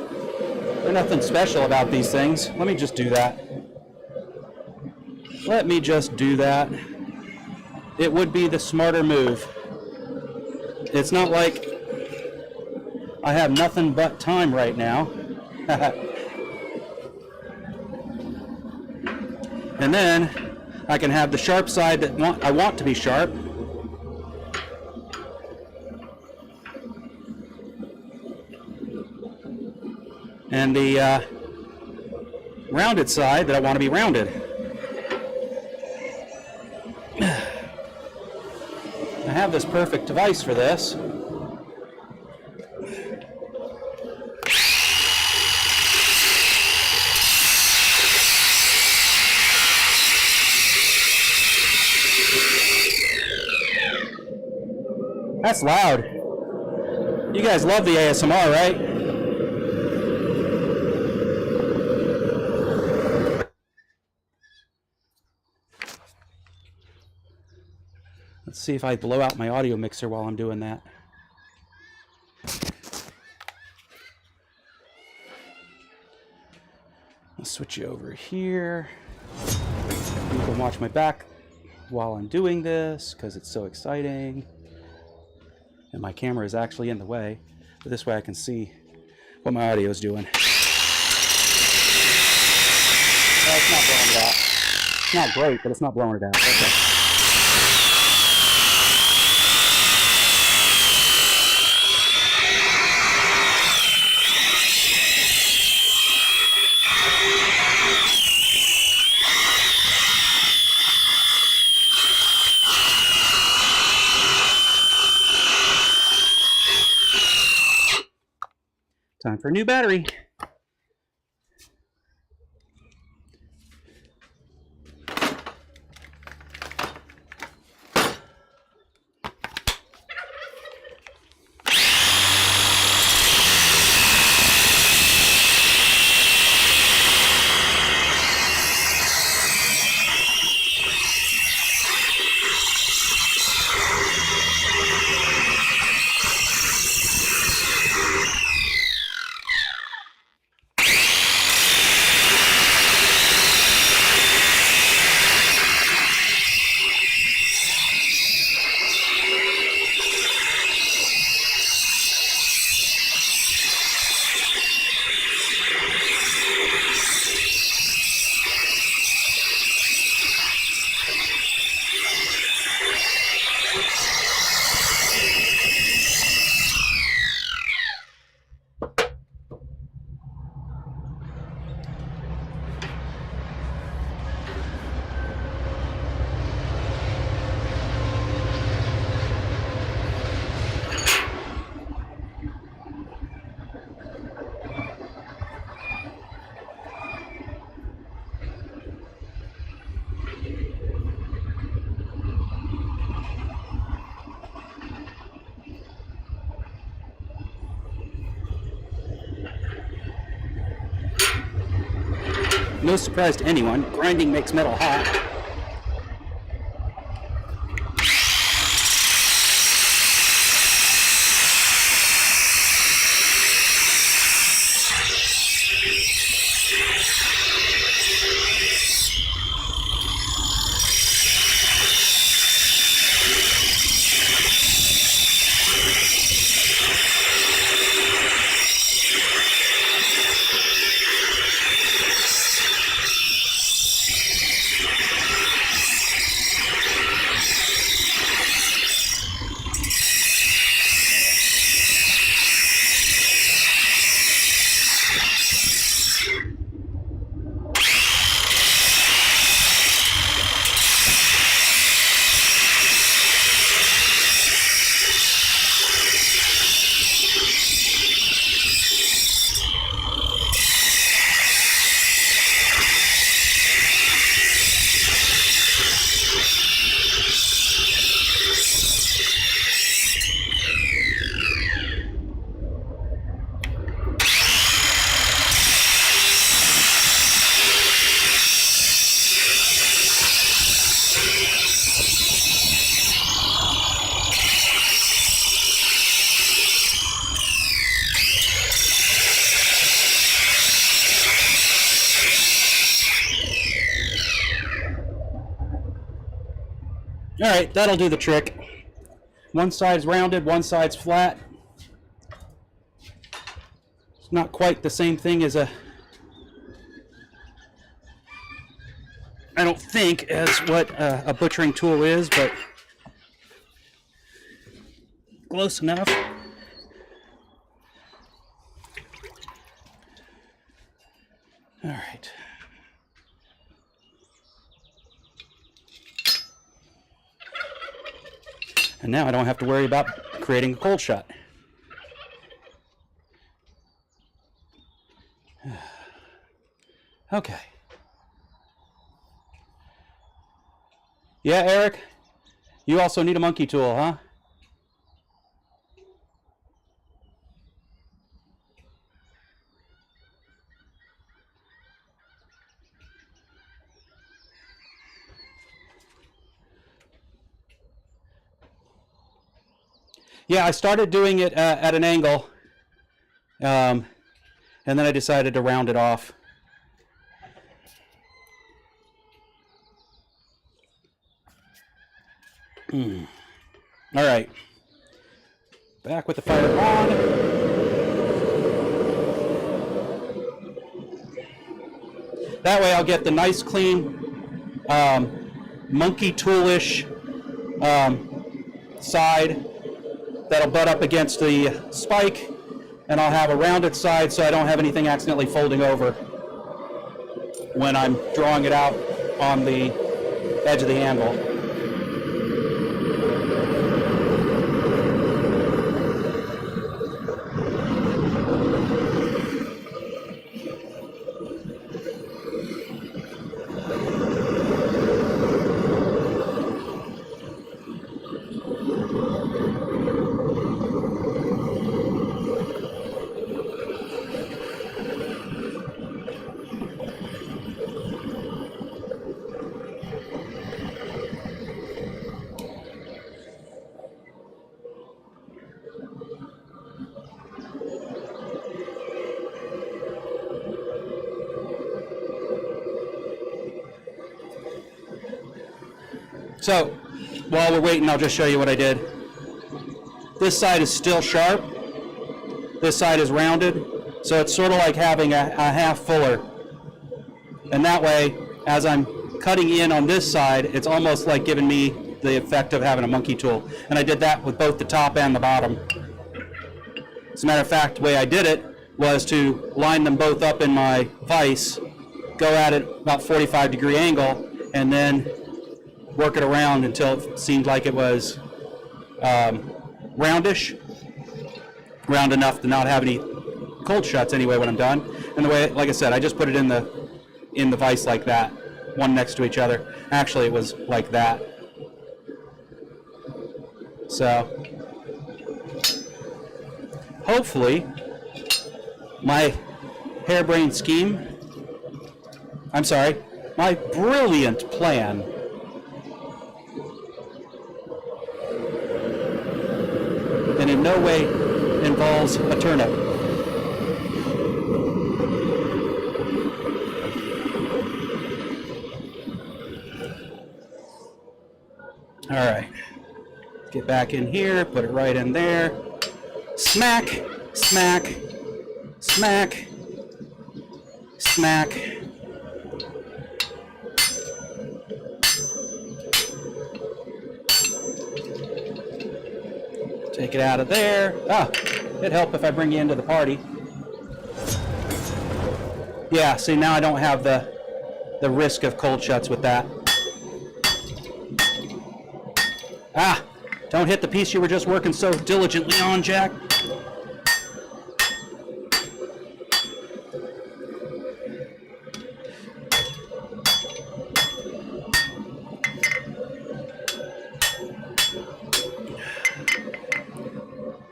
nothing special about these things. Let me just do that. Let me just do that. It would be the smarter move. It's not like I have nothing but time right now. And then I can have the sharp side that I want to be sharp. And the rounded side that I want to be rounded. I have this perfect device for this. That's loud. You guys love the ASMR, right? Let's see if I blow out my audio mixer while I'm doing that. I'll switch you over here. You can watch my back while I'm doing this because it's so exciting. And my camera is actually in the way, but this way I can see what my audio is doing. Oh, it's not blowing it out. It's not great, but it's not blowing it out. Okay. Time for a new battery. No surprise to anyone, grinding makes metal hot. All right, that'll do the trick. One side's rounded, one side's flat. It's not quite the same thing as I don't think, as what a butchering tool is, but close enough. All right. And now I don't have to worry about creating a cold shot. Okay. Yeah, Eric? You also need a monkey tool, huh? Yeah, I started doing it at an angle, and then I decided to round it off. All right, back with the fire on. That way I'll get the nice clean monkey toolish side that'll butt up against the spike, and I'll have a rounded side so I don't have anything accidentally folding over when I'm drawing it out on the edge of the anvil. So, while we're waiting, I'll just show you what I did. This side is still sharp. This side is rounded. So it's sort of like having a half fuller. And that way, as I'm cutting in on this side, it's almost like giving me the effect of having a monkey tool. And I did that with both the top and the bottom. As a matter of fact, the way I did it was to line them both up in my vise, go at it about 45-degree angle, and then work it around until it seemed like it was roundish, round enough to not have any cold shots anyway when I'm done. And the way, like I said, I just put it in the vise like that, one next to each other. Actually, it was like that. So hopefully my harebrained scheme, I'm sorry, my brilliant plan and in no way involves a turnip. All right, get back in here, put it right in there. Smack, smack, smack, smack. Take it out of there. Ah, it'd help if I bring you into the party. Yeah, see, now I don't have the risk of cold shuts with that. Ah, don't hit the piece you were just working so diligently on, Jack.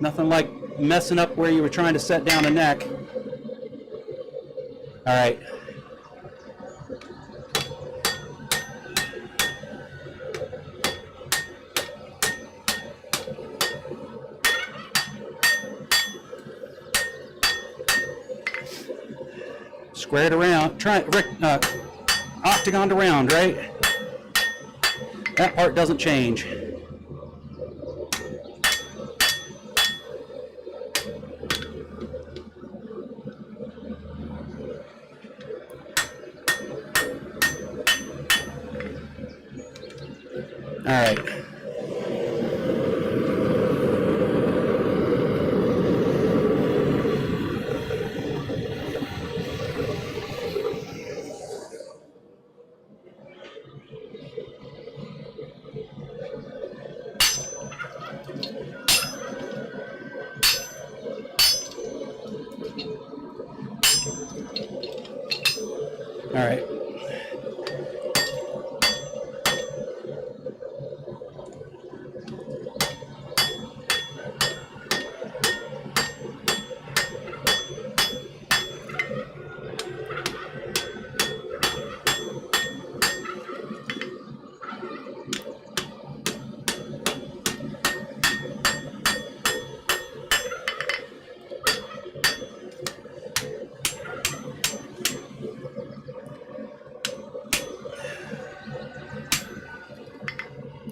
Nothing like messing up where you were trying to set down a neck. All right. Square it around. Try octagon to round, right? That part doesn't change. All right. All right.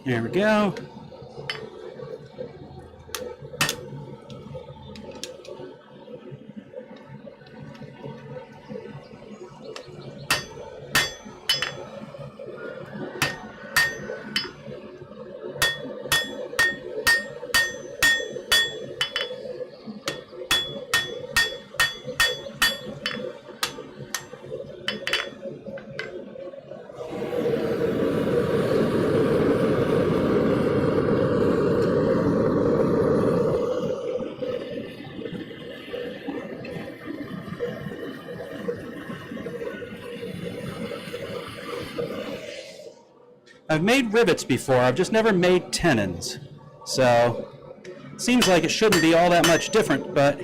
There we go. I've made rivets before, I've just never made tenons. So, it seems like it shouldn't be all that much different, but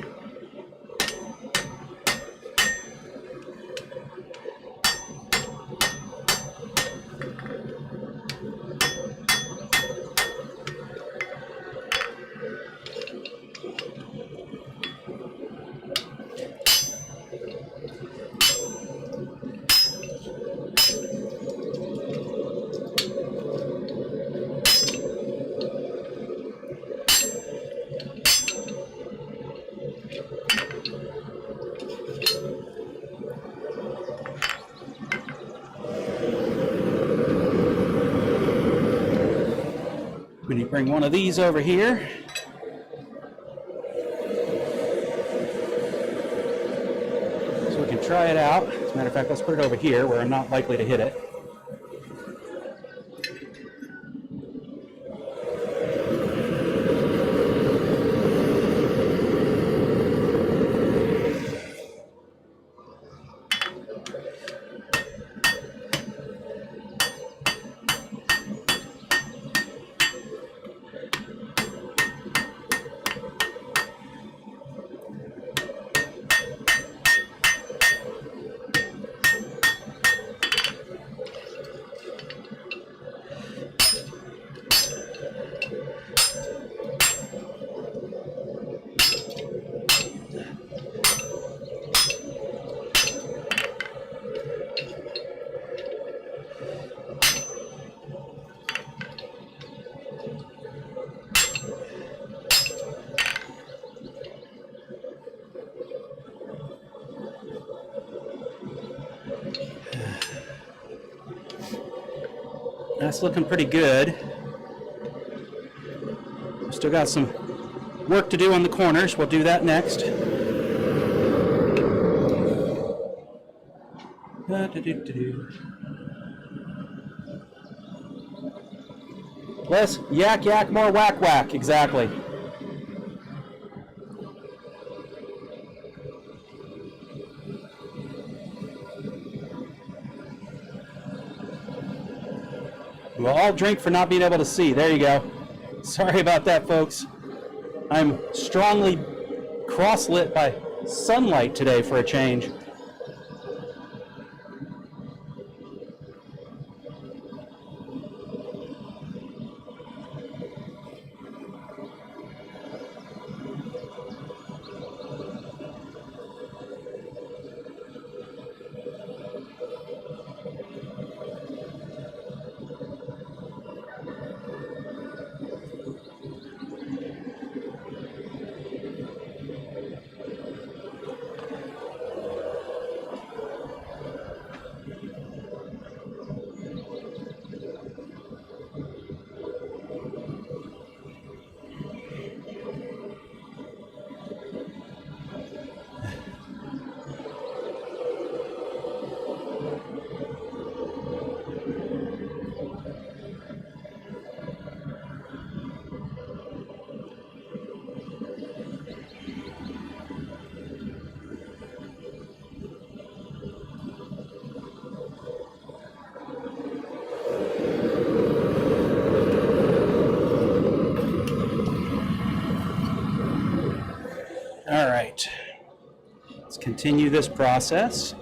we need to bring one of these over here. So we can try it out. As a matter of fact, let's put it over here where I'm not likely to hit it. That's looking pretty good. Still got some work to do on the corners. We'll do that next. Less yak yak, more whack whack. Exactly. We'll all drink for not being able to see. There you go. Sorry about that, folks. I'm strongly cross-lit by sunlight today for a change. All right, let's continue this process.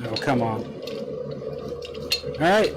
Oh, come on. All right.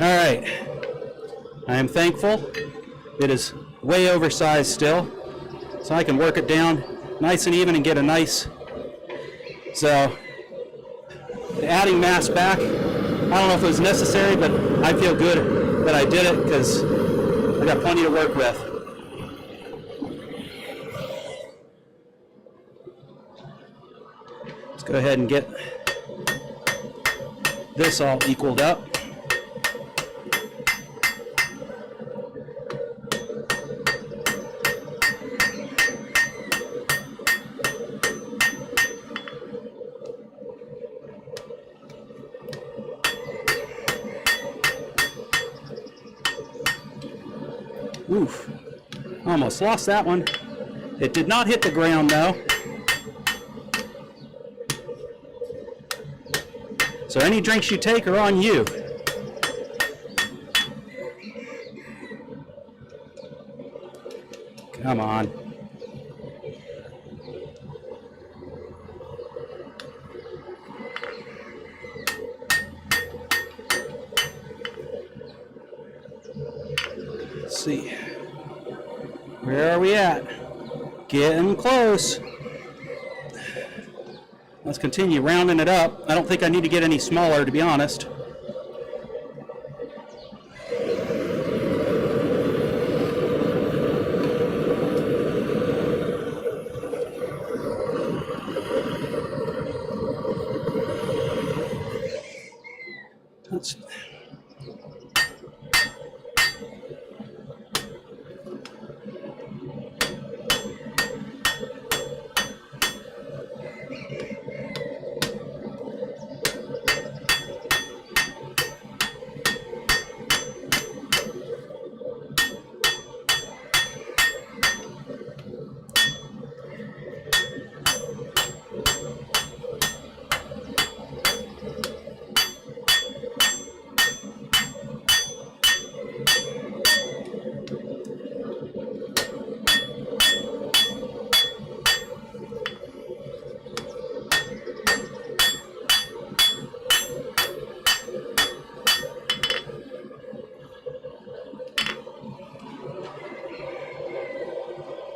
All right, I am thankful. It is way oversized still, so I can work it down nice and even and get a nice, so adding mass back, I don't know if it was necessary, but I feel good that I did it because I got plenty to work with. Let's go ahead and get this all equaled up. Oof, almost lost that one. It did not hit the ground though. So any drinks you take are on you. Come on. Let's see. Where are we at? Getting close. Let's continue rounding it up. I don't think I need to get any smaller, to be honest. Let's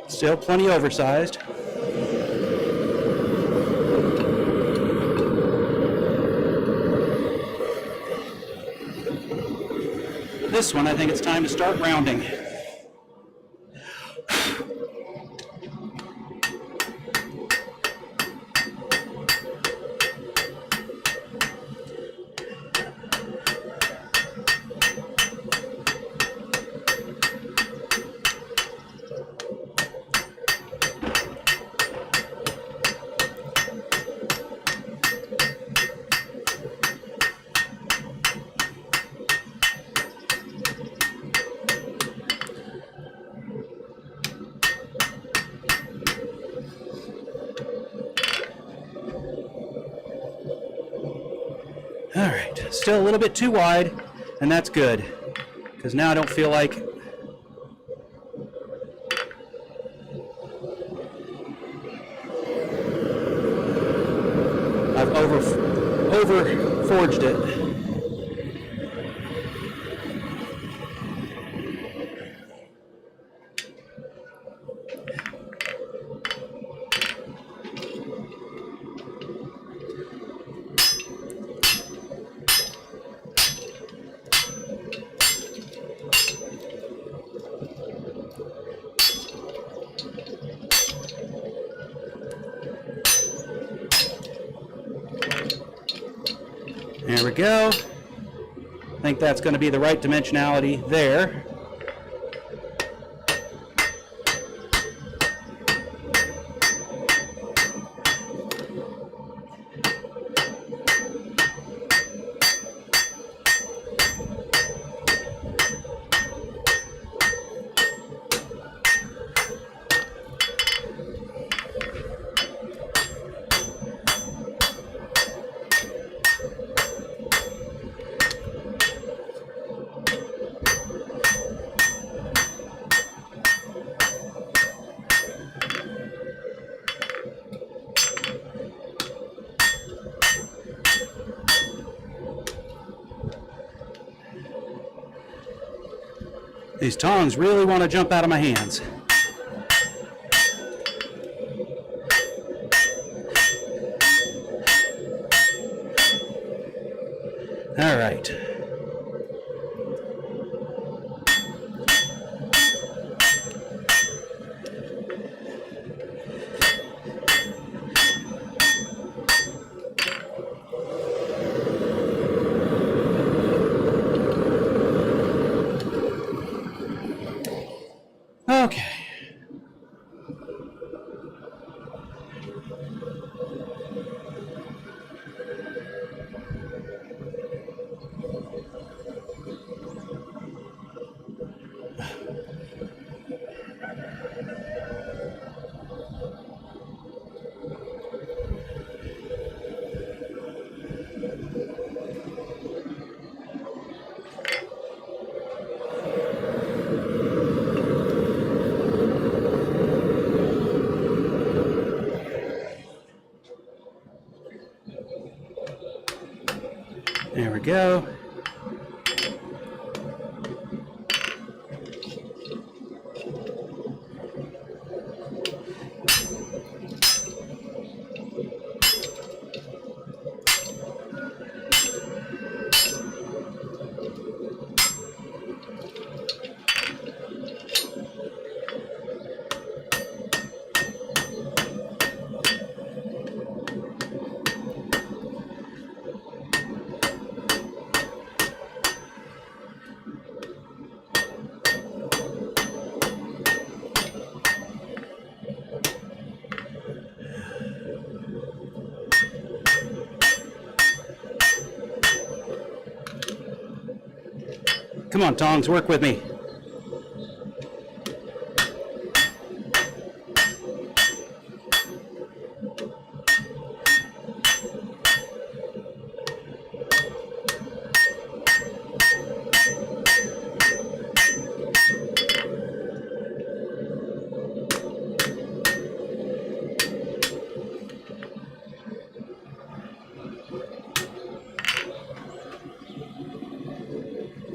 still plenty oversized. This one, I think it's time to start rounding. All right, still a little bit too wide, and that's good, because now I don't feel like over forged it. There we go. I think that's going to be the right dimensionality there. These tongs really want to jump out of my hands. All right. Okay. There we go. Come on, tongs, work with me.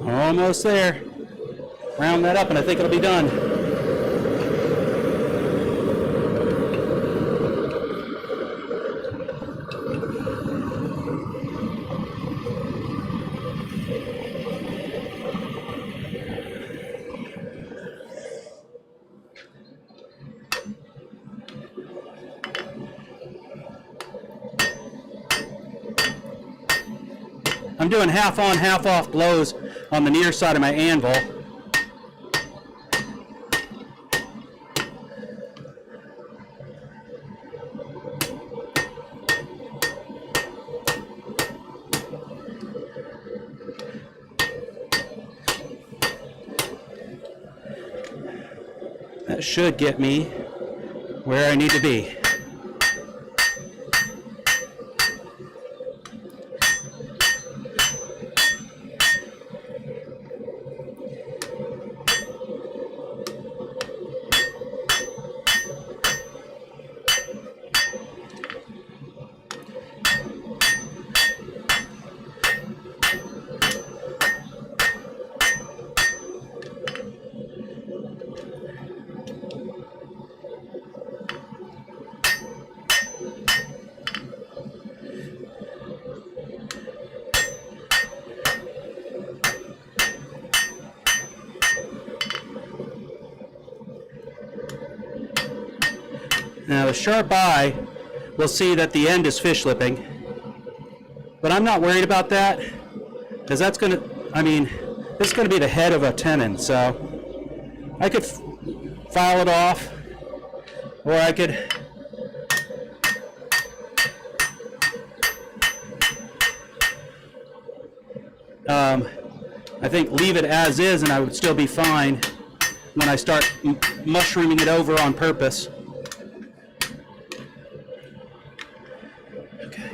Almost there. Round that up and I think it'll be done. I'm doing half on, half off blows on the near side of my anvil. That should get me where I need to be. Now the sharp eye will see that the end is fish lipping, but I'm not worried about that because that's going to, this is going to be the head of a tenon, so I could file it off, or I could I think leave it as is, and I would still be fine when I start mushrooming it over on purpose. Okay.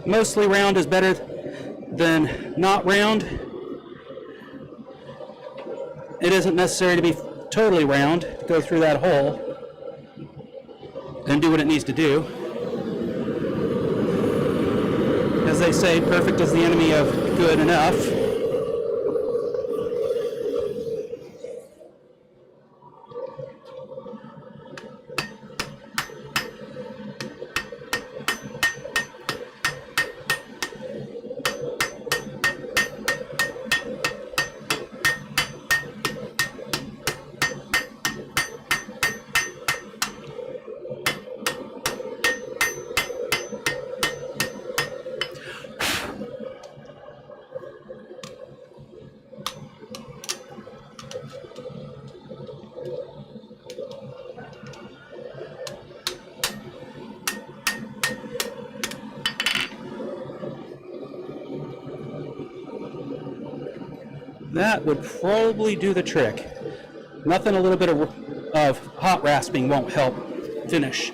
Mostly round is better than not round. It isn't necessary to be totally round to go through that hole and do what it needs to do. As they say, perfect is the enemy of good enough. That would probably do the trick. Nothing a little bit of hot rasping won't help finish.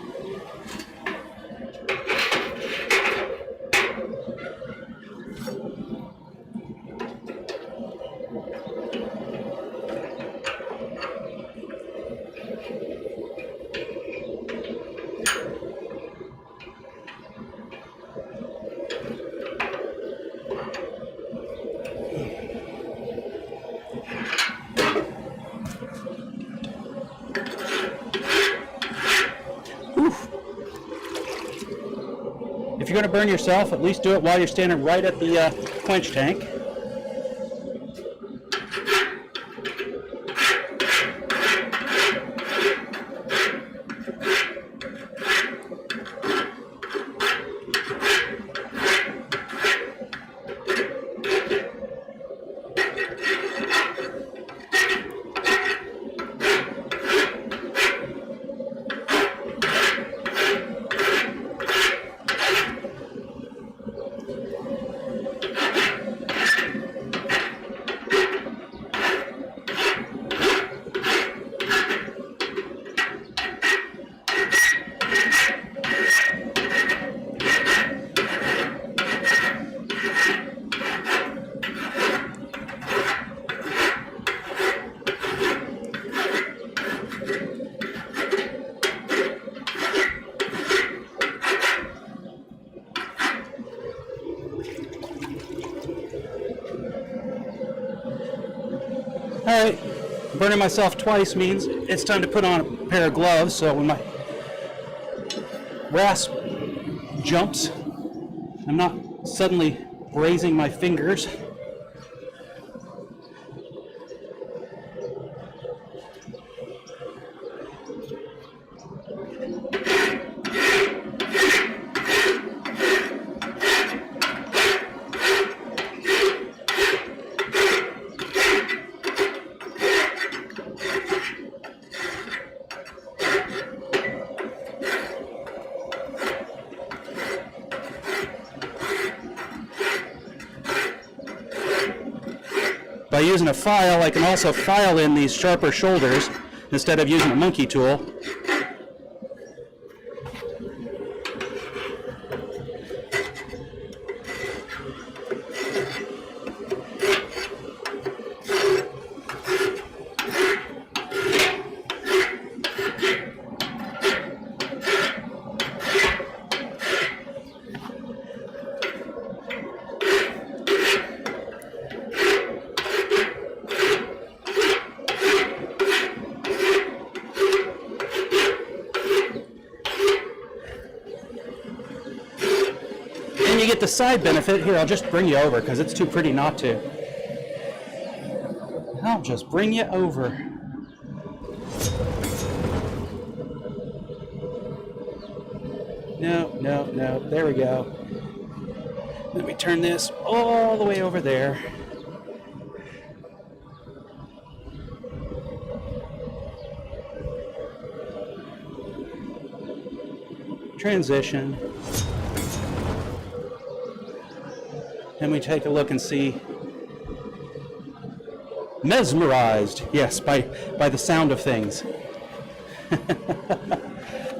If you're going to burn yourself, at least do it while you're standing right at the quench tank. Alright, burning myself twice means it's time to put on a pair of gloves so when my rasp jumps, I'm not suddenly grazing my fingers. By using a file, I can also file in these sharper shoulders instead of using a monkey tool. you get the side benefit. Here, I'll just bring you over because it's too pretty not to. I'll just bring you over. No, no, no. There we go. Let me turn this all the way over there. Transition. And we take a look and see. Mesmerized, yes, by the sound of things.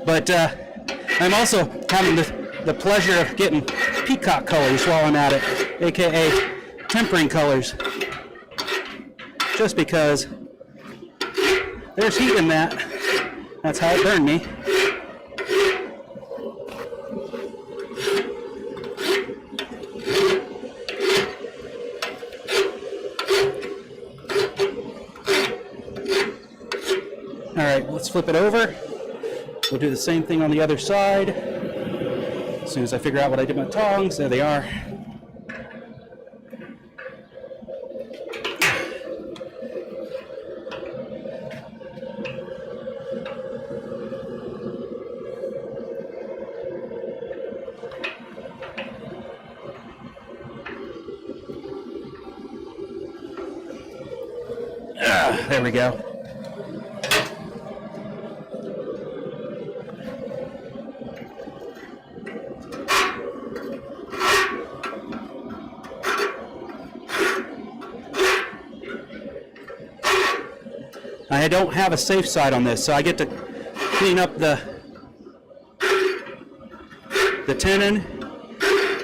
But I'm also having the pleasure of getting peacock colors while I'm at it, aka tempering colors. Just because there's heat in that. That's how it burned me. All right, let's flip it over. We'll do the same thing on the other side. As soon as I figure out what I did with my tongs, there they are. There we go. I don't have a safe side on this, so I get to clean up the tenon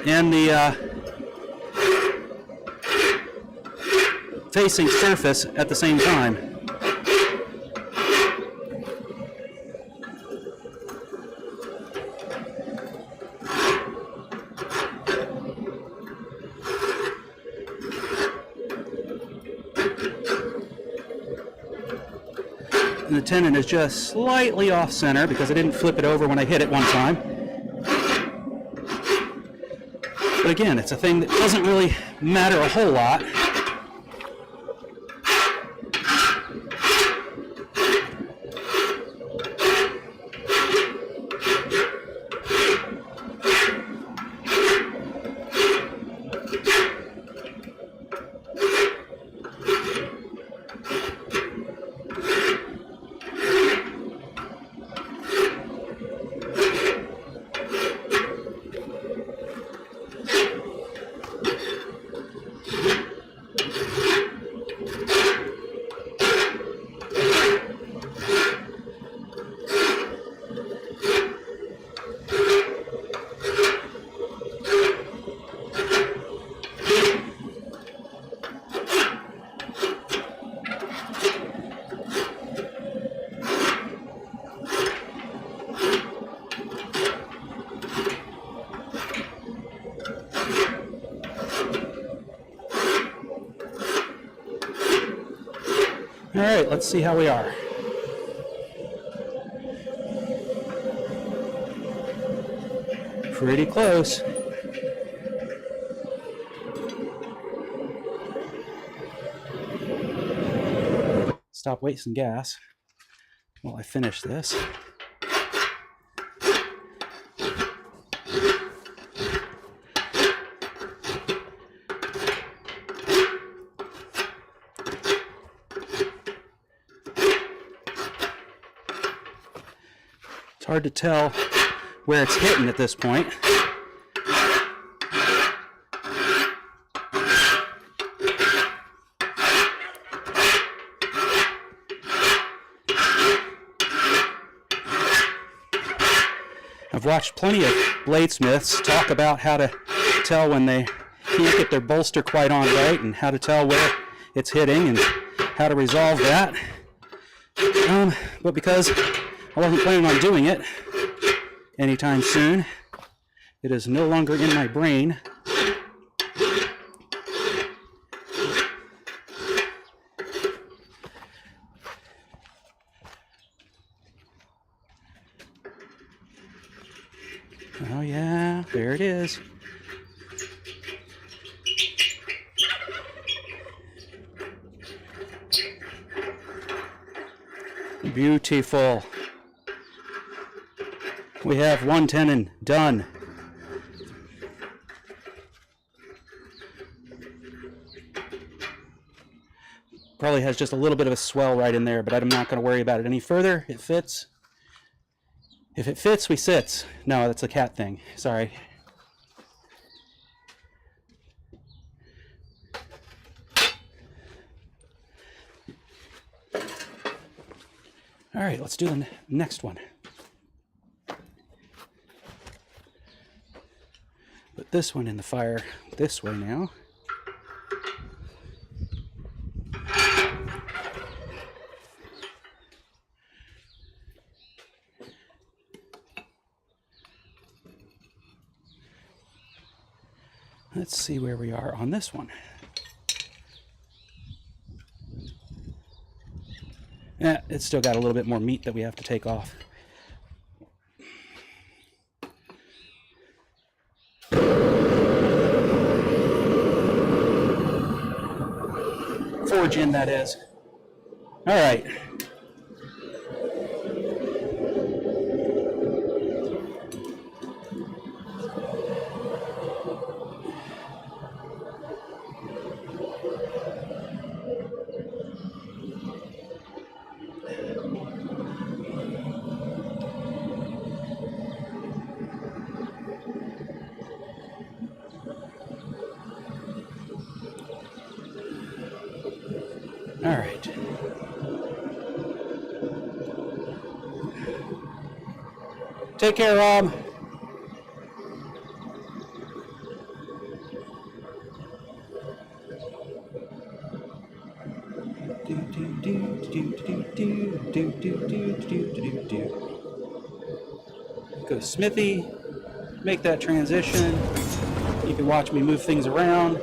and the facing surface at the same time. And the tenon is just slightly off center because I didn't flip it over when I hit it one time. But again, it's a thing that doesn't really matter a whole lot. All right, let's see how we are. Pretty close. Stop wasting gas while I finish this. It's hard to tell where it's hitting at this point. I've watched plenty of bladesmiths talk about how to tell when they can't get their bolster quite on right and how to tell where it's hitting and how to resolve that. But because I wasn't planning on doing it anytime soon, it is no longer in my brain. Oh yeah, there it is. Beautiful. We have one tenon done. Probably has just a little bit of a swell right in there, but I'm not going to worry about it any further. It fits. If it fits, we sits. No, that's a cat thing. Sorry. All right, let's do the next one. Put this one in the fire this way now. Let's see where we are on this one. Yeah, it's still got a little bit more meat that we have to take off. Forge in, that is. All right. All right. Take care, Rob. Go to Smithy, make that transition. You can watch me move things around.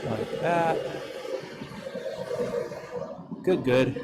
Like that. Good, good.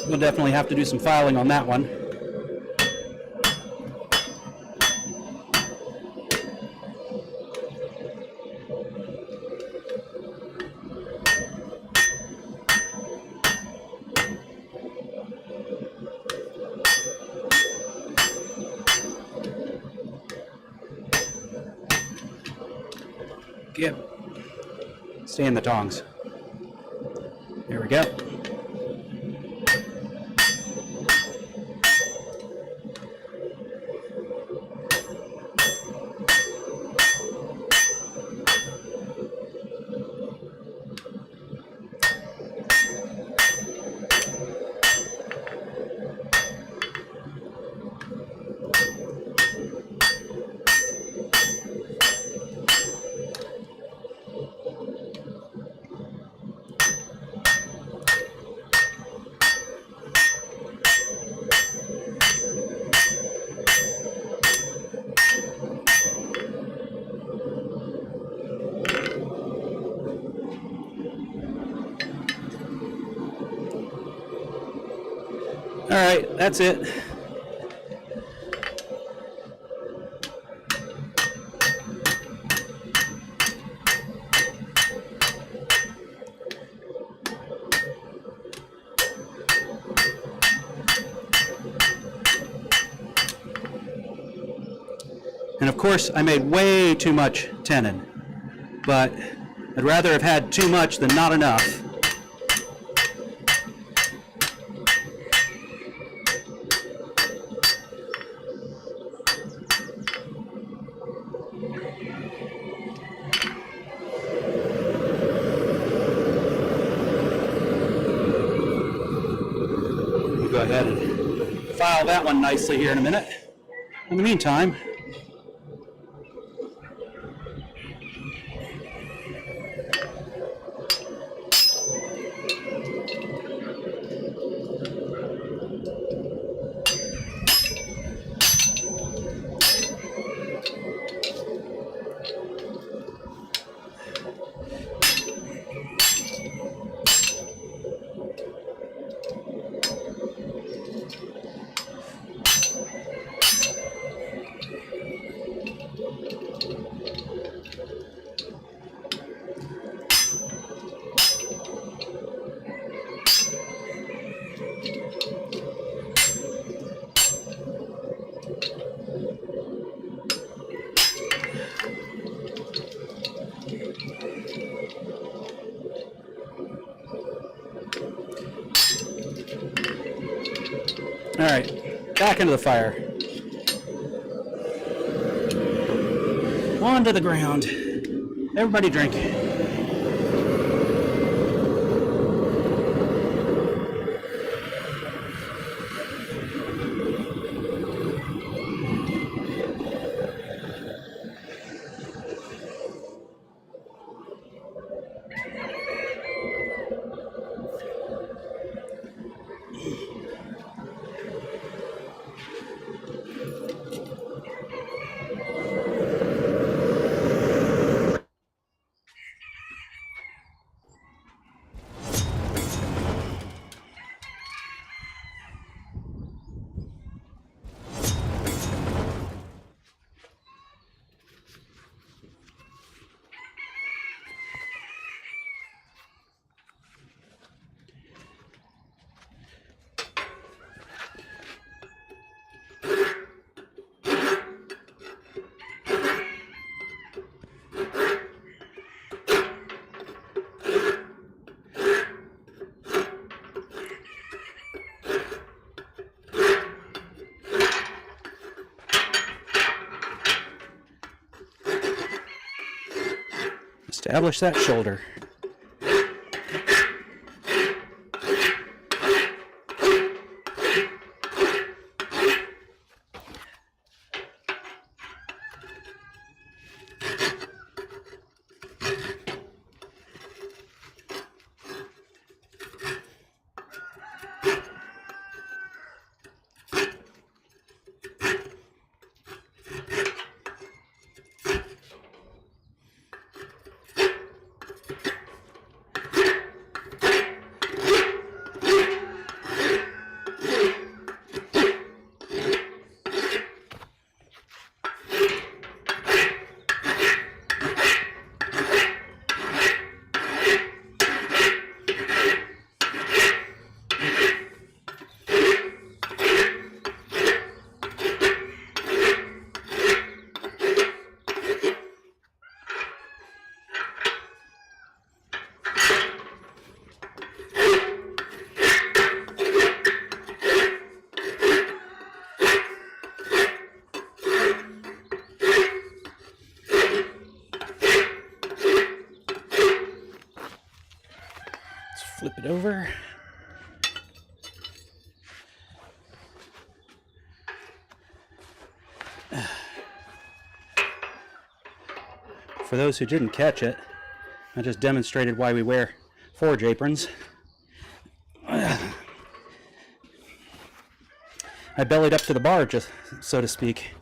We'll definitely have to do some filing on that one. Yep. Stay in the tongs. There we go. All right, that's it. And of course, I made way too much tenon, but I'd rather have had too much than not enough. file that one nicely here in a minute. In the meantime, all right, back into the fire. Onto the ground. Everybody drink. Establish that shoulder. Flip it over. For those who didn't catch it, I just demonstrated why we wear forge aprons. I bellied up to the bar, just so to speak.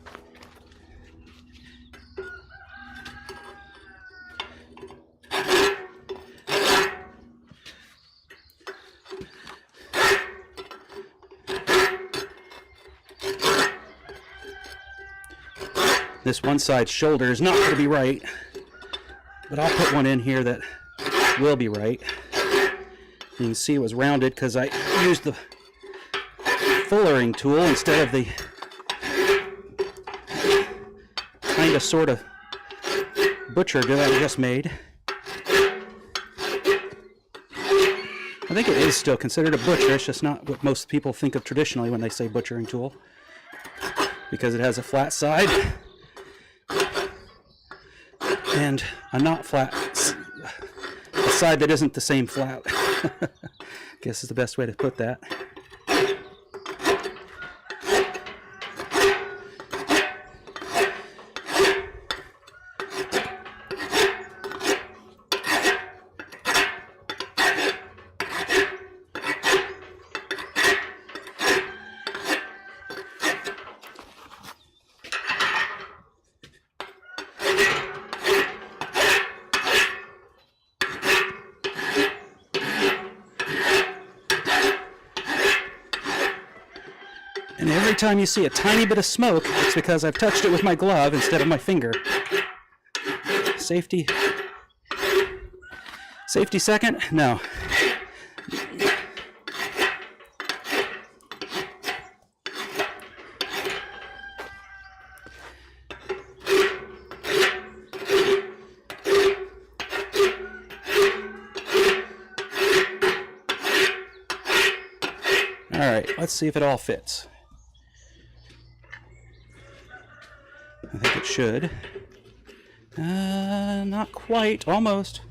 This one side's shoulder is not going to be right, but I'll put one in here that will be right. You can see it was rounded because I used the fullering tool instead of the kind of sort of butcher that I just made. I think it is still considered a butcher, it's just not what most people think of traditionally when they say butchering tool, because it has a flat side and a not flat, a side that isn't the same flat. I guess is the best way to put that. time you see a tiny bit of smoke, it's because I've touched it with my glove instead of my finger. Safety. Safety second? No. All right, let's see if it all fits. I think it should. Not quite, almost.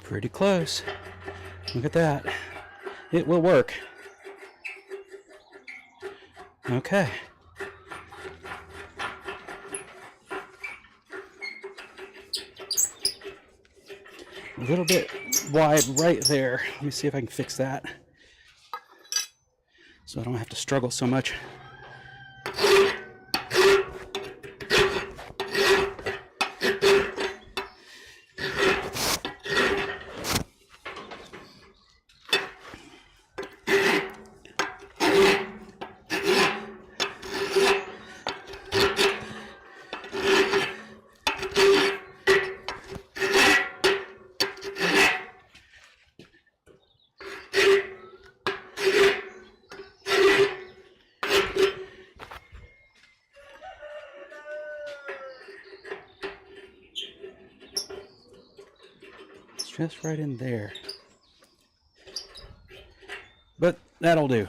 Pretty close. Look at that. It will work. Okay. A little bit wide right there. Let me see if I can fix that, so I don't have to struggle so much. Just right in there. But that'll do.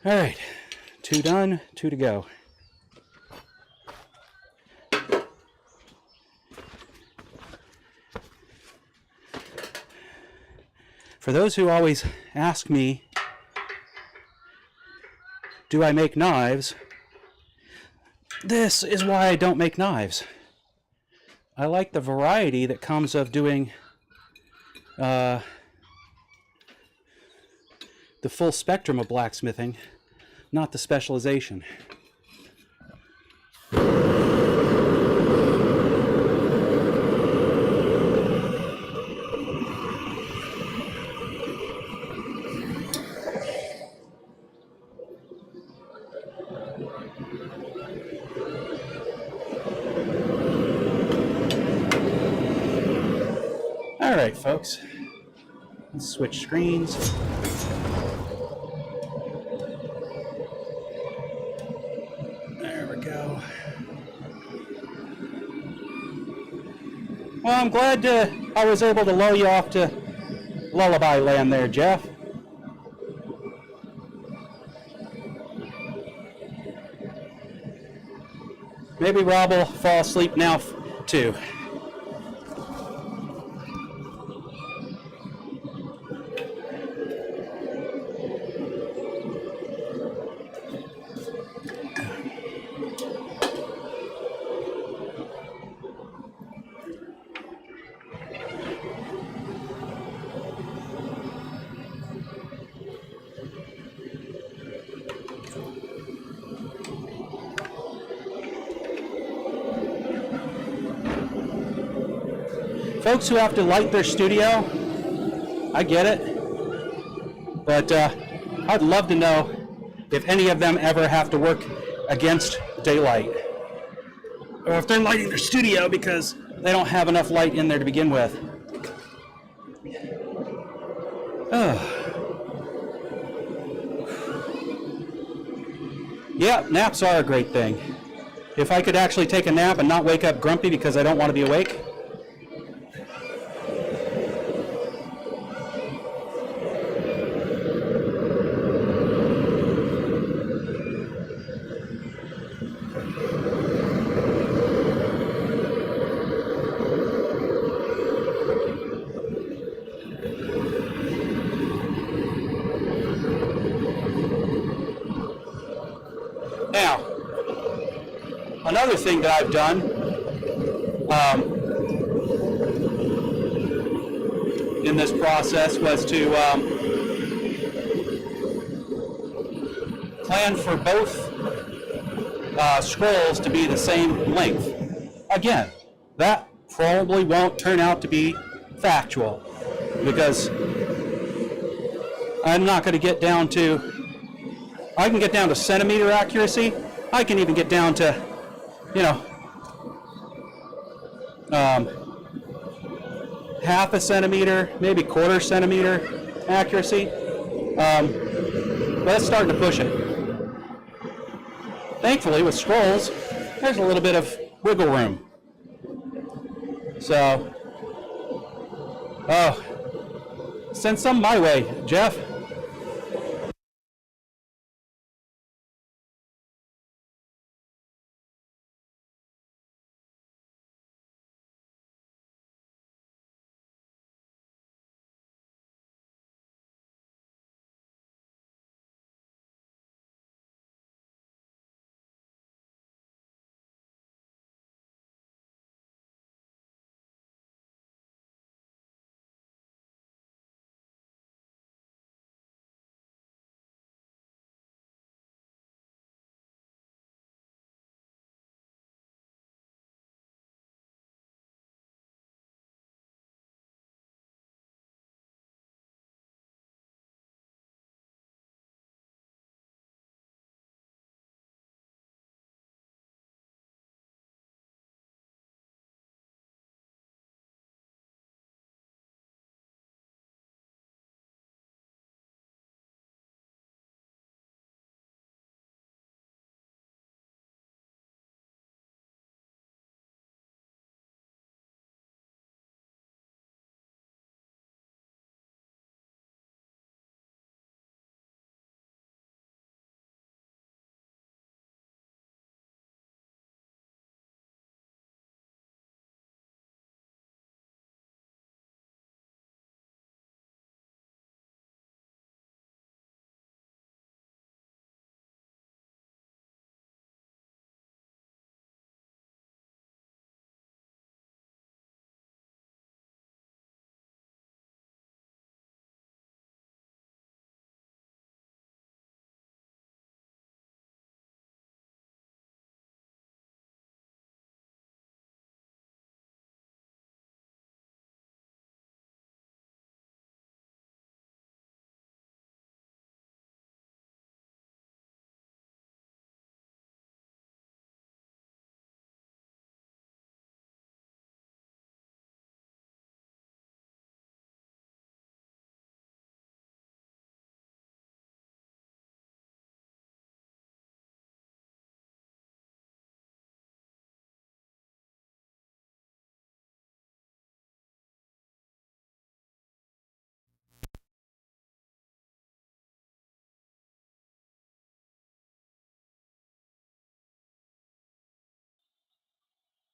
All right, 2 done, 2 to go. For those who always ask me, do I make knives? This is why I don't make knives. I like the variety that comes of doing the full spectrum of blacksmithing, not the specialization. All right, folks, let's switch screens. There we go. Well, I'm glad I was able to lull you off to lullaby land there, Jeff. Maybe Rob will fall asleep now, too. Folks who have to light their studio, I get it, but I'd love to know if any of them ever have to work against daylight, or if they're lighting their studio because they don't have enough light in there to begin with. Yeah, naps are a great thing. If I could actually take a nap and not wake up grumpy because I don't want to be awake. Now, another thing that I've done in this process was to plan for both scrolls to be the same length. Again, that probably won't turn out to be factual because I'm not going to get down to, I can get down to centimeter accuracy. I can even get down to, you know, half a centimeter, maybe quarter centimeter accuracy. But it's starting to push it. Thankfully, with scrolls, there's a little bit of wiggle room. So, send some my way, Jeff.